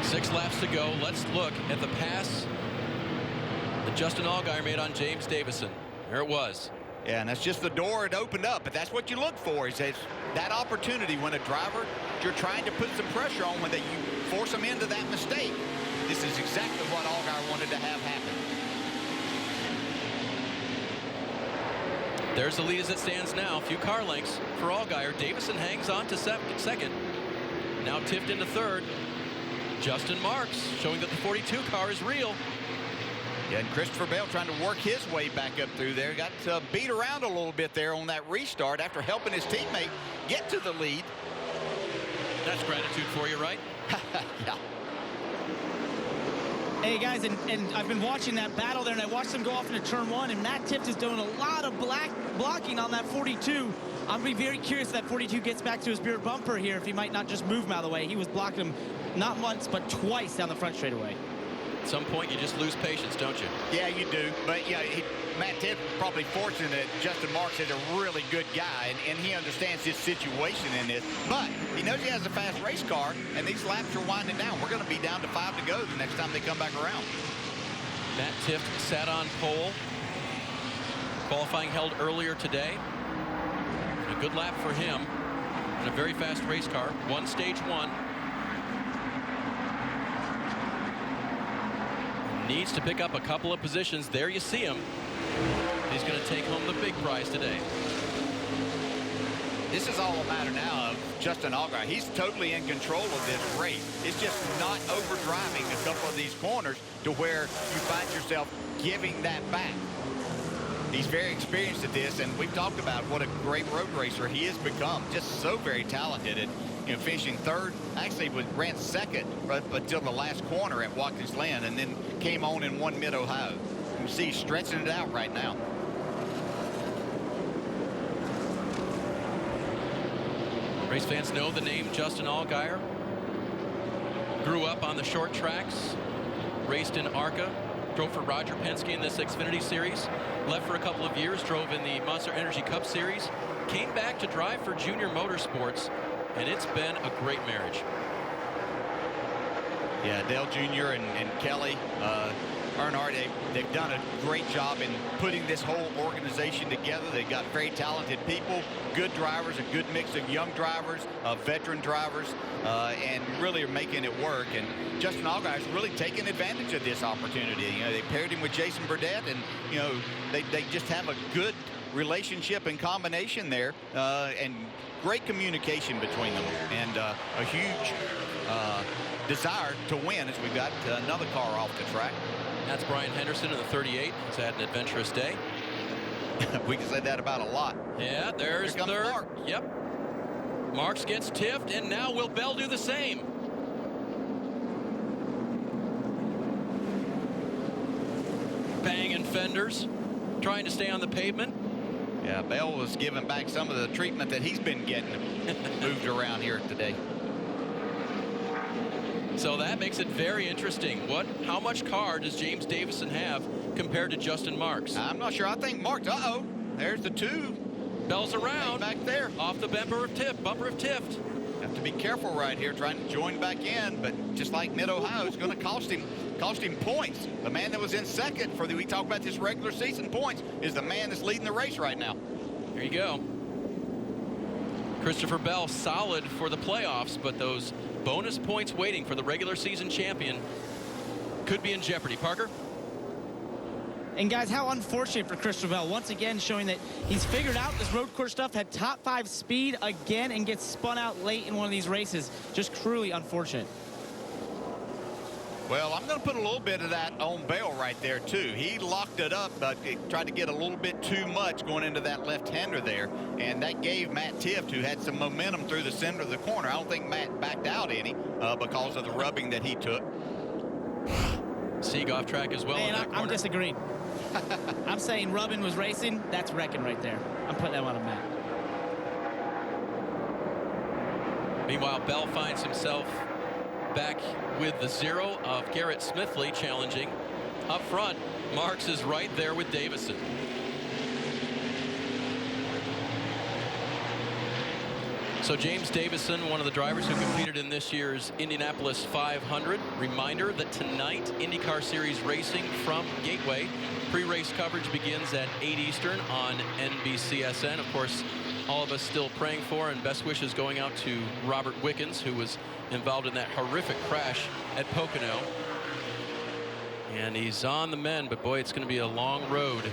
Six laps to go. Let's look at the pass that Justin Allgaier made on James Davison. There it was. Yeah, and that's just the door it opened up, but that's what you look for, is that opportunity when a driver, you're trying to put some pressure on, when you force them into that mistake. This is exactly what Allgaier wanted to have happen. There's the lead as it stands now. A few car lengths for Allgaier. Davison hangs on to second. Now tipped into third. Justin Marks showing that the 42 car is real. Yeah, and Christopher Bell trying to work his way back up through there. Got beat around a little bit there on that restart after helping his teammate get to the lead. That's gratitude for you, right? Yeah. Hey, guys, and I've been watching that battle there, and I watched them go off into turn one, and Matt Tifft is doing a lot of blocking on that 42. I'm going to be very curious if that 42 gets back to his rear bumper here, if he might not just move him out of the way. He was blocking him not once, but twice down the front straightaway. At some point, you just lose patience, don't you? Yeah, you do. But, yeah, Matt Tifft probably fortunate that Justin Marks is a really good guy, and he understands his situation in this. But he knows he has a fast race car, and these laps are winding down. We're going to be down to 5 to go the next time they come back around. Matt Tifft sat on pole. Qualifying held earlier today. And a good lap for him in a very fast race car. Won stage one. Needs to pick up a couple of positions. There you see him. He's going to take home the big prize today. This is all a matter now of Justin Allgaier. He's totally in control of this race. It's just not overdriving a couple of these corners to where you find yourself giving that back. He's very experienced at this, and we've talked about what a great road racer he has become. Just so very talented. And, finishing third, actually ran second right until the last corner at Watkins Glen, and then came on and won Mid-Ohio. You see he's stretching it out right now. Race fans know the name Justin Allgaier. Grew up on the short tracks, raced in ARCA, drove for Roger Penske in this Xfinity Series, left for a couple of years, drove in the Monster Energy Cup Series, came back to drive for Junior Motorsports, and it's been a great marriage. Yeah, Dale Jr. and Kelly Earnhardt, they've done a great job in putting this whole organization together. They've got very talented people, good drivers, a good mix of young drivers, veteran drivers, and really are making it work. And Justin Allgaier's really taking advantage of this opportunity. They paired him with Jason Burdett, and they just have a good relationship and combination there, and great communication between them, and a huge desire to win as we got another car off the track. That's Brian Henderson in the 38. He's had an adventurous day. We can say that about a lot. Yeah, there's third. Mark. Yep. Marks gets Tifft, and now will Bell do the same? Banging fenders, trying to stay on the pavement. Yeah, Bell was giving back some of the treatment that he's been getting moved around here today. So that makes it very interesting. How much car does James Davison have compared to Justin Marks? I'm not sure. I think Marks, there's the two. Bell's around. Back there. Off the bumper of Tifft. Have to be careful right here trying to join back in, but just like Mid-Ohio, it's going to cost him points. The man that was in second we talk about this regular season points is the man that's leading the race right now. There you go. Christopher Bell solid for the playoffs, but those bonus points waiting for the regular season champion could be in jeopardy. Parker? And guys, how unfortunate for Christopher Bell. Once again, showing that he's figured out this road course stuff, had top 5 speed again, and gets spun out late in one of these races. Just cruelly unfortunate. Well, I'm going to put a little bit of that on Bell right there, too. He locked it up, but tried to get a little bit too much going into that left-hander there, and that gave Matt Tifft, who had some momentum through the center of the corner. I don't think Matt backed out any because of the rubbing that he took. Sieg off track as well. Man, I'm disagreeing. I'm saying Rubbin was racing. That's wrecking right there. I'm putting that on a map. Meanwhile, Bell finds himself back with the 0 of Garrett Smithley challenging. Up front, Marks is right there with Davison. So James Davison, one of the drivers who competed in this year's Indianapolis 500. Reminder that tonight, IndyCar Series racing from Gateway. Pre-race coverage begins at 8 Eastern on NBCSN. Of course, all of us still praying for and best wishes going out to Robert Wickens, who was involved in that horrific crash at Pocono. And he's on the mend, but boy, it's going to be a long road.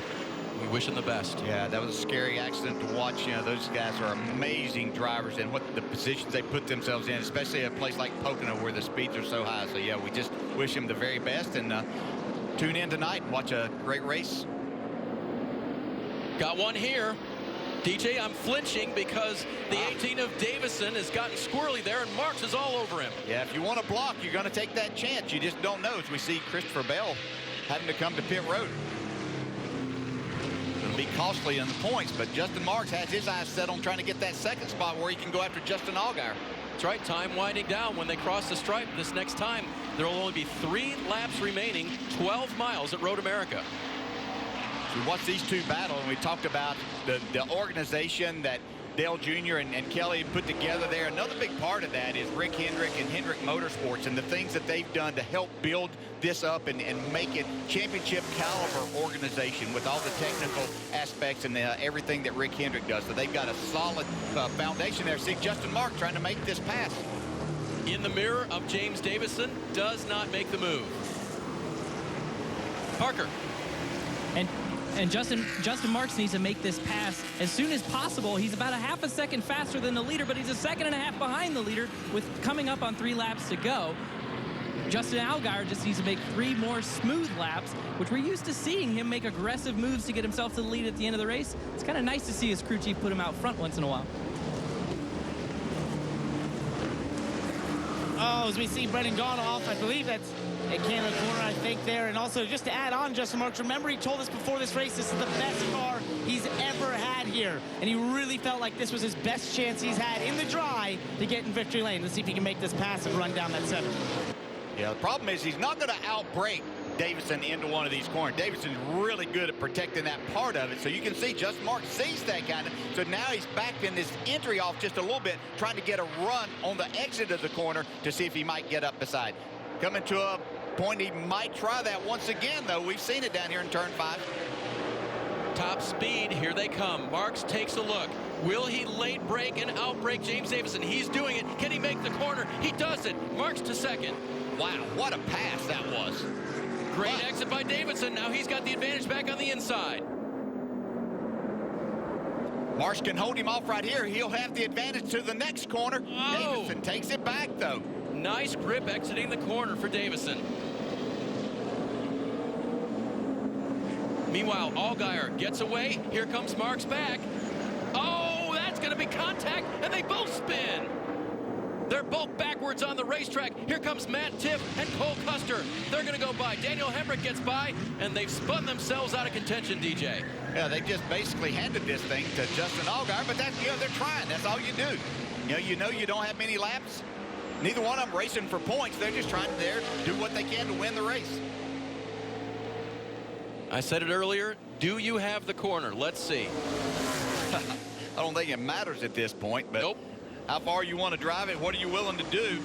We wish him the best. Yeah, that was a scary accident to watch. You know, those guys are amazing drivers, and what the positions they put themselves in, especially at a place like Pocono where the speeds are so high. So yeah, we just wish him the very best, and tune in tonight and watch a great race. Got one here. DJ, I'm flinching because the 18 of Davison has gotten squirrely there, and Marks is all over him. Yeah, if you want to block, you're going to take that chance. You just don't know, as we see Christopher Bell having to come to pit road. It'll be costly in the points, but Justin Marks has his eyes set on trying to get that second spot where he can go after Justin Allgaier. That's right, time winding down when they cross the stripe this next time. There will only be 3 laps remaining, 12 miles at Road America. We watched these two battle, and we talked about the organization that Dale Jr. and Kelly put together there. Another big part of that is Rick Hendrick and Hendrick Motorsports and the things that they've done to help build this up and make it championship caliber organization with all the technical aspects and everything that Rick Hendrick does. So they've got a solid foundation there. See Justin Mark trying to make this pass. In the mirror of James Davison, does not make the move. Parker. And Justin Marks needs to make this pass as soon as possible. He's about a half a second faster than the leader, but he's a second and a half behind the leader with coming up on 3 laps to go. Justin Allgaier just needs to make 3 more smooth laps, which we're used to seeing him make aggressive moves to get himself to the lead at the end of the race. It's kind of nice to see his crew chief put him out front once in a while. Oh, as we see Brendan Gaughan off, I believe that's at Canada corner, I think, there. And also, just to add on, Justin Marks, remember he told us before this race this is the best car he's ever had here. And he really felt like this was his best chance he's had in the dry to get in victory lane. Let's see if he can make this pass and run down that 7. Yeah, the problem is he's not going to outbrake Davison into one of these corners. Davison's really good at protecting that part of it. So you can see Justin Marks sees that kind of. So now he's back in this entry off just a little bit, trying to get a run on the exit of the corner to see if he might get up beside. Coming to a point he might try that once again, though. We've seen it down here in turn 5. Top speed, here they come. Marks takes a look. Will he late break and outbrake James Davison? He's doing it. Can he make the corner? He does it. Marks to second. Wow, what a pass that was. Great exit by Davison. Now he's got the advantage back on the inside. Marsh can hold him off right here. He'll have the advantage to the next corner. Oh. Davison takes it back, though. Nice grip exiting the corner for Davison. Meanwhile, Allgaier gets away. Here comes Marks back. Oh, that's going to be contact, and they both spin. They're both backwards on the racetrack. Here comes Matt Tiff and Cole Custer. They're going to go by. Daniel Hemrick gets by, and they've spun themselves out of contention, DJ. Yeah, they just basically handed this thing to Justin Allgaier, but that's, they're trying. That's all you do. You know you don't have many laps. Neither one of them racing for points. They're just trying to do what they can to win the race. I said it earlier. Do you have the corner? Let's see. I don't think it matters at this point, but nope. How far you want to drive it, what are you willing to do?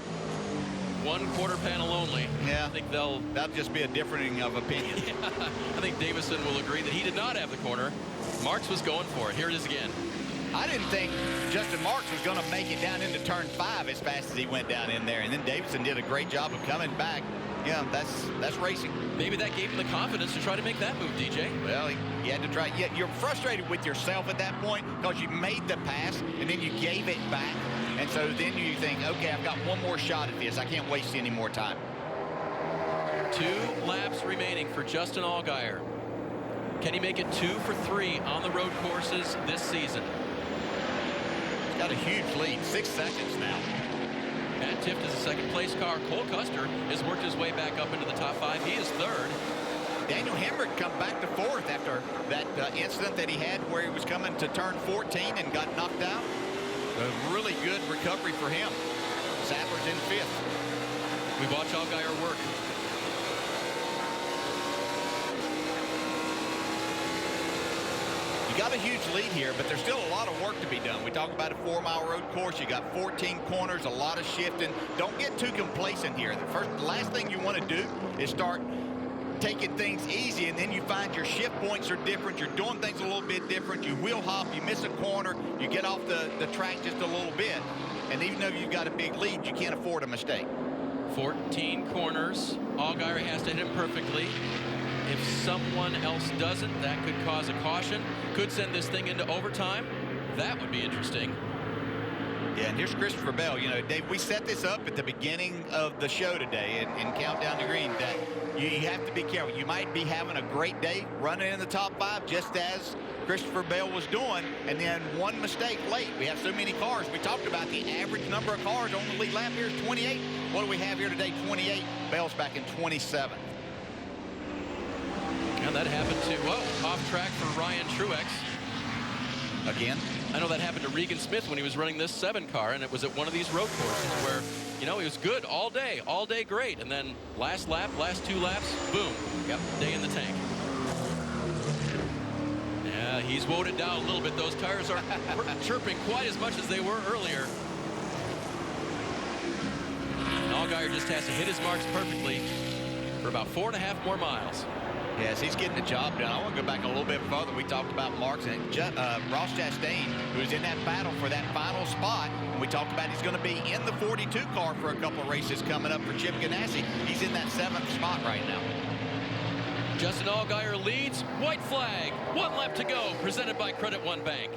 1 quarter panel only. Yeah, I think that'll just be a differing of opinion. Yeah, I think Davison will agree that he did not have the corner. Marks was going for it. Here it is again. I didn't think Justin Marks was going to make it down into turn 5 as fast as he went down in there. And then Davison did a great job of coming back. Yeah, that's racing. Maybe that gave him the confidence to try to make that move, DJ. Well, he had to try. Yeah, you're frustrated with yourself at that point because you made the pass and then you gave it back. And so then you think, okay, I've got one more shot at this. I can't waste any more time. 2 laps remaining for Justin Allgaier. Can he make it 2 for 3 on the road courses this season? He's got a huge lead, 6 seconds now. Matt Tift is a second place car. Cole Custer has worked his way back up into the top 5. He is 3rd. Daniel Hemrick come back to fourth after that incident that he had where he was coming to turn 14 and got knocked out. A really good recovery for him. Sadler's in fifth. We watch Allgaier work. You got a huge lead here, but there's still a lot of work to be done. We talk about a 4-mile road course. You got 14 corners, a lot of shifting. Don't get too complacent here. The last thing you want to do is start taking things easy, and then you find your shift points are different. You're doing things a little bit different. You wheel hop, you miss a corner, you get off the track just a little bit. And even though you've got a big lead, you can't afford a mistake. 14 corners. Allgaier has to hit him perfectly. If someone else doesn't, that could cause a caution. Could send this thing into overtime. That would be interesting. Yeah, and here's Christopher Bell. You know, Dave, we set this up at the beginning of the show today in Countdown to Green that you have to be careful. You might be having a great day running in the top 5 just as Christopher Bell was doing, and then one mistake late. We have so many cars. We talked about the average number of cars on the lead lap here is 28. What do we have here today? 28. Bell's back in 27th. And that happened to, off track for Ryan Truex. Again? I know that happened to Regan Smith when he was running this 7 car, and it was at one of these road courses where, you know, he was good all day great. And then last lap, last 2 laps, boom. Yep, day in the tank. Yeah, he's woed it down a little bit. Those tires aren't chirping quite as much as they were earlier. And Allgaier just has to hit his marks perfectly for about 4.5 more miles. Yes, he's getting the job done. I want to go back a little bit further. We talked about marks and Ross Chastain, who was in that battle for that final spot. And we talked about he's going to be in the 42 car for a couple of races coming up for Chip Ganassi. He's in that 7th spot right now. Justin Allgaier leads. White flag. 1 lap to go. Presented by Credit One Bank.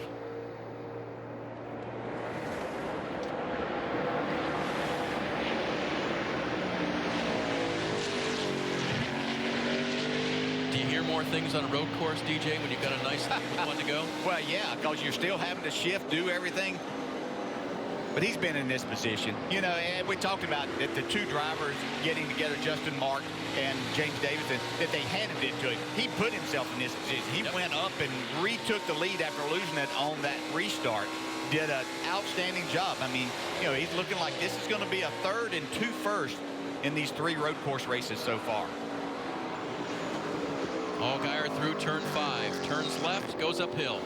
More things on a road course, DJ, when you've got a nice one to go? Well, yeah, because you're still having to shift, do everything. But he's been in this position. You know, and we talked about that the 2 drivers getting together, Justin Mark and James Davidson, that they handed it to him. He put himself in this position. He went up and retook the lead after losing it on that restart. Did an outstanding job. I mean, you know, he's looking like this is going to be a 3rd and 2 firsts in these 3 road course races so far. Allgaier through turn 5, turns left, goes uphill.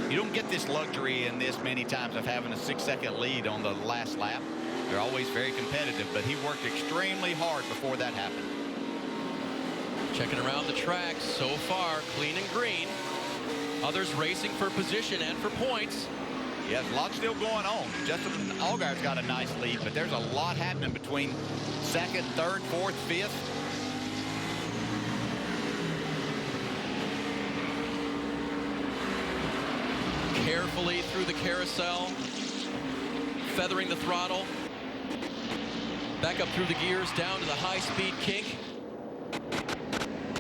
You don't get this luxury in this many times of having a 6-second lead on the last lap. They're always very competitive, but he worked extremely hard before that happened. Checking around the track so far, clean and green. Others racing for position and for points. Yeah, there's a lot still going on. Justin Allgaier's got a nice lead, but there's a lot happening between 2nd, 3rd, 4th, 5th. Carefully through the carousel, feathering the throttle. Back up through the gears, down to the high-speed kink.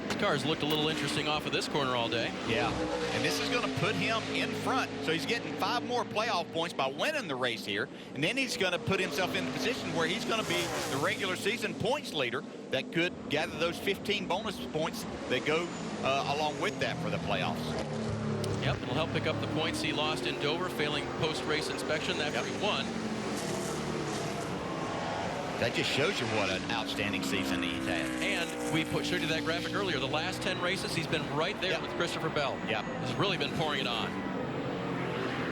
This car's looked a little interesting off of this corner all day. Yeah, and this is going to put him in front. So he's getting 5 more playoff points by winning the race here. And then he's going to put himself in a position where he's going to be the regular season points leader that could gather those 15 bonus points that go along with that for the playoffs. Yep, it'll help pick up the points he lost in Dover, failing post-race inspection after he won. That just shows you what an outstanding season he's had. And we showed you that graphic earlier. The last 10 races, he's been right there with Christopher Bell. Yeah, he's really been pouring it on.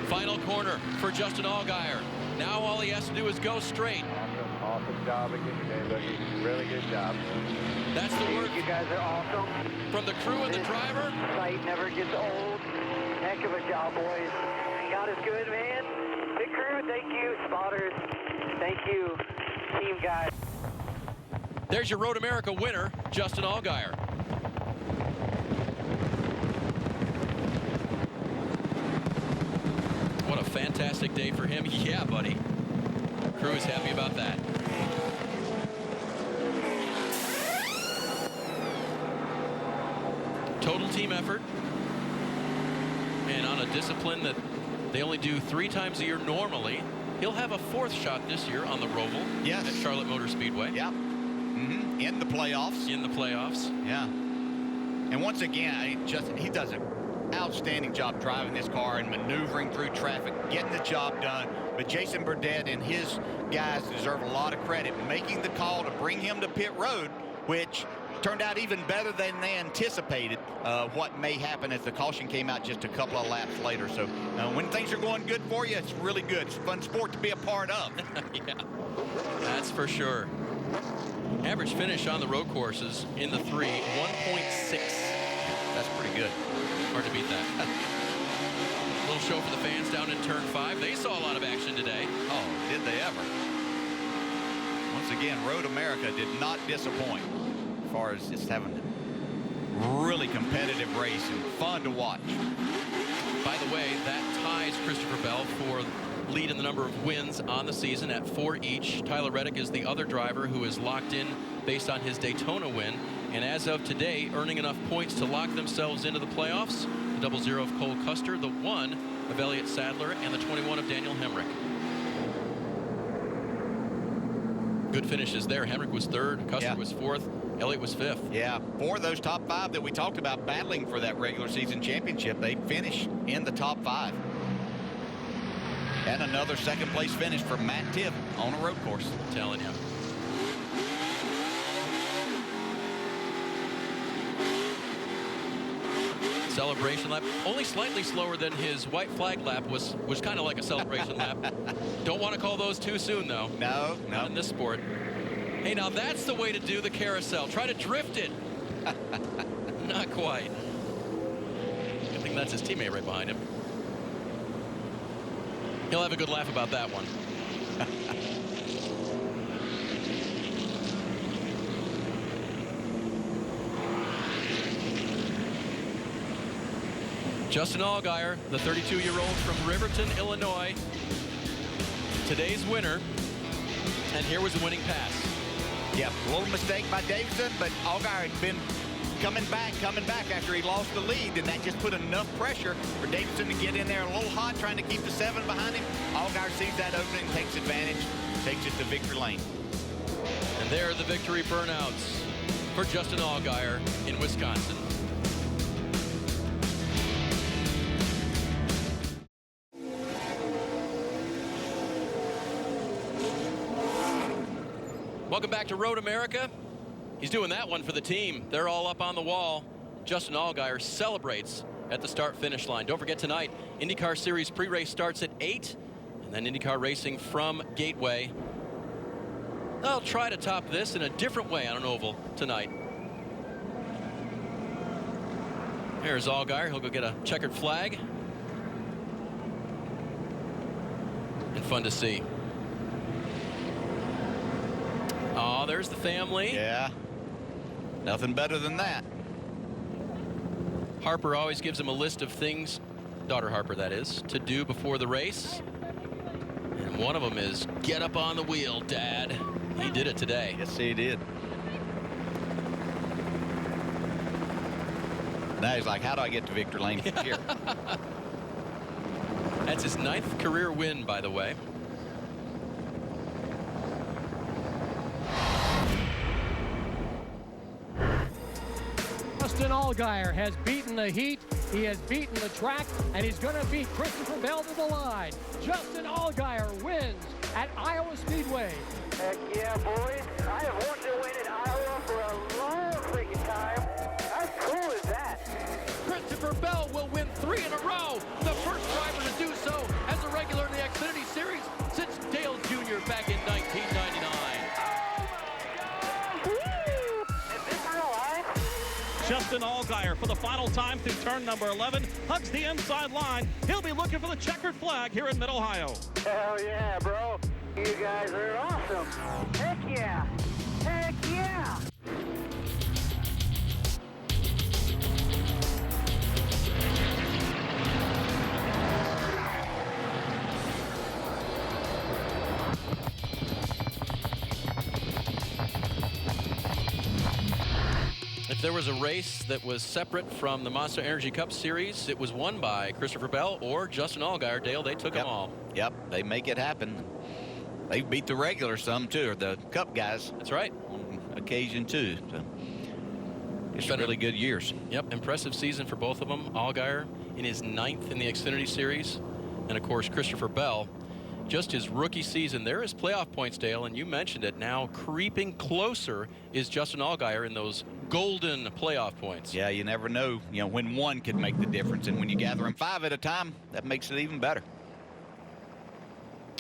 Final corner for Justin Allgaier. Now all he has to do is go straight. Awesome job again today, Boogie. Really good job. That's the word. You guys are awesome. From the crew and the driver. Sight never gets old. Heck of a job, boys. God is good, man. Big crew, thank you. Spotters, thank you. Team guys. There's your Road America winner, Justin Allgaier. What a fantastic day for him. Yeah, buddy. Crew is happy about that. Total team effort. And on a discipline that they only do 3 times a year normally, he'll have a 4th shot this year on the Roval at Charlotte Motor Speedway. Yeah. In the playoffs. In the playoffs. Yeah. And once again, he does an outstanding job driving this car and maneuvering through traffic, getting the job done. But Jason Burdett and his guys deserve a lot of credit, making the call to bring him to pit road, which turned out even better than they anticipated what may happen as the caution came out just a couple of laps later. So when things are going good for you, it's really good. It's a fun sport to be a part of. Yeah, that's for sure. Average finish on the road courses in the 3, 1.6. That's pretty good. Hard to beat that. Little show for the fans down in turn 5. They saw a lot of action today. Oh, did they ever? Once again, Road America did not disappoint as far as just having a really competitive race and fun to watch. By the way, that ties Christopher Bell for lead in the number of wins on the season at 4 each. Tyler Reddick is the other driver who is locked in based on his Daytona win. And as of today, earning enough points to lock themselves into the playoffs, the 00 of Cole Custer, the 1 of Elliott Sadler, and the 21 of Daniel Hemrick. Good finishes there. Hemrick was 3rd, Custer was 4th, Elliott was 5th. Yeah, 4 of those top 5 that we talked about battling for that regular season championship, they finished in the top 5. And another second place finish for Matt Tiff on a road course. I'm telling you. Celebration lap, only slightly slower than his white flag lap was kind of like a celebration lap. Don't want to call those too soon, though. No, not in this sport. Hey, now that's the way to do the carousel. Try to drift it. Not quite. I think that's his teammate right behind him. He'll have a good laugh about that one. Justin Allgaier, the 32-year-old from Riverton, Illinois, today's winner. And here was the winning pass. Yeah, a little mistake by Davidson, but Allgaier had been coming back after he lost the lead, and that just put enough pressure for Davidson to get in there a little hot, trying to keep the 7 behind him. Allgaier sees that opening, takes advantage, takes it to victory lane. And there are the victory burnouts for Justin Allgaier in Wisconsin. Welcome back to Road America. He's doing that one for the team. They're all up on the wall. Justin Allgaier celebrates at the start-finish line. Don't forget tonight, IndyCar Series pre-race starts at 8, and then IndyCar racing from Gateway. They'll try to top this in a different way on an oval tonight. There's Allgaier. He'll go get a checkered flag. And fun to see. Oh, there's the family. Yeah. Nothing better than that. Harper always gives him a list of things, daughter Harper that is, to do before the race. And one of them is get up on the wheel, Dad. He did it today. Yes, he did. Now he's like, how do I get to victory lane from here? That's his 9th career win, by the way. Justin Allgaier has beaten the heat, he has beaten the track, and he's going to beat Christopher Bell to the line. Justin Allgaier wins at Iowa Speedway. Heck yeah, boys. I have wanted to win in Iowa for a long freaking time. How cool is that? Christopher Bell will win 3 in a row. The first driver to do so as a regular in the Xfinity Series since Dale Jr. back in 1999. Justin Allgaier for the final time through turn number 11 hugs the inside line. He'll be looking for the checkered flag here in Mid-Ohio. Hell yeah, bro. You guys are awesome. Heck yeah. Heck yeah. If there was a race that was separate from the Monster Energy Cup Series, it was won by Christopher Bell or Justin Allgaier. Dale, they took them all. Yep, they make it happen. They beat the regular some, too, or the Cup guys. That's right. occasion too. So it's really good years. Yep, impressive season for both of them. Allgaier in his 9th in the Xfinity Series, and of course Christopher Bell, just his rookie season. There is playoff points, Dale, and you mentioned it. Now creeping closer is Justin Allgaier in those golden playoff points. Yeah, you never know, when one could make the difference, and when you gather them 5 at a time, that makes it even better.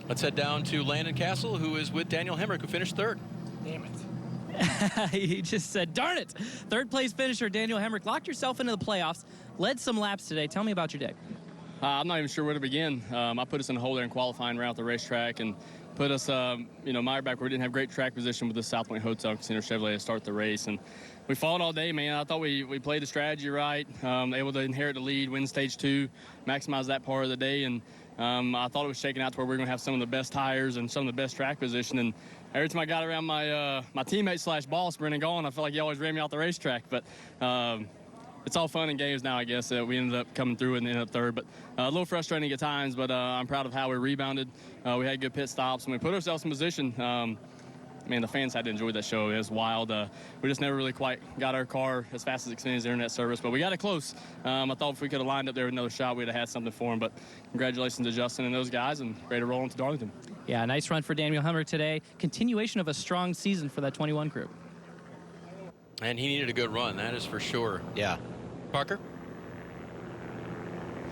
Let's head down to Landon Castle, who is with Daniel Hemrick, who finished 3rd. Damn it. He just said, darn it. 3rd place finisher Daniel Hemrick locked yourself into the playoffs, led some laps today. Tell me about your day. I'm not even sure where to begin. I put us in a hole there in qualifying right off the racetrack and put us, Meyer back where we didn't have great track position with the South Point Hotel Casino Chevrolet to start the race. And we fought all day, man. I thought we played the strategy right, able to inherit the lead, win stage 2, maximize that part of the day. And I thought it was shaking out to where we were going to have some of the best tires and some of the best track position. And every time I got around my teammate / boss, Brennan Gaughan, I felt like he always ran me off the racetrack. But it's all fun and games now, I guess. We ended up coming through and ended up 3rd. But a little frustrating at times, but I'm proud of how we rebounded. We had good pit stops, and we put ourselves in position. Man, the fans had to enjoy that show. It was wild. We just never really quite got our car as fast as Xfinity's internet service, but we got it close. I thought if we could have lined up there with another shot, we'd have had something for him. But congratulations to Justin and those guys, and ready to roll into Darlington. Yeah, nice run for Daniel Hemrick today. Continuation of a strong season for that 21 crew. And he needed a good run, that is for sure. Yeah. Parker?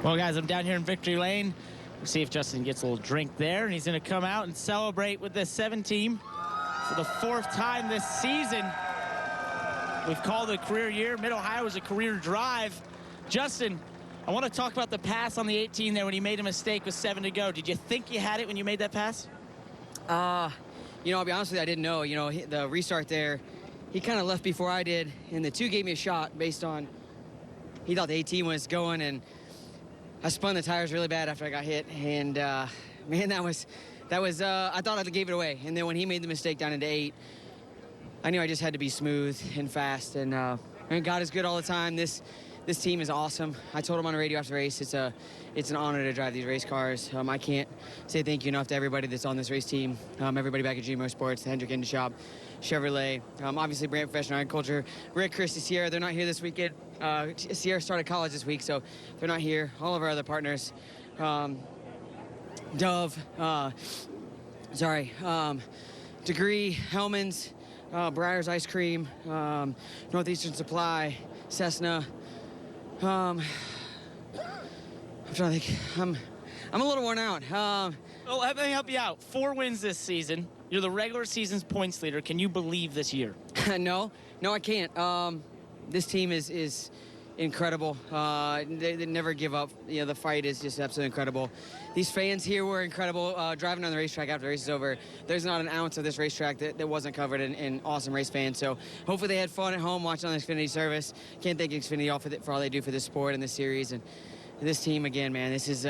Well, guys, I'm down here in Victory Lane. We'll see if Justin gets a little drink there, and he's going to come out and celebrate with the 7 team for the 4th time this season. We've called it a career year. Mid-Ohio was a career drive. Justin, I want to talk about the pass on the 18 there when he made a mistake with 7 to go. Did you think you had it when you made that pass? I'll be honest with you, I didn't know. The restart there, he kind of left before I did, and the 2 gave me a shot based on he thought the 18 was going, and I spun the tires really bad after I got hit, and man, that was I thought I gave it away. And then when he made the mistake down into 8, I knew I just had to be smooth and fast, and God is good all the time. This team is awesome. I told him on the radio after the race, it's an honor to drive these race cars. I can't say thank you enough to everybody that's on this race team, everybody back at GMO Sports, the Hendrick Engine Shop, Chevrolet, obviously Brand Professional Agriculture, Rick, Christy, Sierra. They're not here this weekend. Sierra started college this week, so they're not here. All of our other partners, Dove, Degree, Hellman's, Breyer's Ice Cream, Northeastern Supply, Cessna. I'm trying to think. I'm a little worn out. Well, let me help you out. 4 wins this season. You're the regular season's points leader. Can you believe this year? No, I can't. This team is incredible. They never give up. The fight is just absolutely incredible. These fans here were incredible. Driving on the racetrack after the race is over, there's not an ounce of this racetrack that wasn't covered in awesome race fans. So hopefully they had fun at home watching on the Xfinity service. Can't thank Xfinity for all they do for this sport and this series. And this team, again, man, this is...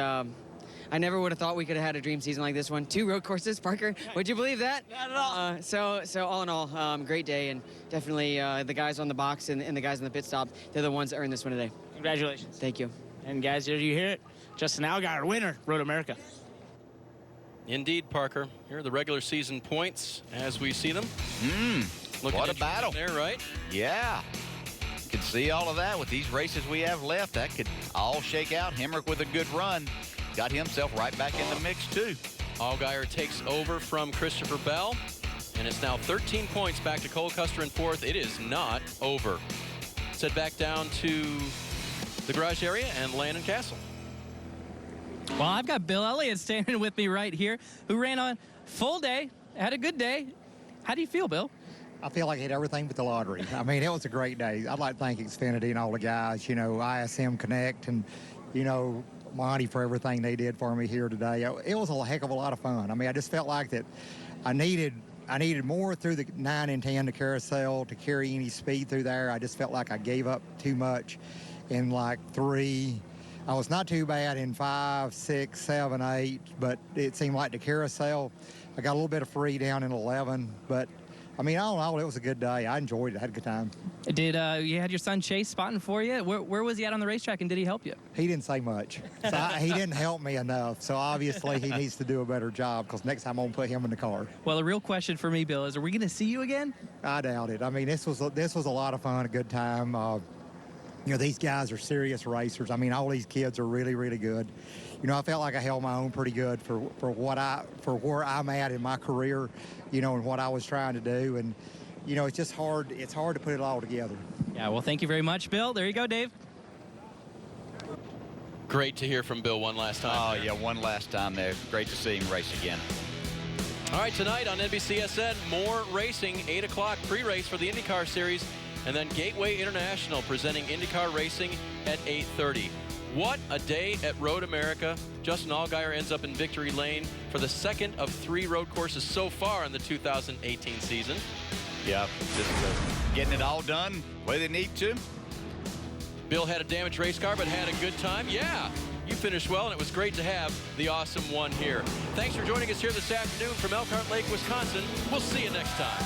I never would have thought we could have had a dream season like this one. 2 road courses, Parker. Would you believe that? Not at all. So all in all, great day, and definitely the guys on the box and the guys on the pit stop, they're the ones that earned this one today. Congratulations. Thank you. And guys, did you hear it? Justin Allgaier, winner, Road America. Indeed, Parker. Here are the regular season points as we see them. What a battle. There, right? Yeah. You can see all of that with these races we have left. That could all shake out. Hemrick with a good run. Got himself right back in the mix, too. Allgaier takes over from Christopher Bell, and it's now 13 points back to Cole Custer in 4th. It is not over. Let's head back down to the garage area and Landon Castle. Well, I've got Bill Elliott standing with me right here, who ran on full day, had a good day. How do you feel, Bill? I feel like I hit everything but the lottery. I mean, it was a great day. I'd like to thank Xfinity and all the guys, ISM Connect, and, Monty for everything they did for me here today. It was a heck of a lot of fun. I mean, I just felt like that I needed more through the 9 and 10 to carousel to carry any speed through there. I just felt like I gave up too much in like 3. I was not too bad in 5, 6, 7, 8, but it seemed like the carousel, I got a little bit of free down in 11, but I mean, all in all, it was a good day. I enjoyed it. I had a good time. Did you had your son Chase spotting for you? Where was he at on the racetrack, and did he help you? He didn't say much. So he didn't help me enough. So obviously he needs to do a better job, because next time I'm going to put him in the car. Well, the real question for me, Bill, is are we going to see you again? I doubt it. I mean, this was a lot of fun, a good time. You know, these guys are serious racers. I mean, all these kids are really, really good. You know, I felt like I held my own pretty good for where I'm at in my career, you know, and what I was trying to do. And, you know, it's just hard. It's hard to put it all together. Yeah, well, thank you very much, Bill. There you go, Dave. Great to hear from Bill one last time. Oh, yeah, one last time there. Great to see him race again. All right, tonight on NBCSN, more racing, 8 o'clock pre-race for the IndyCar Series, and then Gateway International presenting IndyCar racing at 8:30. What a day at Road America. Justin Allgaier ends up in victory lane for the second of 3 road courses so far in the 2018 season. Yeah, just getting it all done the way they need to. Bill had a damaged race car, but had a good time. Yeah, you finished well, and it was great to have the awesome one here. Thanks for joining us here this afternoon from Elkhart Lake, Wisconsin. We'll see you next time.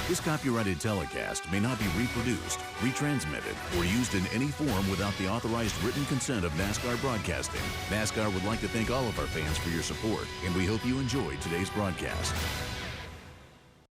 This copyrighted telecast may not be reproduced, retransmitted, or used in any form without the authorized written consent of NASCAR Broadcasting. NASCAR would like to thank all of our fans for your support, and we hope you enjoyed today's broadcast.